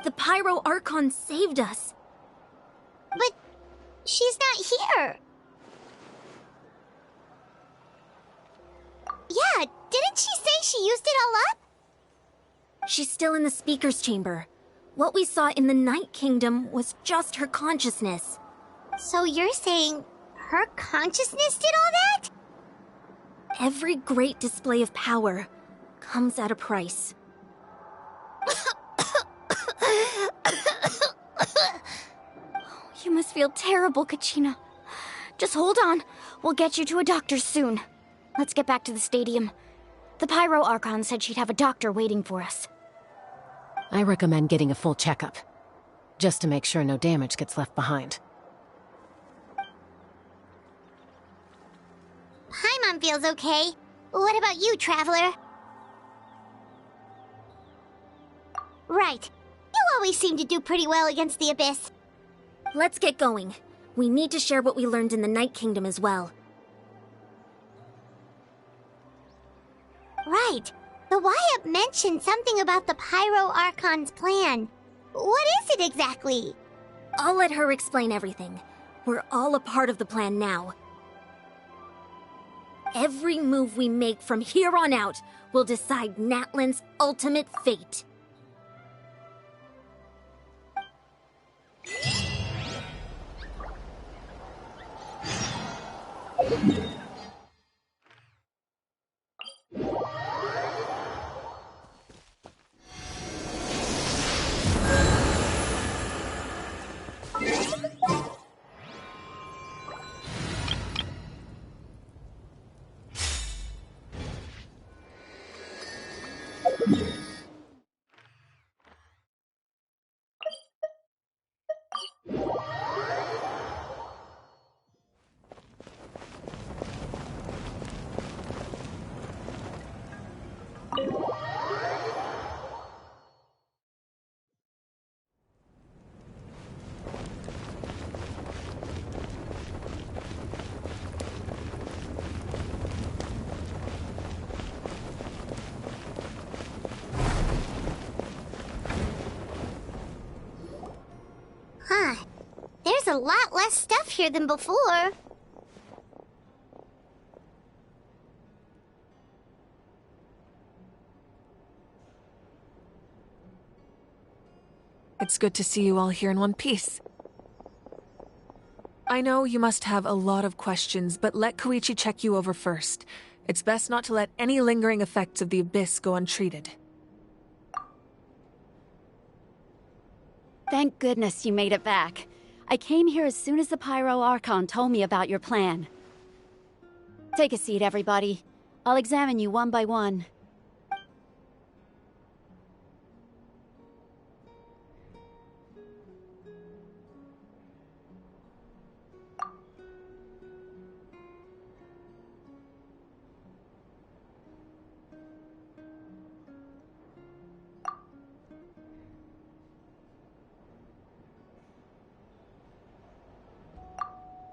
The Pyro Archon saved us. But she's not here. Yeah, didn't she say she used it all up? She's still in the Speaker's Chamber. What we saw in the Night Kingdom was just her consciousness. So you're saying her consciousness did all that? Every great display of power comes at a price. You must feel terrible, Kachina. Just hold on. We'll get you to a doctor soon. Let's get back to the stadium. The Pyro Archon said she'd have a doctor waiting for us. I recommend getting a full checkup, just to make sure no damage gets left behind. Paimon feels okay. What about you, Traveler? Right. You always seem to do pretty well against the Abyss. Let's get going. We need to share what we learned in the Night Kingdom as well. Right. The Wyap mentioned something about the Pyro Archon's plan. What is it exactly? I'll let her explain everything. We're all a part of the plan now. Every move we make from here on out will decide Natlan's ultimate fate. Huh. There's a lot less stuff here than before. It's good to see you all here in one piece. I know you must have a lot of questions, but let Koichi check you over first. It's best not to let any lingering effects of the Abyss go untreated. Thank goodness you made it back. I came here as soon as the Pyro Archon told me about your plan. Take a seat, everybody. I'll examine you one by one.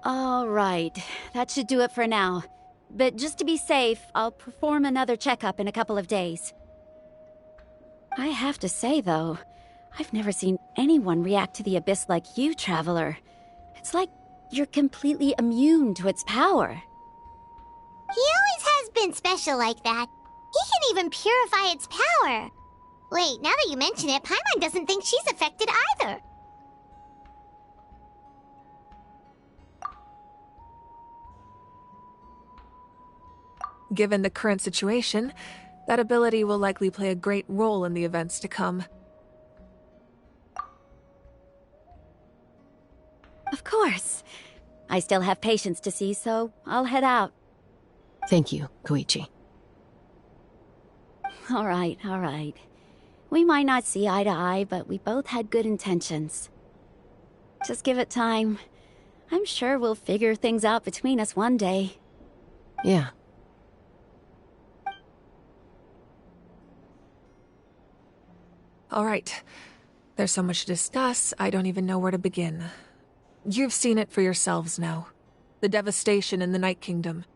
All right, that should do it for now. But just to be safe, I'll perform another checkup in a couple of days. I have to say, though, I've never seen anyone react to the Abyss like you, Traveler. It's like you're completely immune to its power. He always has been special like that. He can even purify its power. Wait, now that you mention it, Paimon doesn't think she's affected either. Given the current situation, that ability will likely play a great role in the events to come. Of course. I still have patients to see, so I'll head out. Thank you, Koichi. All right. We might not see eye to eye, but we both had good intentions. Just give it time. I'm sure we'll figure things out between us one day. Yeah. All right. There's so much to discuss, I don't even know where to begin. You've seen it for yourselves now. The devastation in the Night Kingdom.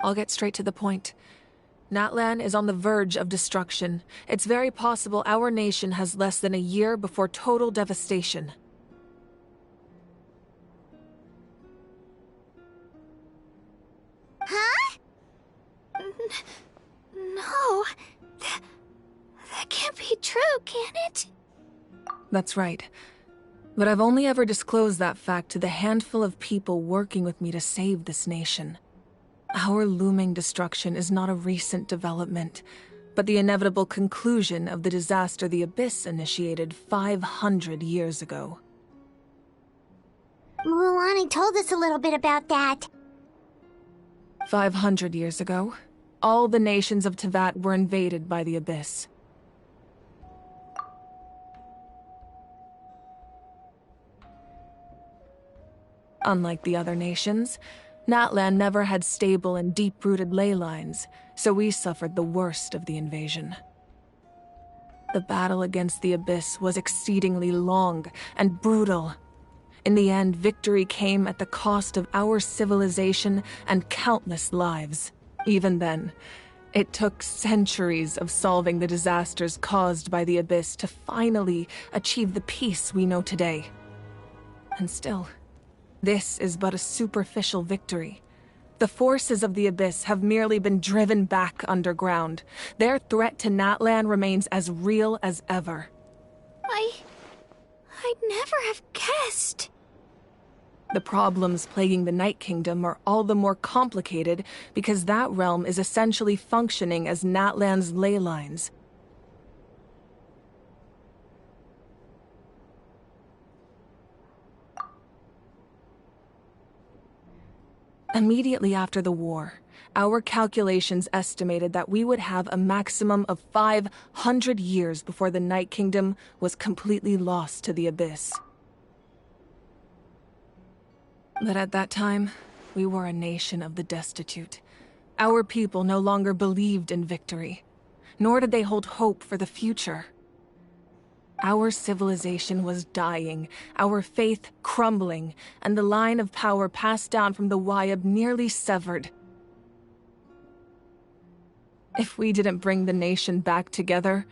I'll get straight to the point. Natlan is on the verge of destruction. It's very possible our nation has less than a year before total devastation. Huh? No. That can't be true, can it? That's right. But I've only ever disclosed that fact to the handful of people working with me to save this nation. Our looming destruction is not a recent development, but the inevitable conclusion of the disaster the Abyss initiated 500 years ago. Mualani told us a little bit about that. 500 years ago, all the nations of Teyvat were invaded by the Abyss. Unlike the other nations, Natlan never had stable and deep-rooted ley lines, so we suffered the worst of the invasion. The battle against the Abyss was exceedingly long and brutal. In the end, victory came at the cost of our civilization and countless lives. Even then, it took centuries of solving the disasters caused by the Abyss to finally achieve the peace we know today. And still, this is but a superficial victory. The forces of the Abyss have merely been driven back underground. Their threat to Natlan remains as real as ever. I'd never have guessed. The problems plaguing the Night Kingdom are all the more complicated because that realm is essentially functioning as Natlan's ley lines. Immediately after the war, our calculations estimated that we would have a maximum of 500 years before the Night Kingdom was completely lost to the Abyss. But at that time, we were a nation of the destitute. Our people no longer believed in victory, nor did they hold hope for the future. Our civilization was dying, our faith crumbling, and the line of power passed down from the Wyab nearly severed. If we didn't bring the nation back together,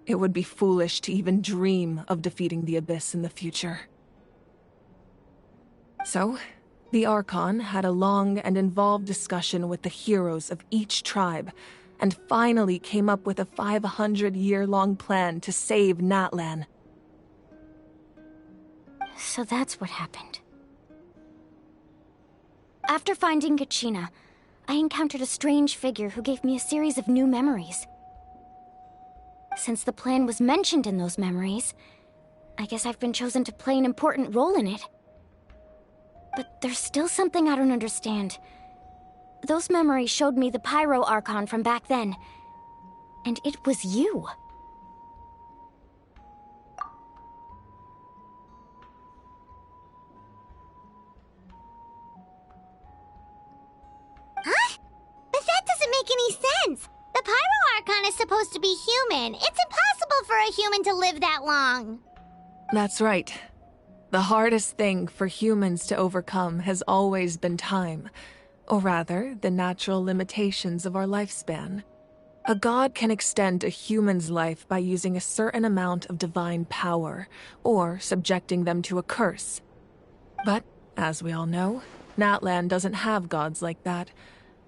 it would be foolish to even dream of defeating the Abyss in the future. So, the Archon had a long and involved discussion with the heroes of each tribe, and finally came up with a 500-year-long plan to save Natlan. So that's what happened. After finding Kachina, I encountered a strange figure who gave me a series of new memories. Since the plan was mentioned in those memories, I guess I've been chosen to play an important role in it. But there's still something I don't understand. Those memories showed me the Pyro Archon from back then. And it was you. Huh? But that doesn't make any sense! The Pyro Archon is supposed to be human. It's impossible for a human to live that long. That's right. The hardest thing for humans to overcome has always been time. Or rather, the natural limitations of our lifespan. A god can extend a human's life by using a certain amount of divine power, or subjecting them to a curse. But, as we all know, Natlan doesn't have gods like that.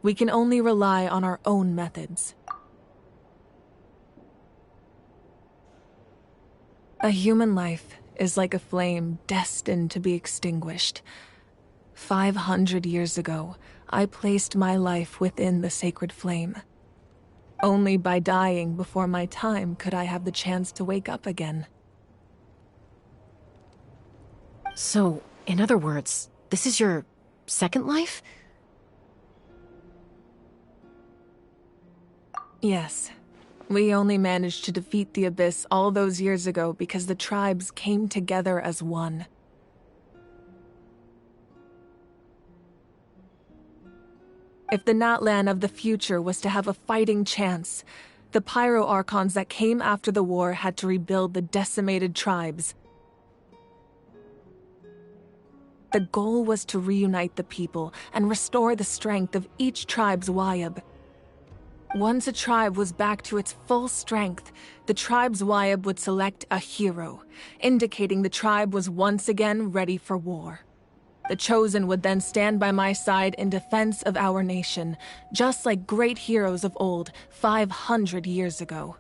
We can only rely on our own methods. A human life is like a flame destined to be extinguished. 500 years ago, I placed my life within the sacred flame. Only by dying before my time could I have the chance to wake up again. So, in other words, this is your second life? Yes. We only managed to defeat the Abyss all those years ago because the tribes came together as one. If the Natlan of the future was to have a fighting chance, the Pyro Archons that came after the war had to rebuild the decimated tribes. The goal was to reunite the people and restore the strength of each tribe's Wyab. Once a tribe was back to its full strength, the tribe's Wyab would select a hero, indicating the tribe was once again ready for war. The Chosen would then stand by my side in defense of our nation, just like great heroes of old 500 years ago.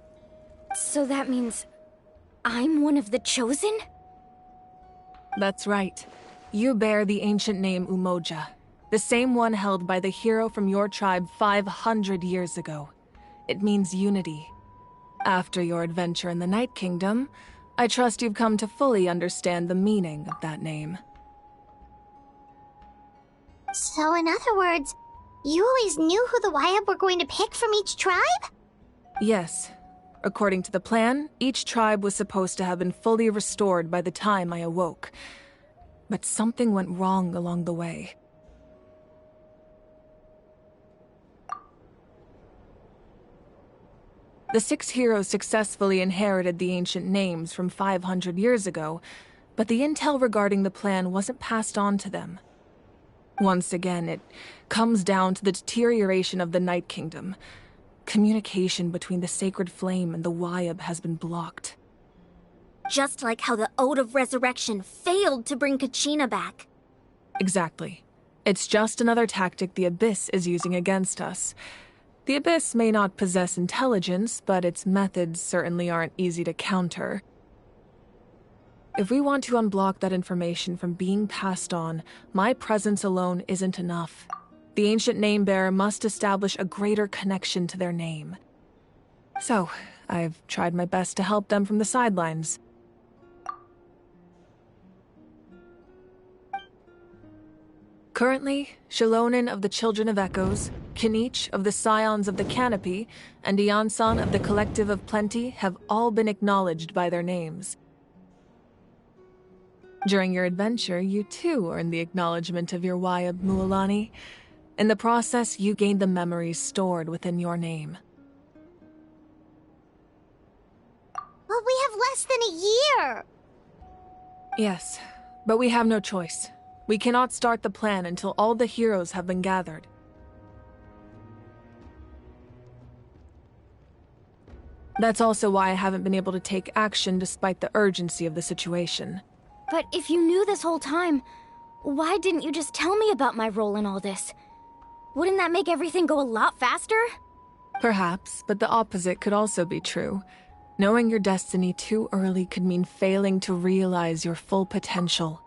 So that means I'm one of the Chosen? That's right. You bear the ancient name Umoja, the same one held by the hero from your tribe 500 years ago. It means unity. After your adventure in the Night Kingdom, I trust you've come to fully understand the meaning of that name. So in other words, you always knew who the Wyab were going to pick from each tribe? Yes. According to the plan, each tribe was supposed to have been fully restored by the time I awoke. But something went wrong along the way. The 6 heroes successfully inherited the ancient names from 500 years ago, but the intel regarding the plan wasn't passed on to them. Once again, it comes down to the deterioration of the Night Kingdom. Communication between the Sacred Flame and the Wyab has been blocked. Just like how the Ode of Resurrection failed to bring Kachina back. Exactly. It's just another tactic the Abyss is using against us. The Abyss may not possess intelligence, but its methods certainly aren't easy to counter. If we want to unblock that information from being passed on, my presence alone isn't enough. The ancient name-bearer must establish a greater connection to their name. So, I've tried my best to help them from the sidelines. Currently, Shalonin of the Children of Echoes, Kinich of the Scions of the Canopy and Iansan of the Collective of Plenty have all been acknowledged by their names. During your adventure, you too earned the acknowledgement of your Wayab Mualani. In the process, you gained the memories stored within your name. But we have less than a year! Yes, but we have no choice. We cannot start the plan until all the heroes have been gathered. That's also why I haven't been able to take action despite the urgency of the situation. But if you knew this whole time, why didn't you just tell me about my role in all this? Wouldn't that make everything go a lot faster? Perhaps, but the opposite could also be true. Knowing your destiny too early could mean failing to realize your full potential.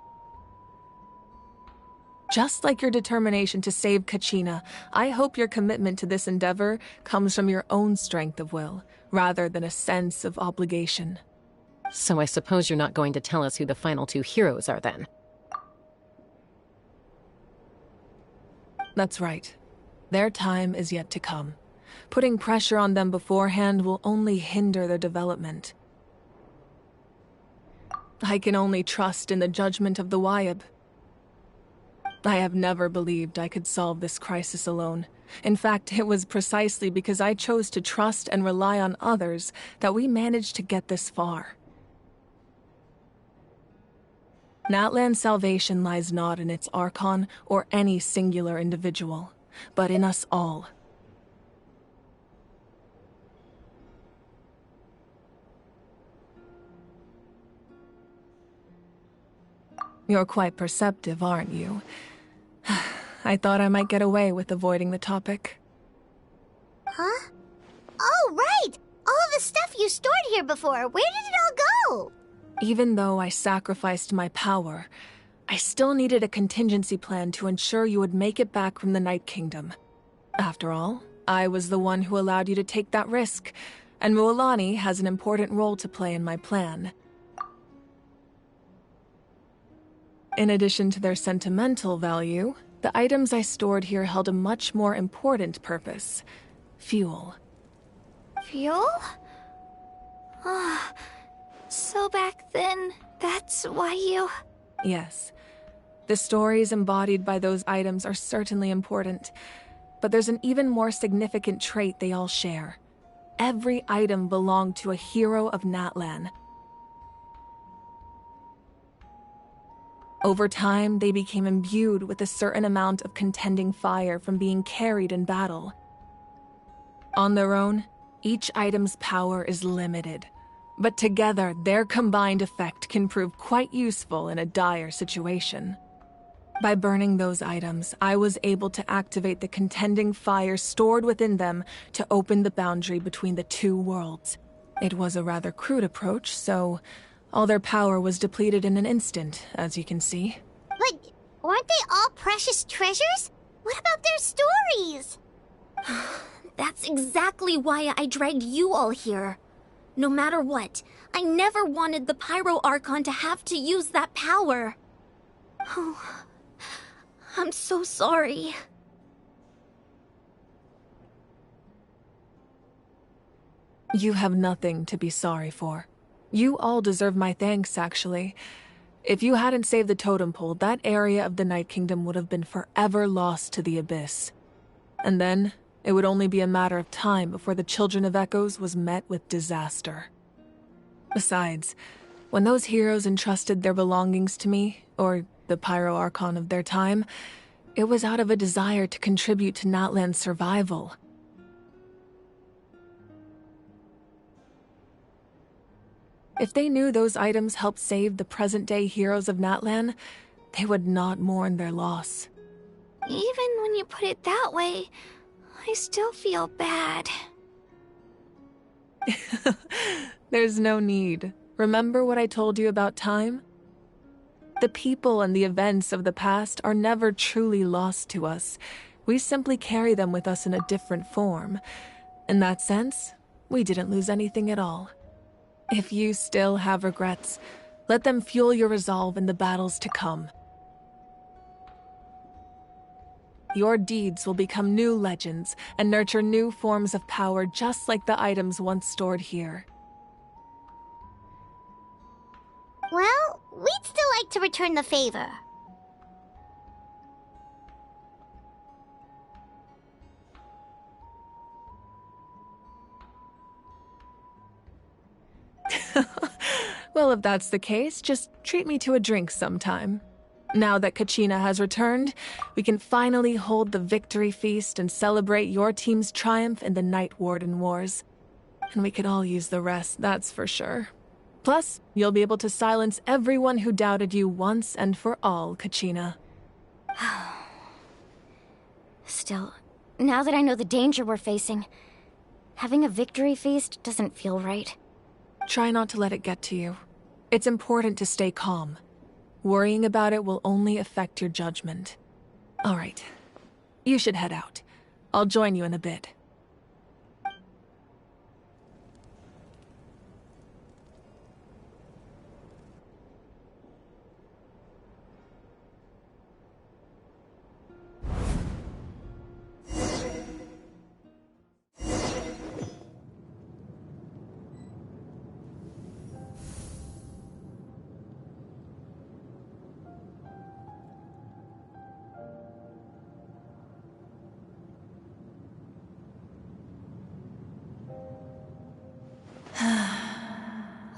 Just like your determination to save Kachina, I hope your commitment to this endeavor comes from your own strength of will, rather than a sense of obligation. So I suppose you're not going to tell us who the final two heroes are then? That's right. Their time is yet to come. Putting pressure on them beforehand will only hinder their development. I can only trust in the judgment of the Wayab. I have never believed I could solve this crisis alone. In fact, it was precisely because I chose to trust and rely on others that we managed to get this far. Natlan's salvation lies not in its Archon or any singular individual, but in us all. You're quite perceptive, aren't you? I thought I might get away with avoiding the topic. Huh? Oh, right! All of the stuff you stored here before, where did it all go? Even though I sacrificed my power, I still needed a contingency plan to ensure you would make it back from the Night Kingdom. After all, I was the one who allowed you to take that risk, and Mualani has an important role to play in my plan. In addition to their sentimental value, the items I stored here held a much more important purpose: fuel. Fuel? Ah, so back then, that's why you... Yes. The stories embodied by those items are certainly important, but there's an even more significant trait they all share. Every item belonged to a hero of Natlan. Over time, they became imbued with a certain amount of contending fire from being carried in battle. On their own, each item's power is limited, but together, their combined effect can prove quite useful in a dire situation. By burning those items, I was able to activate the contending fire stored within them to open the boundary between the two worlds. It was a rather crude approach, so all their power was depleted in an instant, as you can see. But weren't they all precious treasures? What about their stories? That's exactly why I dragged you all here. No matter what, I never wanted the Pyro Archon to have to use that power. Oh, I'm so sorry. You have nothing to be sorry for. You all deserve my thanks, actually. If you hadn't saved the totem pole, that area of the Night Kingdom would have been forever lost to the Abyss. And then, it would only be a matter of time before the Children of Echoes was met with disaster. Besides, when those heroes entrusted their belongings to me, or the Pyro Archon of their time, it was out of a desire to contribute to Natlan's survival. If they knew those items helped save the present-day heroes of Natlan, they would not mourn their loss. Even when you put it that way, I still feel bad. There's no need. Remember what I told you about time? The people and the events of the past are never truly lost to us. We simply carry them with us in a different form. In that sense, we didn't lose anything at all. If you still have regrets, let them fuel your resolve in the battles to come. Your deeds will become new legends and nurture new forms of power just like the items once stored here. Well, we'd still like to return the favor. Well, if that's the case, just treat me to a drink sometime. Now that Kachina has returned, we can finally hold the victory feast and celebrate your team's triumph in the Night Warden Wars. And we could all use the rest, that's for sure. Plus, you'll be able to silence everyone who doubted you once and for all, Kachina. Still, now that I know the danger we're facing, having a victory feast doesn't feel right. Try not to let it get to you. It's important to stay calm. Worrying about it will only affect your judgment. All right. You should head out. I'll join you in a bit.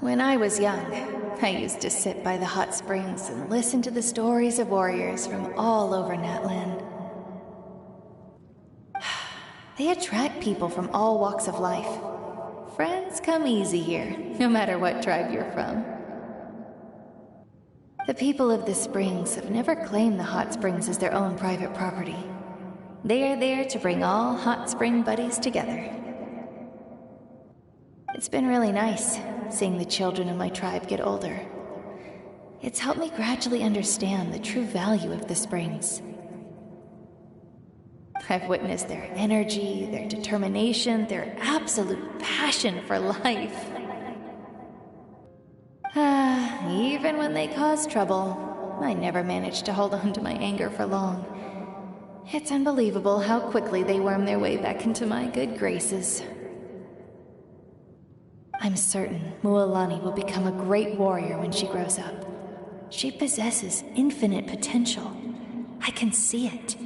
When I was young, I used to sit by the hot springs and listen to the stories of warriors from all over Natlan. They attract people from all walks of life. Friends come easy here, no matter what tribe you're from. The people of the springs have never claimed the hot springs as their own private property. They are there to bring all hot spring buddies together. It's been really nice, seeing the children of my tribe get older. It's helped me gradually understand the true value of the springs. I've witnessed their energy, their determination, their absolute passion for life. Even when they cause trouble, I never managed to hold on to my anger for long. It's unbelievable how quickly they worm their way back into my good graces. I'm certain Mualani will become a great warrior when she grows up. She possesses infinite potential. I can see it.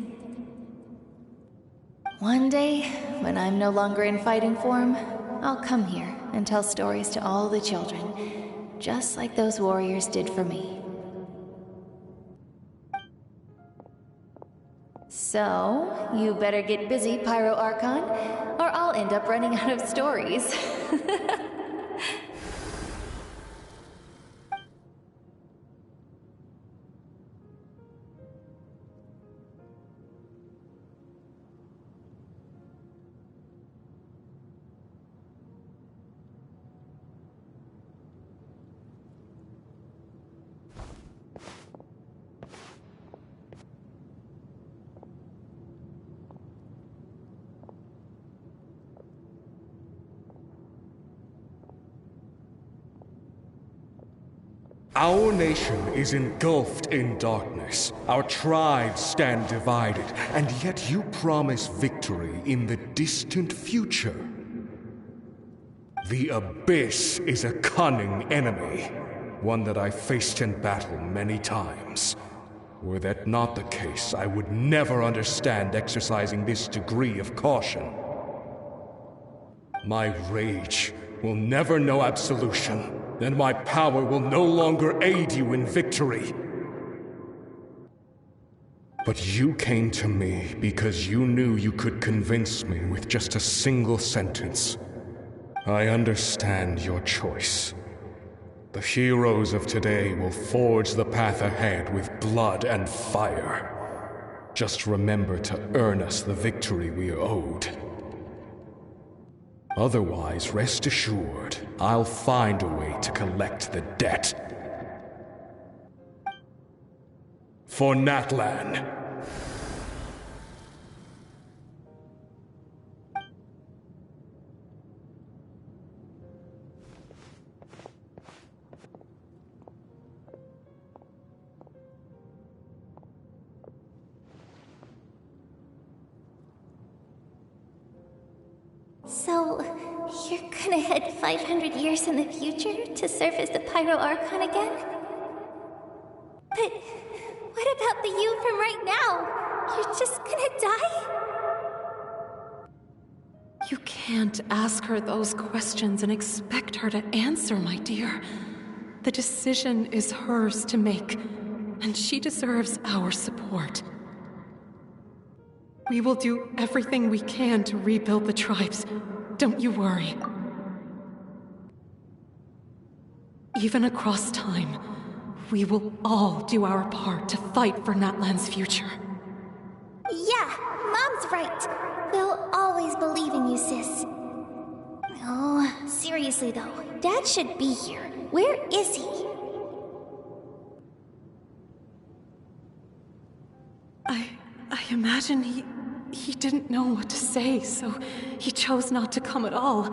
One day, when I'm no longer in fighting form, I'll come here and tell stories to all the children, just like those warriors did for me. So, you better get busy, Pyro Archon, or I'll end up running out of stories. Our nation is engulfed in darkness. Our tribes stand divided, and yet you promise victory in the distant future. The Abyss is a cunning enemy, one that I faced in battle many times. Were that not the case, I would never understand exercising this degree of caution. My rage will never know absolution, and my power will no longer aid you in victory. But you came to me because you knew you could convince me with just a single sentence. I understand your choice. The heroes of today will forge the path ahead with blood and fire. Just remember to earn us the victory we are owed. Otherwise, rest assured, I'll find a way to collect the debt. For Natlan. gonna head 500 years in the future to serve as the Pyro Archon again? But what about the you from right now? You're just gonna die? You can't ask her those questions and expect her to answer, my dear. The decision is hers to make, and she deserves our support. We will do everything we can to rebuild the tribes. Don't you worry. Even across time, we will all do our part to fight for Natlan's future. Yeah, Mom's right. We'll always believe in you, sis. Oh, seriously though, Dad should be here. Where is he? I imagine he didn't know what to say, so he chose not to come at all.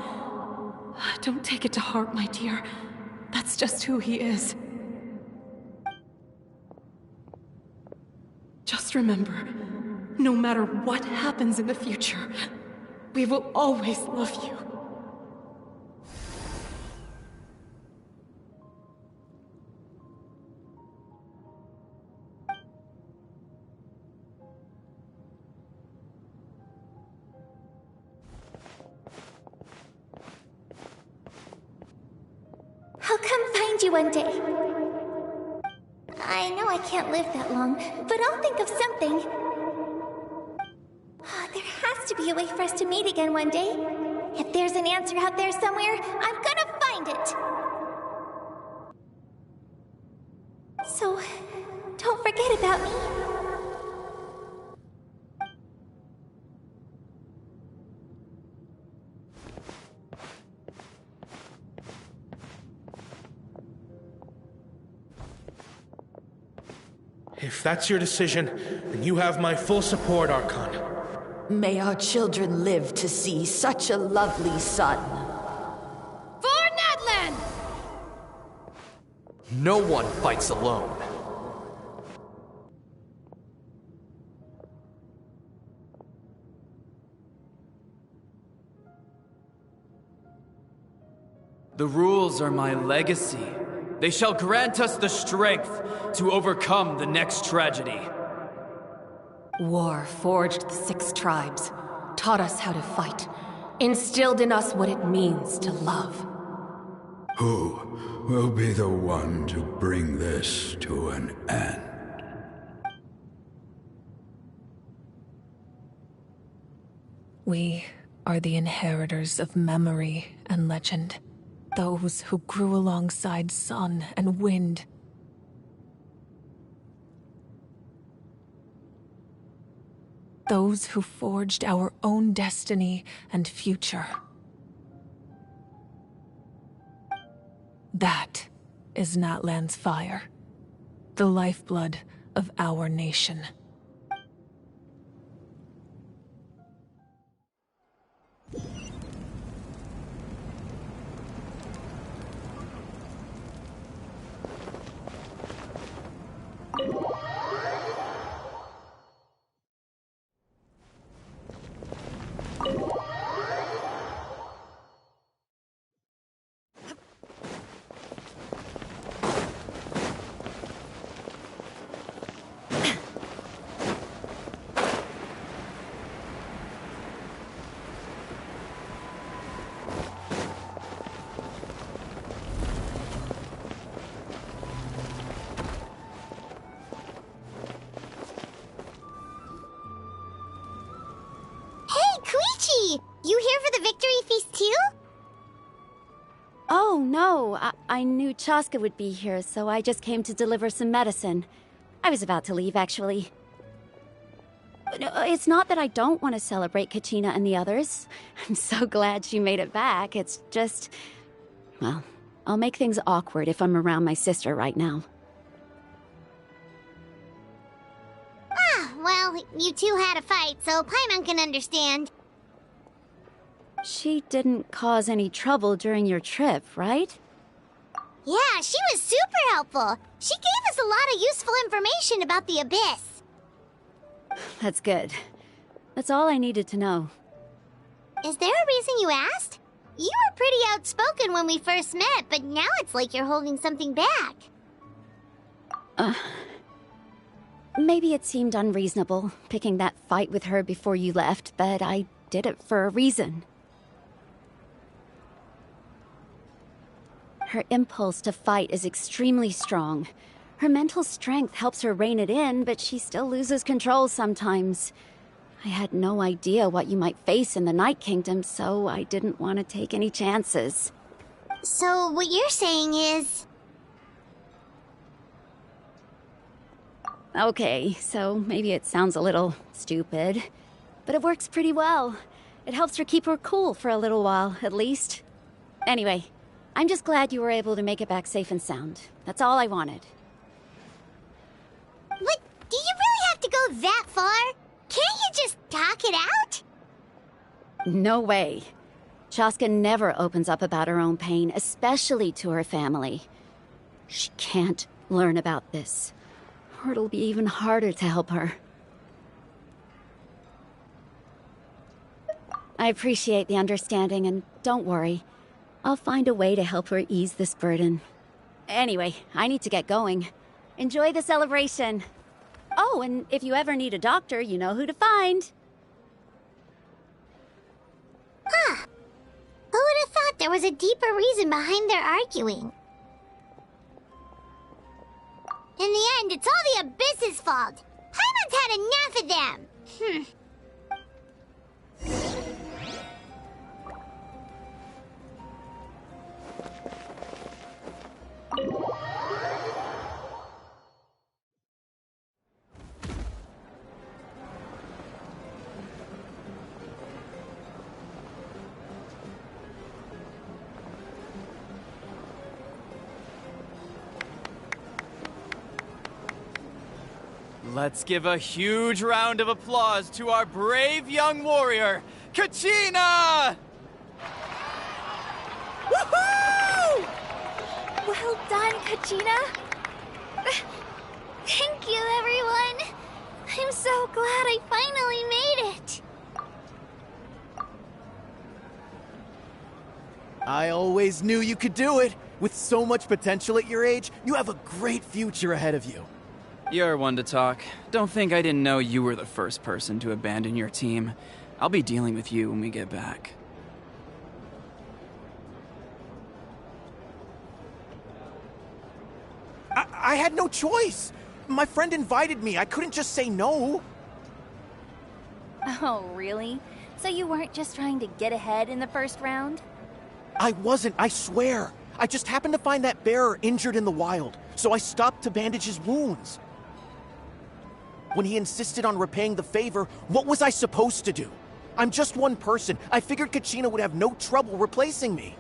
Don't take it to heart, my dear. That's just who he is. Just remember, no matter what happens in the future, we will always love you. I'll come find you one day. I know I can't live that long, but I'll think of something. There has to be a way for us to meet again one day. If there's an answer out there somewhere, I'm gonna find it. So, don't forget about me. If that's your decision, then you have my full support, Archon. May our children live to see such a lovely son. For Natlan! No one fights alone. The rules are my legacy. They shall grant us the strength to overcome the next tragedy. War forged the 6 tribes, taught us how to fight, instilled in us what it means to love. Who will be the one to bring this to an end? We are the inheritors of memory and legend. Those who grew alongside sun and wind. Those who forged our own destiny and future. That is Natlan's fire, the lifeblood of our nation. You here for the victory feast too? Oh, no. I knew Chaska would be here, so I just came to deliver some medicine. I was about to leave, actually. It's not that I don't want to celebrate Kachina and the others. I'm so glad she made it back. It's just... well, I'll make things awkward if I'm around my sister right now. Well, you two had a fight, so Paimon can understand. She didn't cause any trouble during your trip, right? Yeah, she was super helpful. She gave us a lot of useful information about the Abyss. That's good. That's all I needed to know. Is there a reason you asked? You were pretty outspoken when we first met, but now it's like you're holding something back. Maybe it seemed unreasonable, picking that fight with her before you left, but I did it for a reason. Her impulse to fight is extremely strong. Her mental strength helps her rein it in, but she still loses control sometimes. I had no idea what you might face in the Night Kingdom, so I didn't want to take any chances. So what you're saying is... Okay, so maybe it sounds a little stupid, but it works pretty well. It helps her keep her cool for a little while, at least. Anyway, I'm just glad you were able to make it back safe and sound. That's all I wanted. What? Do you really have to go that far? Can't you just talk it out? No way. Chaska never opens up about her own pain, especially to her family. She can't learn about this, or it'll be even harder to help her. I appreciate the understanding, and don't worry. I'll find a way to help her ease this burden. Anyway, I need to get going. Enjoy the celebration. Oh, and if you ever need a doctor, you know who to find. Huh. Who would have thought there was a deeper reason behind their arguing? In the end, it's all the Abyss's fault. Paimon's had enough of them. Let's give a huge round of applause to our brave young warrior, Kachina! Woohoo! Well done, Kachina. Thank you, everyone. I'm so glad I finally made it. I always knew you could do it. With so much potential at your age, you have a great future ahead of you. You're one to talk. Don't think I didn't know you were the first person to abandon your team. I'll be dealing with you when we get back. I had no choice. My friend invited me. I couldn't just say no. Oh, really? So you weren't just trying to get ahead in the first round? I wasn't, I swear. I just happened to find that bearer injured in the wild, so I stopped to bandage his wounds. When he insisted on repaying the favor, what was I supposed to do? I'm just one person. I figured Kachina would have no trouble replacing me.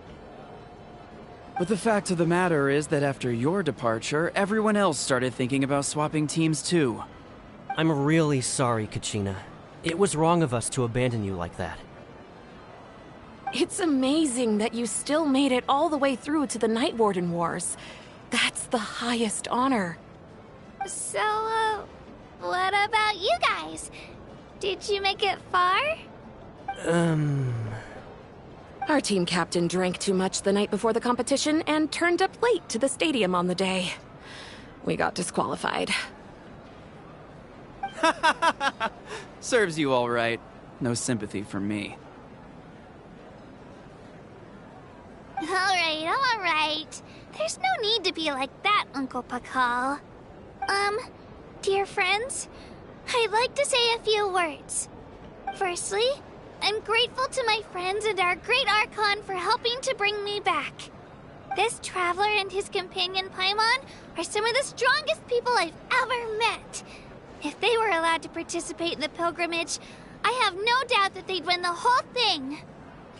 But the fact of the matter is that after your departure, everyone else started thinking about swapping teams too. I'm really sorry, Kachina. It was wrong of us to abandon you like that. It's amazing that you still made it all the way through to the Night Warden Wars. That's the highest honor. So, what about you guys? Did you make it far? Our team captain drank too much the night before the competition and turned up late to the stadium on the day. We got disqualified. Serves you all right. No sympathy from me. All right. There's no need to be like that, Uncle Pakal. Dear friends, I'd like to say a few words. Firstly, I'm grateful to my friends and our great Archon for helping to bring me back. This traveler and his companion Paimon are some of the strongest people I've ever met. If they were allowed to participate in the pilgrimage, I have no doubt that they'd win the whole thing.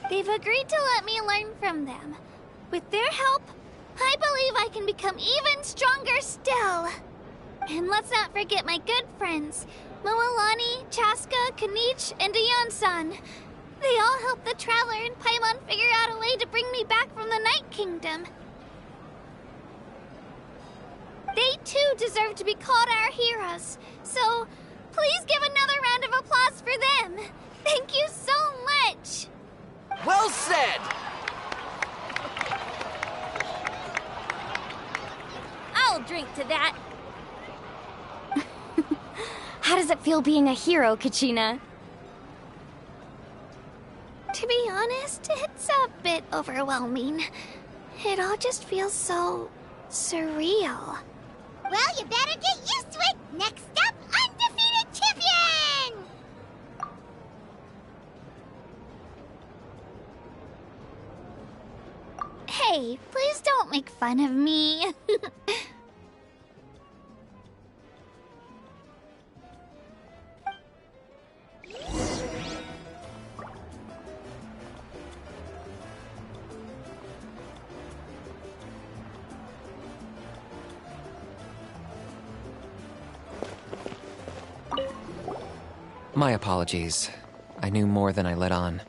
They've agreed to let me learn from them. With their help, I believe I can become even stronger still. And let's not forget my good friends, Moalani, Chaska, Kanich, and Ayan-san. They all helped the Traveler and Paimon figure out a way to bring me back from the Night Kingdom. They too deserve to be called our heroes, so please give another round of applause for them. Thank you so much! Well said! I'll drink to that. How does it feel being a hero, Kachina? To be honest, it's a bit overwhelming. It all just feels so surreal. Well, you better get used to it! Next up, undefeated champion! Hey, please don't make fun of me. My apologies. I knew more than I let on.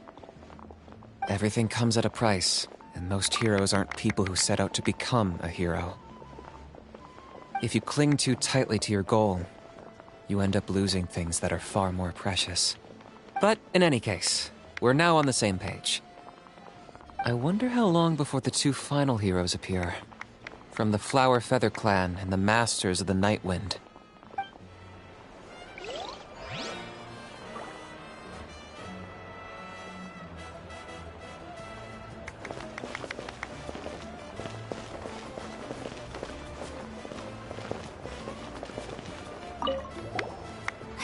Everything comes at a price, and most heroes aren't people who set out to become a hero. If you cling too tightly to your goal, you end up losing things that are far more precious. But in any case, we're now on the same page. I wonder how long before the two final heroes appear. From the Flower Feather Clan and the Masters of the Night Wind.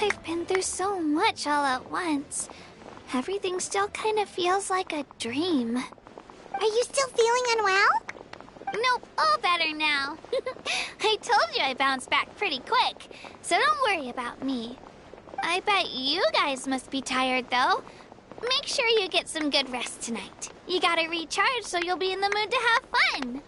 I've been through so much all at once. Everything still kind of feels like a dream. Are you still feeling unwell? Nope, all better now. I told you I bounced back pretty quick, so don't worry about me. I bet you guys must be tired, though. Make sure you get some good rest tonight. You gotta recharge so you'll be in the mood to have fun.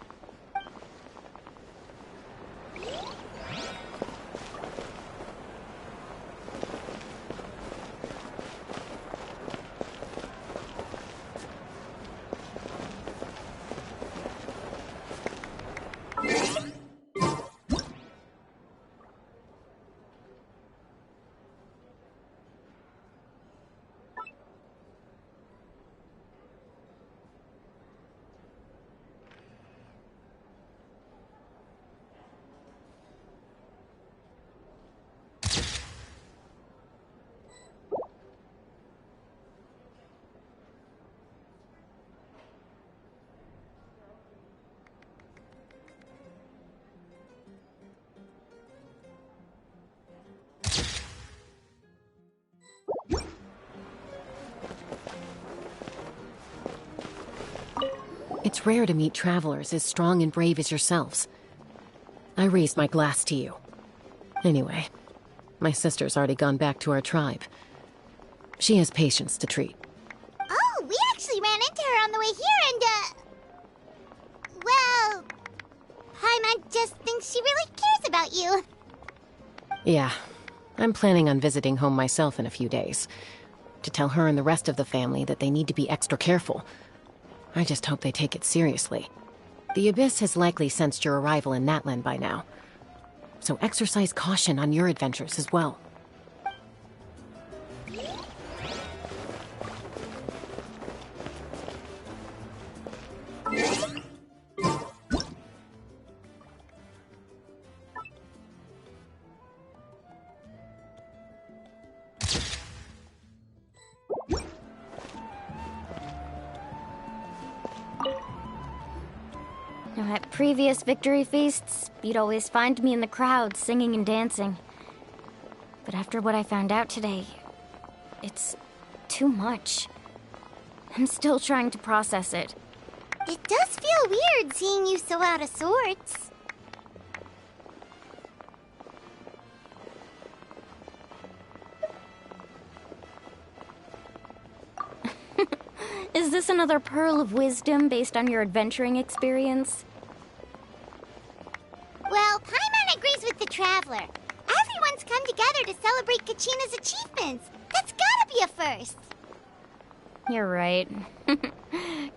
It's rare to meet travelers as strong and brave as yourselves. I raised my glass to you. Anyway, my sister's already gone back to our tribe. She has patients to treat. Oh, we actually ran into her on the way here and, well, Paimon just thinks she really cares about you. Yeah, I'm planning on visiting home myself in a few days. To tell her and the rest of the family that they need to be extra careful. I just hope they take it seriously. The Abyss has likely sensed your arrival in Natlan by now. So exercise caution on your adventures as well. Now, at previous victory feasts, you'd always find me in the crowd singing and dancing. But after what I found out today, it's too much. I'm still trying to process it. It does feel weird seeing you so out of sorts. Is this another pearl of wisdom based on your adventuring experience? Well, Paimon agrees with the Traveler. Everyone's come together to celebrate Kachina's achievements. That's gotta be a first. You're right.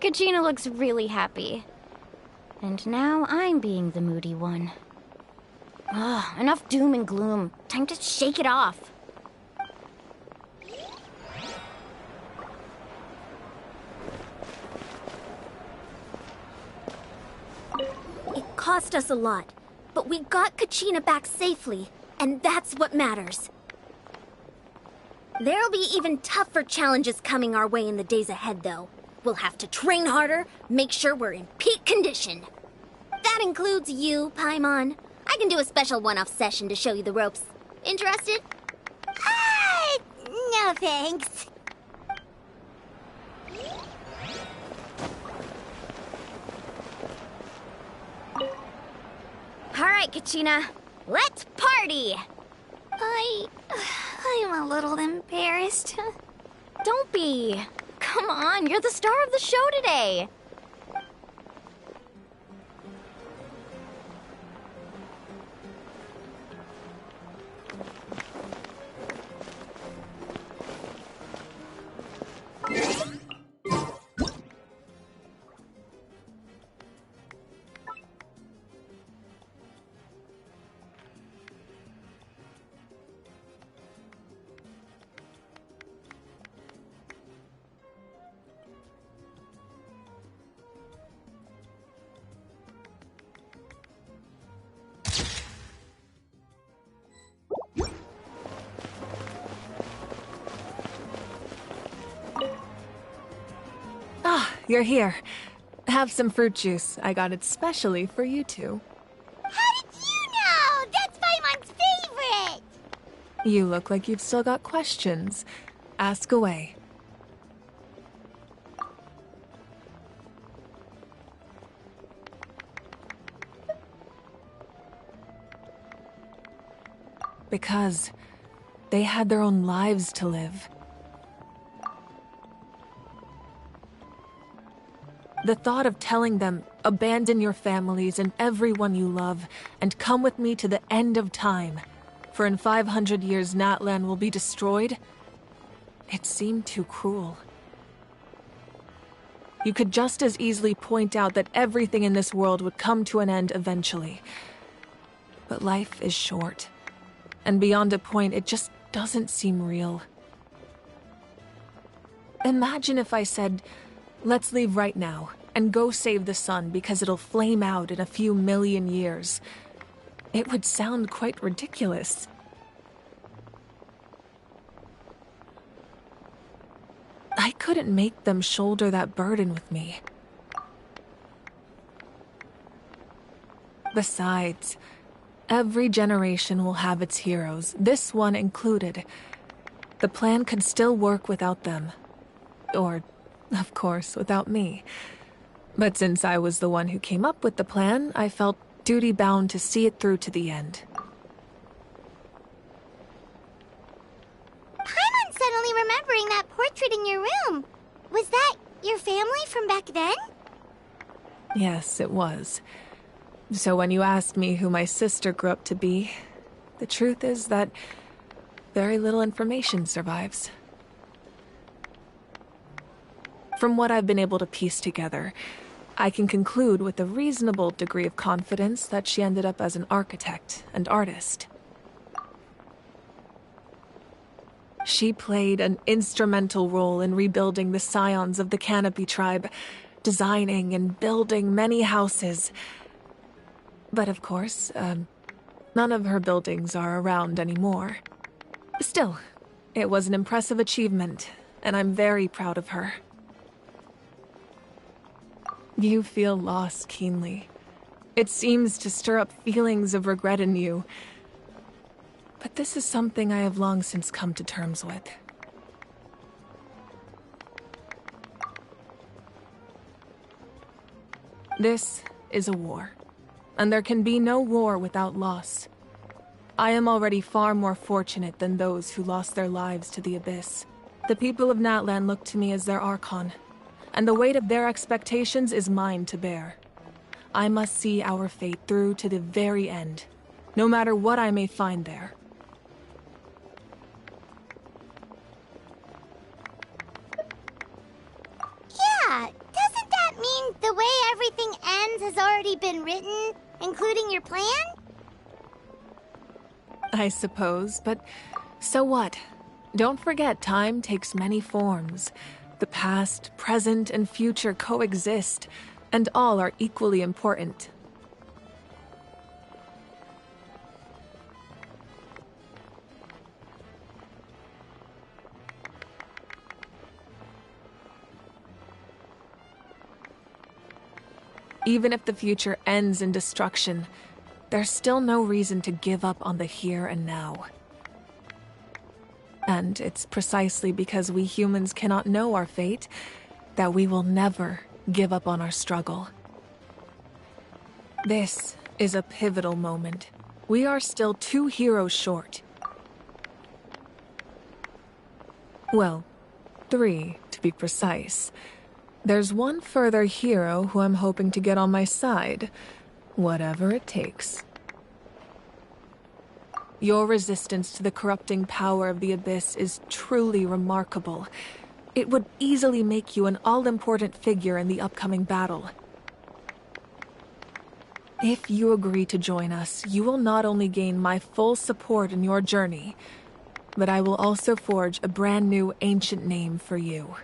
Kachina looks really happy. And now I'm being the moody one. Ugh, enough doom and gloom. Time to shake it off. It cost us a lot. but we got Kachina back safely, and that's what matters. There'll be even tougher challenges coming our way in the days ahead, though. We'll have to train harder, make sure we're in peak condition. That includes you, Paimon. I can do a special one-off session to show you the ropes. Interested? No thanks. All right, Kachina, let's party! I'm a little embarrassed. Don't be. Come on, you're the star of the show today. You're here. Have some fruit juice. I got it specially for you two. How did you know? That's Paimon's favorite! You look like you've still got questions. Ask away. Because they had their own lives to live. The thought of telling them, abandon your families and everyone you love, and come with me to the end of time, for in 500 years Natlan will be destroyed, it seemed too cruel. You could just as easily point out that everything in this world would come to an end eventually. But life is short, and beyond a point, it just doesn't seem real. Imagine if I said, let's leave right now and go save the sun because it'll flame out in a few million years. It would sound quite ridiculous. I couldn't make them shoulder that burden with me. Besides, every generation will have its heroes, this one included. The plan could still work without them. Or, of course, without me. But since I was the one who came up with the plan, I felt duty-bound to see it through to the end. Paimon's suddenly remembering that portrait in your room. Was that your family from back then? Yes, it was. So when you asked me who my sister grew up to be, the truth is that very little information survives. From what I've been able to piece together, I can conclude with a reasonable degree of confidence that she ended up as an architect and artist. She played an instrumental role in rebuilding the scions of the Canopy tribe, designing and building many houses. But of course, none of her buildings are around anymore. Still, it was an impressive achievement, and I'm very proud of her. You feel loss keenly. It seems to stir up feelings of regret in you. But this is something I have long since come to terms with. This is a war, and there can be no war without loss. I am already far more fortunate than those who lost their lives to the Abyss. The people of Natlan look to me as their Archon, and the weight of their expectations is mine to bear. I must see our fate through to the very end, no matter what I may find there. Yeah, doesn't that mean the way everything ends has already been written, including your plan? I suppose, but so what? Don't forget, time takes many forms. The past, present, and future coexist, and all are equally important. Even if the future ends in destruction, there's still no reason to give up on the here and now. And it's precisely because we humans cannot know our fate that we will never give up on our struggle. This is a pivotal moment. We are still 2 heroes short. Well, 3 to be precise. There's one further hero who I'm hoping to get on my side, whatever it takes. Your resistance to the corrupting power of the Abyss is truly remarkable. It would easily make you an all-important figure in the upcoming battle. If you agree to join us, you will not only gain my full support in your journey, but I will also forge a brand new ancient name for you.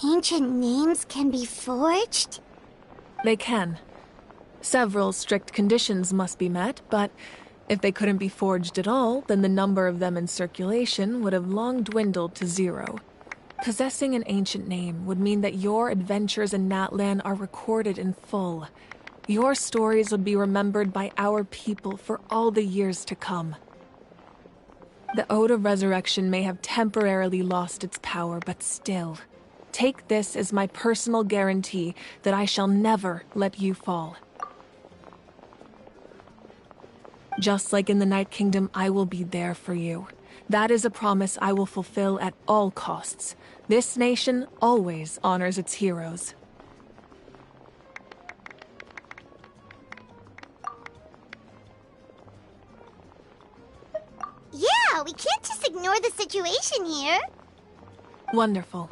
Ancient names can be forged? They can. Several strict conditions must be met, but if they couldn't be forged at all, then the number of them in circulation would have long dwindled to 0. Possessing an ancient name would mean that your adventures in Natlan are recorded in full. Your stories would be remembered by our people for all the years to come. The Ode of Resurrection may have temporarily lost its power, but still, take this as my personal guarantee that I shall never let you fall. Just like in the Night Kingdom, I will be there for you. That is a promise I will fulfill at all costs. This nation always honors its heroes. Yeah, we can't just ignore the situation here. Wonderful.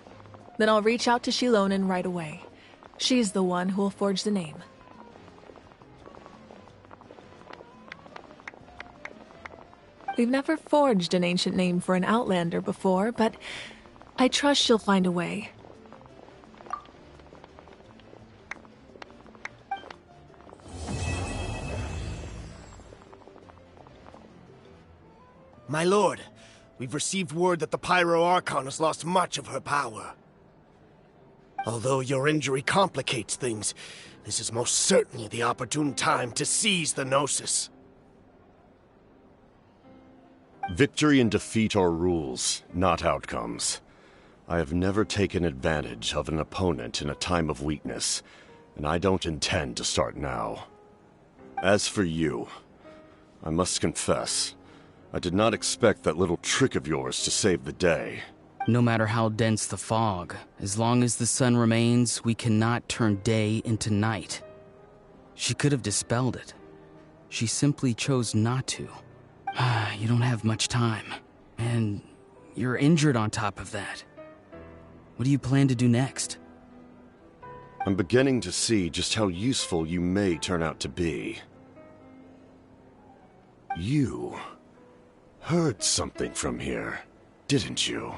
Then I'll reach out to Shilonen right away. She's the one who will forge the name. We've never forged an ancient name for an Outlander before, but I trust she'll find a way. My lord, we've received word that the Pyro Archon has lost much of her power. Although your injury complicates things, this is most certainly the opportune time to seize the Gnosis. Victory and defeat are rules, not outcomes. I have never taken advantage of an opponent in a time of weakness, and I don't intend to start now. As for you, I must confess, I did not expect that little trick of yours to save the day. No matter how dense the fog, as long as the sun remains, we cannot turn day into night. She could have dispelled it. She simply chose not to. You don't have much time, and you're injured on top of that. What do you plan to do next? I'm beginning to see just how useful you may turn out to be. You heard something from here, didn't you?